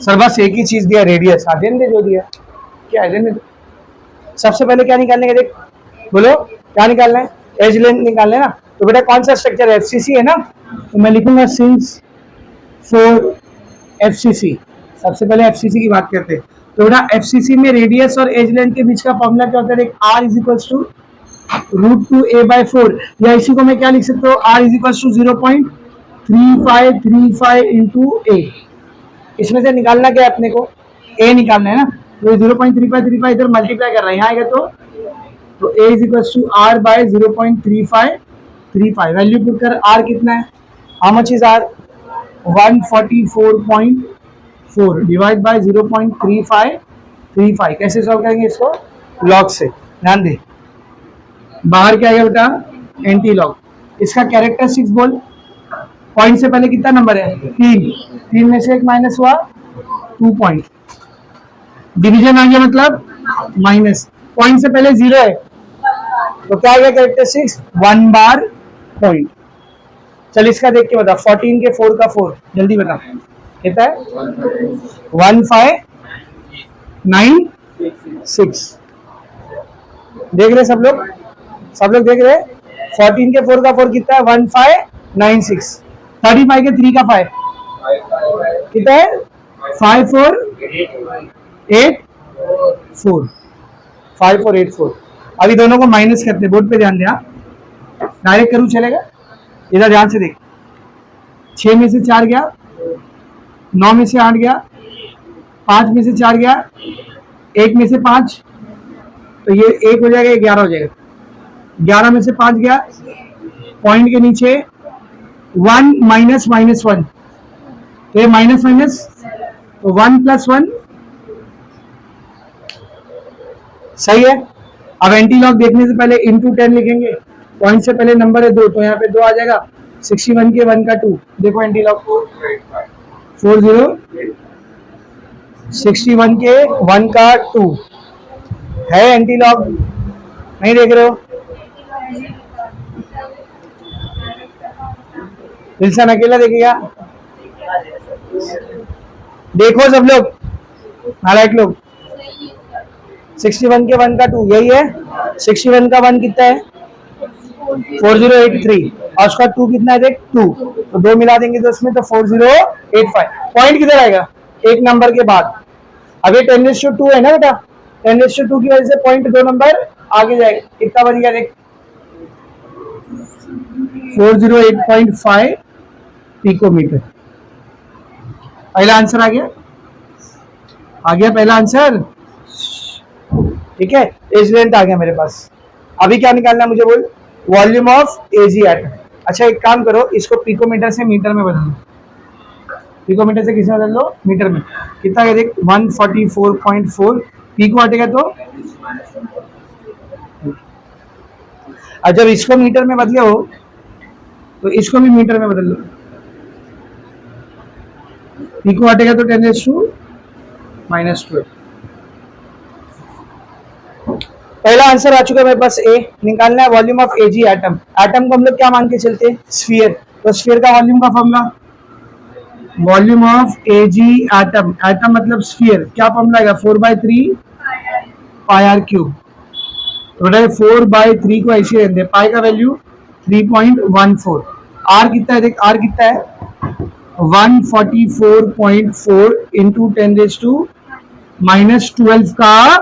सर बस एक ही चीज दिया, रेडियस। आधेन दे जो दिया, क्या आधेन दे। सबसे पहले क्या निकालने का देख, बोलो क्या निकालना है, एज लेंथ निकालना है ना। तो बेटा कौन सा स्ट्रक्चर है, FCC है ना। तो मैं लिखूंगा सिंस फोर FCC, सबसे पहले FCC की बात करते हैं। तो बेटा FCC में रेडियस और एज लेंथ के बीच का फॉर्मूला क्या होता है? R is equals to √2a/4, या इसी को मैं क्या लिख सकता हूँ? R is equals to 0.3535 into a। इसमें से निकालना क्या है अपने को? a निकालना है ना, तो 0.3535 इधर मल्टीप्लाई कर रहा है, यहाँ आएगा तो a is equals to R by 0.3535। Value put कर, R कितना है? How much is R? 144.4 divide by 0.3535। कैसे सॉल्व करेंगे इसको? लॉग से। ध्यान दे, बाहर क्या आएगा बेटा? Anti log. इसका कैरेक्टरिस्टिक्स बोल। पॉइंट से पहले कितना नंबर है? 3, 3 में से एक माइनस हुआ 2 पॉइंट। डिवीजन आ गया मतलब माइनस, पॉइंट से पहले 0 है तो क्या आएगा कैरेक्टरिस्टिक्स? 1 बार पॉइंट। चल इसका देख के बता, 14 के 4 का 4, जल्दी बता कितना है? 1596। देख रहे सब लोग? सब लोग देख रहे? 14 के 4 का 4 कितना है? 1596। 35 के 3 का 5 कितना है? 5484। 5484। अभी दोनों को माइनस करते, बोर्ड पे ध्यान दे। डायरेक्ट करूँ चलेगा? इधर ध्यान से देख, 6 में से 4 गया, 9 में से 8 गया, 5 में से 4 गया, 1 में से 5, तो ये 1 हो जाएगा, 11 हो जाएगा। 11 में से 5 गया, पॉइंट के नीचे 1 माइनस माइनस 1, तो ये माइनस माइनस, तो 1 प्लस 1 सही है। अब एंटी लॉग देखने से पहले इंटू 10 लिखेंगे, पॉइंट से पहले नंबर है 2 तो यहाँ पे 2 आ जाएगा। 61 के 1 का 2, देखो एंटी लॉग 40, 61 के 1 का 2 है एंटी लॉग, नहीं देख रहे हो? विल्सन अकेला देखेगा? देखो सब लोग, नालायक लोग। 61 के 1 का 2 यही है। 61 का 1 कितना है? 4083, और उसका 2 कितना है देख? 2, तो 2 मिला देंगे तो उसमें तो 4085। पॉइंट किधर आएगा? एक नंबर के बाद। अब ये 10⁻2 है ना बेटा, 10⁻2 की वजह से पॉइंट 2 नंबर आगे जाएगा। कितना बन गया देख? 408.5 पिकोमीटर। पहला आंसर आ गया, पहला आंसर। ठीक है, एज लेंथ आ गया मेरे पास। अभी क्या निकालना है मुझे बोल? Volume of AG atom. अच्छा एक काम करो, इसको पिकोमीटर से मीटर में बदल लो। पिकोमीटर से किस में बदल लो? मीटर में। कितना देख? 144.4। पी को हटेगा तो, और जब इसको मीटर में बदले हो तो इसको भी मीटर में बदल लो। पी को हटेगा तो 10⁻⁻²। पहला आंसर आ चुका है मेरे पास, ए। निकालना है volume of AG atom. Atom को हम लोग क्या मान के चलते हैं? स्फीयर। तो स्फीयर का वॉल्यूम का formula, volume of AG atom, atom मतलब स्फीयर, क्या फॉर्मूला आएगा? 4/3 πr³। तो 4/3 को ऐसे रहते हैं, पाई का वैल्यू 3.14। आर कितना है देख? आर कितना है? 144.4 इंटू 10⁻⁻12 का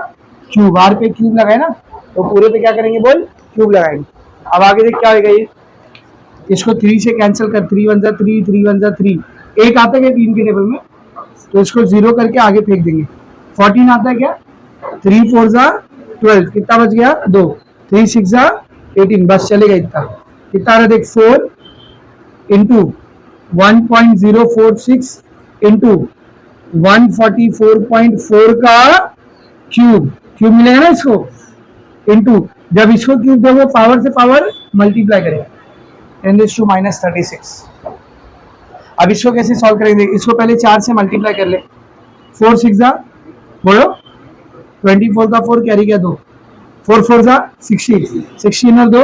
क्यूब। आर पे क्यूब लगाए ना, तो पूरे पे क्या करेंगे बोल? क्यूब लगाएंगे। अब आगे देख क्या होगा ये, इसको 3 से कैंसिल कर, 3 1 3, 3 1 3, एक आता है क्या 3 के टेबल में? तो इसको 0 करके आगे फेंक देंगे। 14 आता है क्या? 3 4 12, कितना बच गया? 2, 3 6 18, बस चलेगा इतना। कितना आ रहा देख? 4 इंटू 1.046 इंटू 144.4 का क्यूब, क्यूब मिलेगा ना इसको, इंटू, जब इसको क्यूब दोगे पावर से पावर मल्टीप्लाई करेगा, 10⁻⁻36। अब इसको कैसे सॉल्व करेंगे? इसको पहले 4 से मल्टीप्लाई कर ले। 4 6 बोलो, 24 का 4 कैरी गया 2, 4 4 60, 16 और 2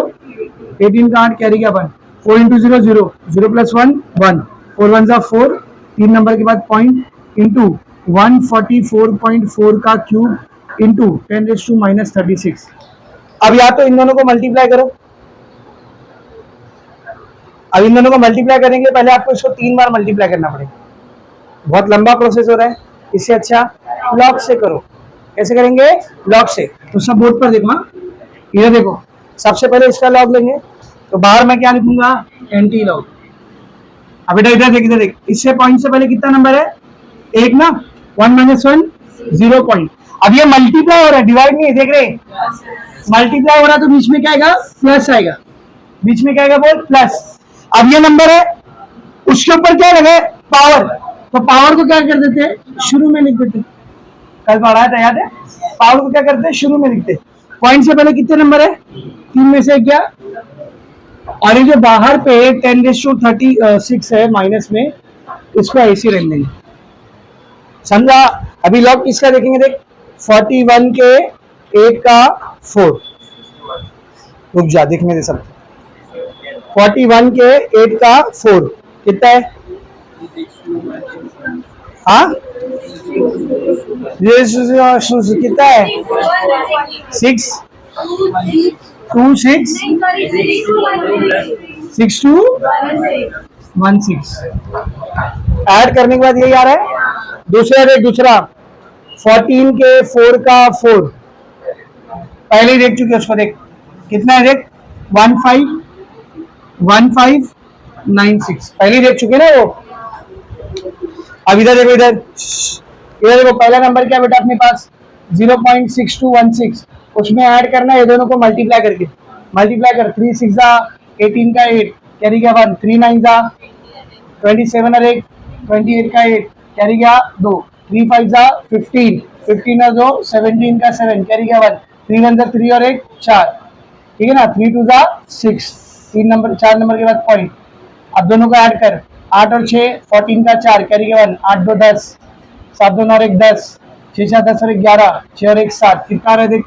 18 का 8 कैरी गया 1, 4 इंटू 0 0, 0 प्लस 1 1, 4 1 4, 3 नंबर के बाद पॉइंट, इंटू 144.4 का क्यूब इंटू 10⁻⁻36। अब या तो इन दोनों को मल्टीप्लाई करो। अब इन दोनों को मल्टीप्लाई करेंगे, पहले आपको इसको 3 बार मल्टीप्लाई करना पड़ेगा। बहुत लंबा प्रोसेस हो रहा है, इससे अच्छा लॉक से करो। कैसे करेंगे? लॉक से। तो सब बोर्ड पर देखो, इधर देखो, सबसे पहले इसका लॉग लेंगे, तो बाहर मैं क्या लिखूंगा? Anti log. अब बेटा इधर देख, इधर देख, इससे पॉइंट से पहले कितना नंबर है? एक ना, 1 - 1 0 पॉइंट। अब ये मल्टीप्लाई हो रहा है, डिवाइड नहीं है, देख रहे? मल्टीप्लाई हो रहा है तो बीच में क्या आएगा? प्लस आएगा। बीच में क्या आएगा? बोल, प्लस। अब ये नंबर है, उसके ऊपर क्या लगा है? पावर। तो पावर को क्या कर देते हैं? शुरू में लिख देते। कल पढ़ाया था, याद है? पावर को क्या करते हैं? शुरू में लिखते। पॉइंट से पहले कितने नंबर है? 3 में से क्या? और ये जो बाहर पे 10⁻36 है माइनस में, इसको ऐसे रहने देंगे। समझा? अभी लॉग किसका देखेंगे? देख, 41 के 8 का 4। रुक जा, देखने दे सब। 41 के 8 का 4 कितना है? हाँ, ये कितना है? 6 2 6 6 2 1 6। ऐड करने के बाद यही आ रहा है। दूसरा देख, दूसरा 14 के 4 का 4 पहले ही देख चुके, उसको देख कितना है? देख 1596 पहले ही देख चुके ना वो। अब इधर देखो, इधर इधर देखो, पहला नंबर क्या बेटा अपने पास? 0.6216। उसमें ऐड करना है ये दोनों को मल्टीप्लाई करके। मल्टीप्लाई कर, 3 6 18 का 8 कैरी गया 1, 3 9 27 और 1 28 का 8 कैरी गया 2, 3 5 15 15 और 2 17 का 7 कैरी गया 1, 3 1 3 और 1 4। ठीक है ना? 3 2 6, 3 नंबर 4 नंबर के बाद पॉइंट। अब दोनों को ऐड कर, 8 और 6 14 का 4 कैरी गया 1, 8 2 10, 7 2 और 1 10, 6 4 10 और 1 11, 6 और 1 7। कितना रहे? देख,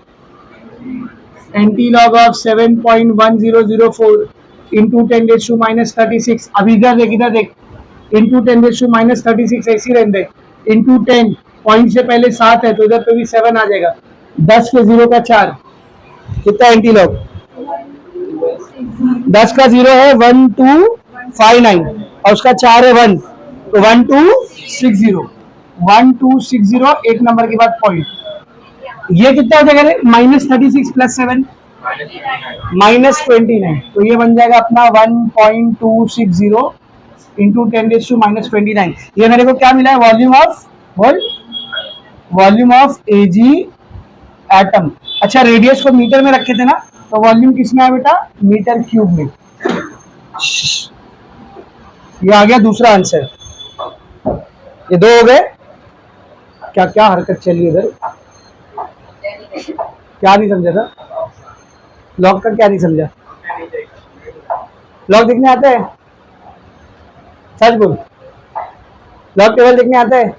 एंटी लॉग ऑफ 7.1004 इंटू 10⁻36। अब इधर देख, इधर देख, इंटू 10⁻36 ऐसी रहने दे। इंटू 10 पॉइंट से पहले 7 है तो इधर पे भी 7 आ जाएगा। 10 के 0 का 4 कितना एंटी लॉग? 10 का 0 है 1259 और उसका 4 है 1, तो 1260। 1260 एक नंबर के बाद पॉइंट। ये कितना हो जाएगा? -36 + 7 -29। तो ये बन जाएगा अपना 1.260 इंटू 10⁻29। ये मेरे को क्या मिला है? वॉल्यूम ऑफ, बोल, वॉल्यूम ऑफ एजी एटम। अच्छा, रेडियस को मीटर में रखे थे ना, तो वॉल्यूम किस में है बेटा? मीटर क्यूब में। ये आ गया दूसरा आंसर। ये 2 हो गए। क्या क्या हरकत चली इधर? क्या नहीं समझा था? लॉग का क्या नहीं समझा? लॉग देखने आता है? सच बोल, लॉग टेबल देखने आता है?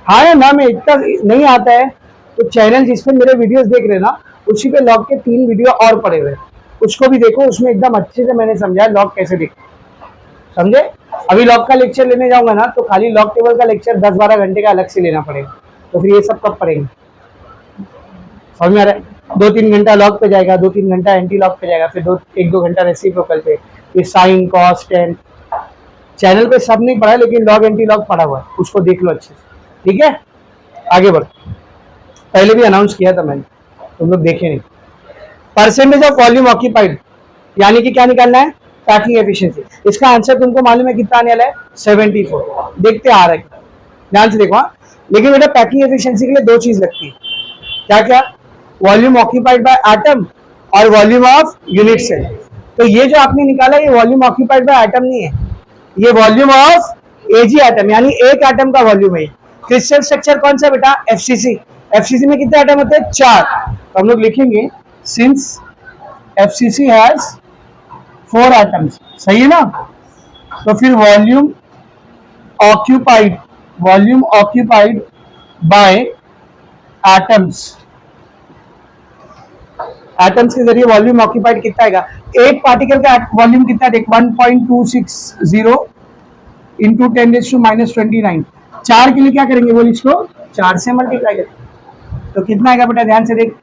हाँ या ना? में इतना नहीं आता है तो चैनल जिस पे मेरे वीडियोस देख रहे ना, उसी पे लॉग के 3 वीडियो और पड़े हुए, उसको भी देखो। उसमें एकदम अच्छे से मैंने समझाया लॉग कैसे देखो, समझे? अभी लॉग का लेक्चर लेने जाऊंगा ना, तो खाली लॉग टेबल का लेक्चर 10-12 घंटे का अलग से लेना पड़ेगा। तो फिर ये सब कब पढ़ेंगे? समझ में आ रहा है? 2-3 घंटा लॉग पे जाएगा, 2-3 घंटा एंटी लॉग पे जाएगा, फिर 1-2 घंटा रेसिप्रोकल पे, फिर साइन कॉस टेन। चैनल पे सब नहीं पढ़ा, लेकिन लॉग एंटी लॉग पढ़ा हुआ है, उसको देख लो अच्छे से। ठीक है, आगे बढ़। पहले भी अनाउंस किया था मैंने, तुम लोग देखे नहीं। परसेंटेज ऑफ वॉल्यूम ऑक्यूपाइड, यानी कि क्या निकालना है? Packing efficiency. इसका आंसर तुमको मालूम है कितना आने वाला है? 74। देखते आ रहा है, ध्यान से देखो। हाँ, लेकिन बेटा पैकिंग एफिशिएंसी के लिए 2 चीज लगती है। क्या क्या? वॉल्यूम ऑक्यूपाइड बाय एटम और वॉल्यूम ऑफ यूनिट सेल। तो ये जो आपने निकाला, ये वॉल्यूम ऑक्यूपाइड बाय एटम नहीं है, ये वॉल्यूम ऑफ एजी एटम, यानी एक एटम का वॉल्यूम है। क्रिस्टल स्ट्रक्चर कौन सा बेटा? एफसीसी। एफसीसी में कितने एटम होते हैं? 4। तो हम लोग लिखेंगे सिंस एफसीसी हैज 4 एटम्स, सही है ना? तो फिर volume occupied bye atoms, atoms के जरिए वॉल्यूम ऑक्यूपाइड कितना आएगा? एक पार्टिकल का वॉल्यूम कितना? देख, 1.260 इंटू 10⁻29। 4 के लिए क्या करेंगे? बोल, इसको 4 से मल्टीप्लाई करेंगे तो कितना आएगा बेटा? ध्यान से देख,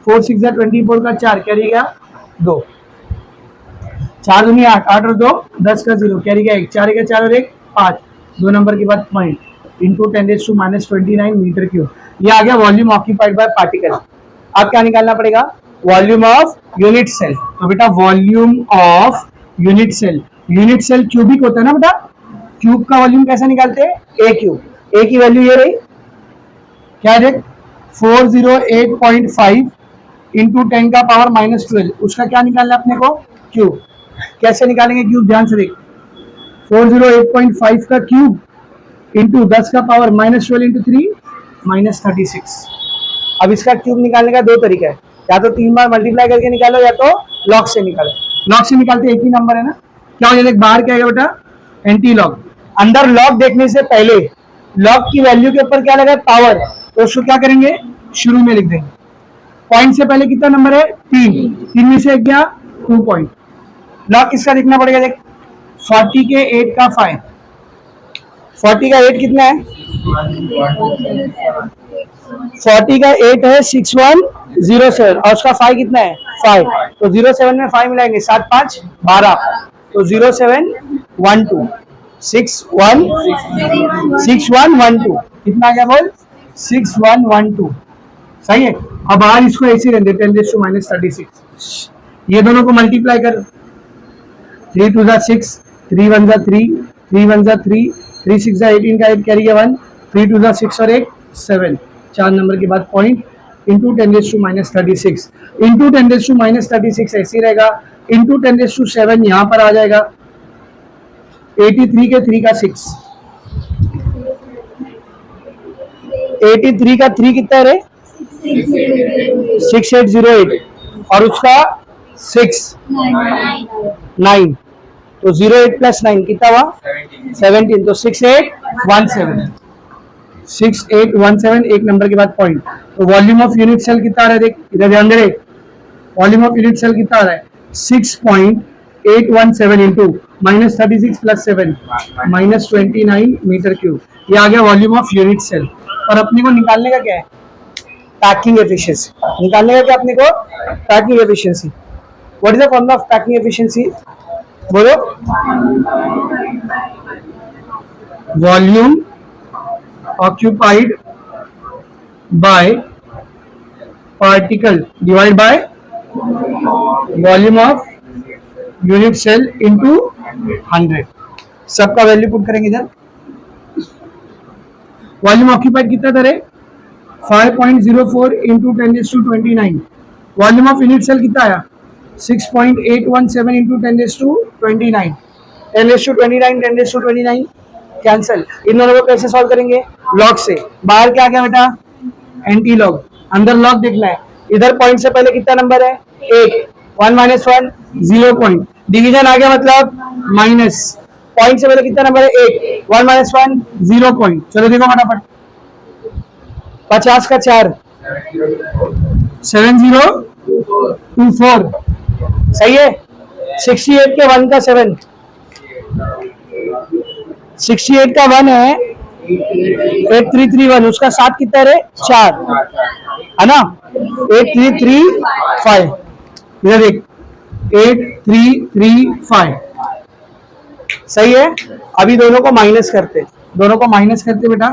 4 6 24 का 4 कैरी गया 2, 4 दूनी 8, 8 और 2 10 का 0 कैरी गया 1, 4 का 4 और 1 5, 2 नंबर के बाद पॉइंट इंटू 10⁻⁻29 मीटर क्यूब। ये आ गया वॉल्यूम ऑक्यूपाइड बाय पार्टिकल। अब क्या निकालना पड़ेगा? Volume of unit cell. तो बेटा volume of unit cell, unit cell cubic होता है ना बेटा, क्यूब का वॉल्यूम कैसे निकालते हैं? ए क्यूब। ए की वैल्यू ये रही, क्या देख 408.5 इंटू 10⁻⁻12, उसका क्या निकालना है अपने को? क्यूब। कैसे निकालेंगे क्यूब? ध्यान से देख, 408.5 का क्यूब इंटू 10⁻⁻12 इंटू 3 -36। अब इसका क्यूब निकालने का दो तरीका है, या तो 3 बार मल्टीप्लाई करके निकालो या तो लॉग से निकालो। लॉग से निकालते एक ही नंबर है ना, क्या हो जाएगा? बाहर क्या आएगा बेटा? Anti log. अंदर लॉग देखने से पहले लॉग की वैल्यू के ऊपर क्या लगा? पावर। तो उसको क्या करेंगे? शुरू में लिख देंगे। पॉइंट से पहले कितना नंबर है? 3, 3 में से एक गया 2 पॉइंट। लॉग किसका देखना पड़ेगा? देख 40 के 8 का 5, 40 का 8 कितना है? 40 का 8 है 6107 और उसका 5 कितना है? 5। तो 07 में 5 मिलाएंगे, 7 5 12, तो 0712 6112 कितना आ गया बोल? 6112। सही है। अब बाहर इसको ऐसे रहने 10⁻36। ये दोनों को मल्टीप्लाई कर, 3 2 6, 3 1 3, 3 1 3, 3 6 18 का 8 कैरी 1, 3 2 6 और 1 7, 4 नंबर के बाद पॉइंट इंटू 10⁻36 इंटू 10⁻36 ऐसे रहेगा, इंटू 10⁻7 यहाँ पर आ जाएगा, 83 के 3 का 6, 83 का 3 कितना रे? 6808 और उसका 6 9, तो 08 प्लस 9 कितना हुआ? 17, तो 6817, 6817 एक नंबर के बाद पॉइंट। तो वॉल्यूम ऑफ यूनिट सेल कितना आ रहा है? देख इधर ध्यान दे, वॉल्यूम ऑफ यूनिट सेल कितना आ रहा है? 6.817 इंटू -36 प्लस 7 -29 मीटर क्यूब। ये आ गया वॉल्यूम ऑफ यूनिट सेल। और अपने को निकालने का क्या है? Packing efficiency. निकालने का क्या अपने को? Packing efficiency. What is the formula of packing efficiency? बोलो। Volume occupied by particle divide by volume of unit cell into 100। सबका वैल्यू पुट करेंगे इधर। वॉल्यूम ऑक्यूपाइड कितना था रे? 5.04 into 10⁻29। Volume of unit cell कितना आया? 6.817 इंटू 10⁻29। 10⁻29 10⁻29 कैंसिल। इन दोनों को कैसे सॉल्व करेंगे? लॉग से। बाहर क्या आ गया बेटा? Anti log. अंदर लॉग देखना है। इधर पॉइंट से पहले कितना नंबर है? 1, 1 - 1 0 पॉइंट। डिवीजन आ गया मतलब माइनस। पॉइंट से पहले कितना नंबर है? 1, 1 - 1 0 पॉइंट। चलो देखो फटाफट, 50 का 4 7024 सही है। 68 के 1 का 7, 68 का 1 है 8331, उसका 7 कितना है? 4 है ना, 8335। इधर देख 8335 सही है। अभी दोनों को माइनस करते, दोनों को माइनस करते बेटा।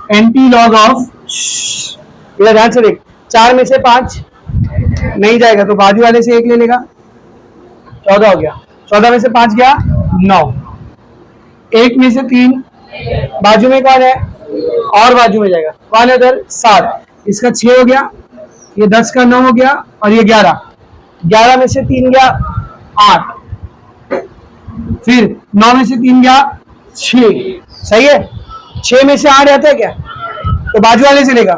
एंटी लॉग ऑफ, इधर ध्यान से देख, 4 में से 5 नहीं जाएगा तो बाजू वाले से 1 ले लेगा, 14 हो गया। 14 में से 5 गया 9, 1 में से 3 बाजू में कौन है? और बाजू में जाएगा कौन है? उधर 7, इसका 6 हो गया, ये 10 का 9 हो गया और ये 11, 11 में से 3 गया 8, फिर 9 में से 3 गया 6 सही है। 6 में से 8 आता है क्या? तो बाजू वाले से लेगा,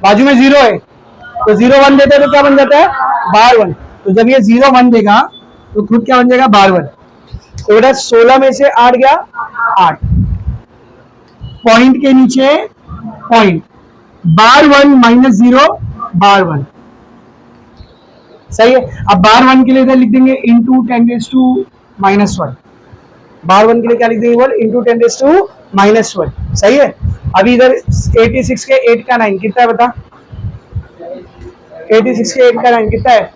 बाजू में 0 है तो 0 1 देता है तो क्या बन जाता है? बार 1। तो जब ये 0 1 देगा तो खुद क्या बन जाएगा? बार 1। तो बेटा 16 में से 8 गया 8, पॉइंट के नीचे पॉइंट, बार 1 माइनस 0 बार 1 सही है। अब बार 1 के लिए इधर लिख देंगे इंटू 10⁻⁻1। बार 1 के लिए क्या लिख देंगे बोल? इंटू 10⁻⁻1 सही है। अभी इधर 86 के 8 का 9 कितना है बता? 86 के 8 का 9 कितना है?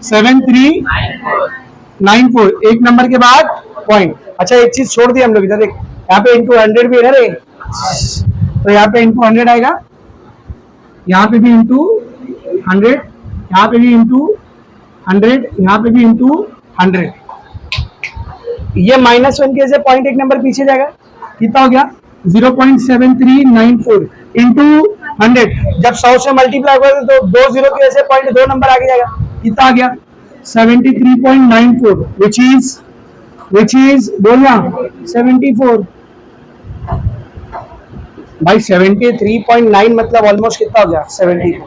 7394, एक नंबर के बाद पॉइंट। अच्छा एक चीज छोड़ दी हम लोग, इधर देख, यहाँ पे इंटू 100 भी है ना रे, तो यहाँ पे इंटू 100 आएगा, यहाँ पे भी इंटू 100, यहाँ पे भी इंटू 100, यहाँ पे भी इंटू 100। ये -1 के से पॉइंट एक नंबर पीछे जाएगा, कितना हो गया 0.7394 इंटू 100। जब 100 से मल्टीप्लाई होगा तो 2 0 की वजह से पॉइंट 2 नंबर आगे जाएगा, कितना आ गया 73.94, विच इज बोलना 74। भाई 73.9 मतलब ऑलमोस्ट कितना हो गया 74।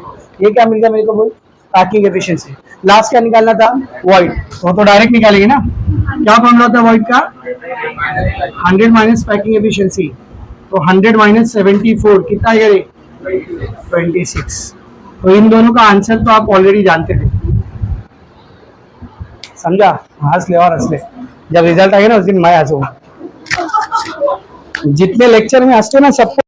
ये क्या मिल गया मेरे को बोल, पैकिंग एफिशिएंसी। लास्ट क्या निकालना था, वॉइड, तो डायरेक्ट निकालेंगे ना, क्या फॉर्मूला था वॉइड का, 100 माइनस पैकिंग एफिशिएंसी, तो 100 माइनस 74 कितना आएगा रे 26। तो इन दोनों का आंसर तो आप ऑलरेडी जानते थे, समझा, हंस ले और हंस ले, जब रिजल्ट आएगा ना उस दिन मैं हंसूंगा। जितने लेक्चर में हंसते ना सबको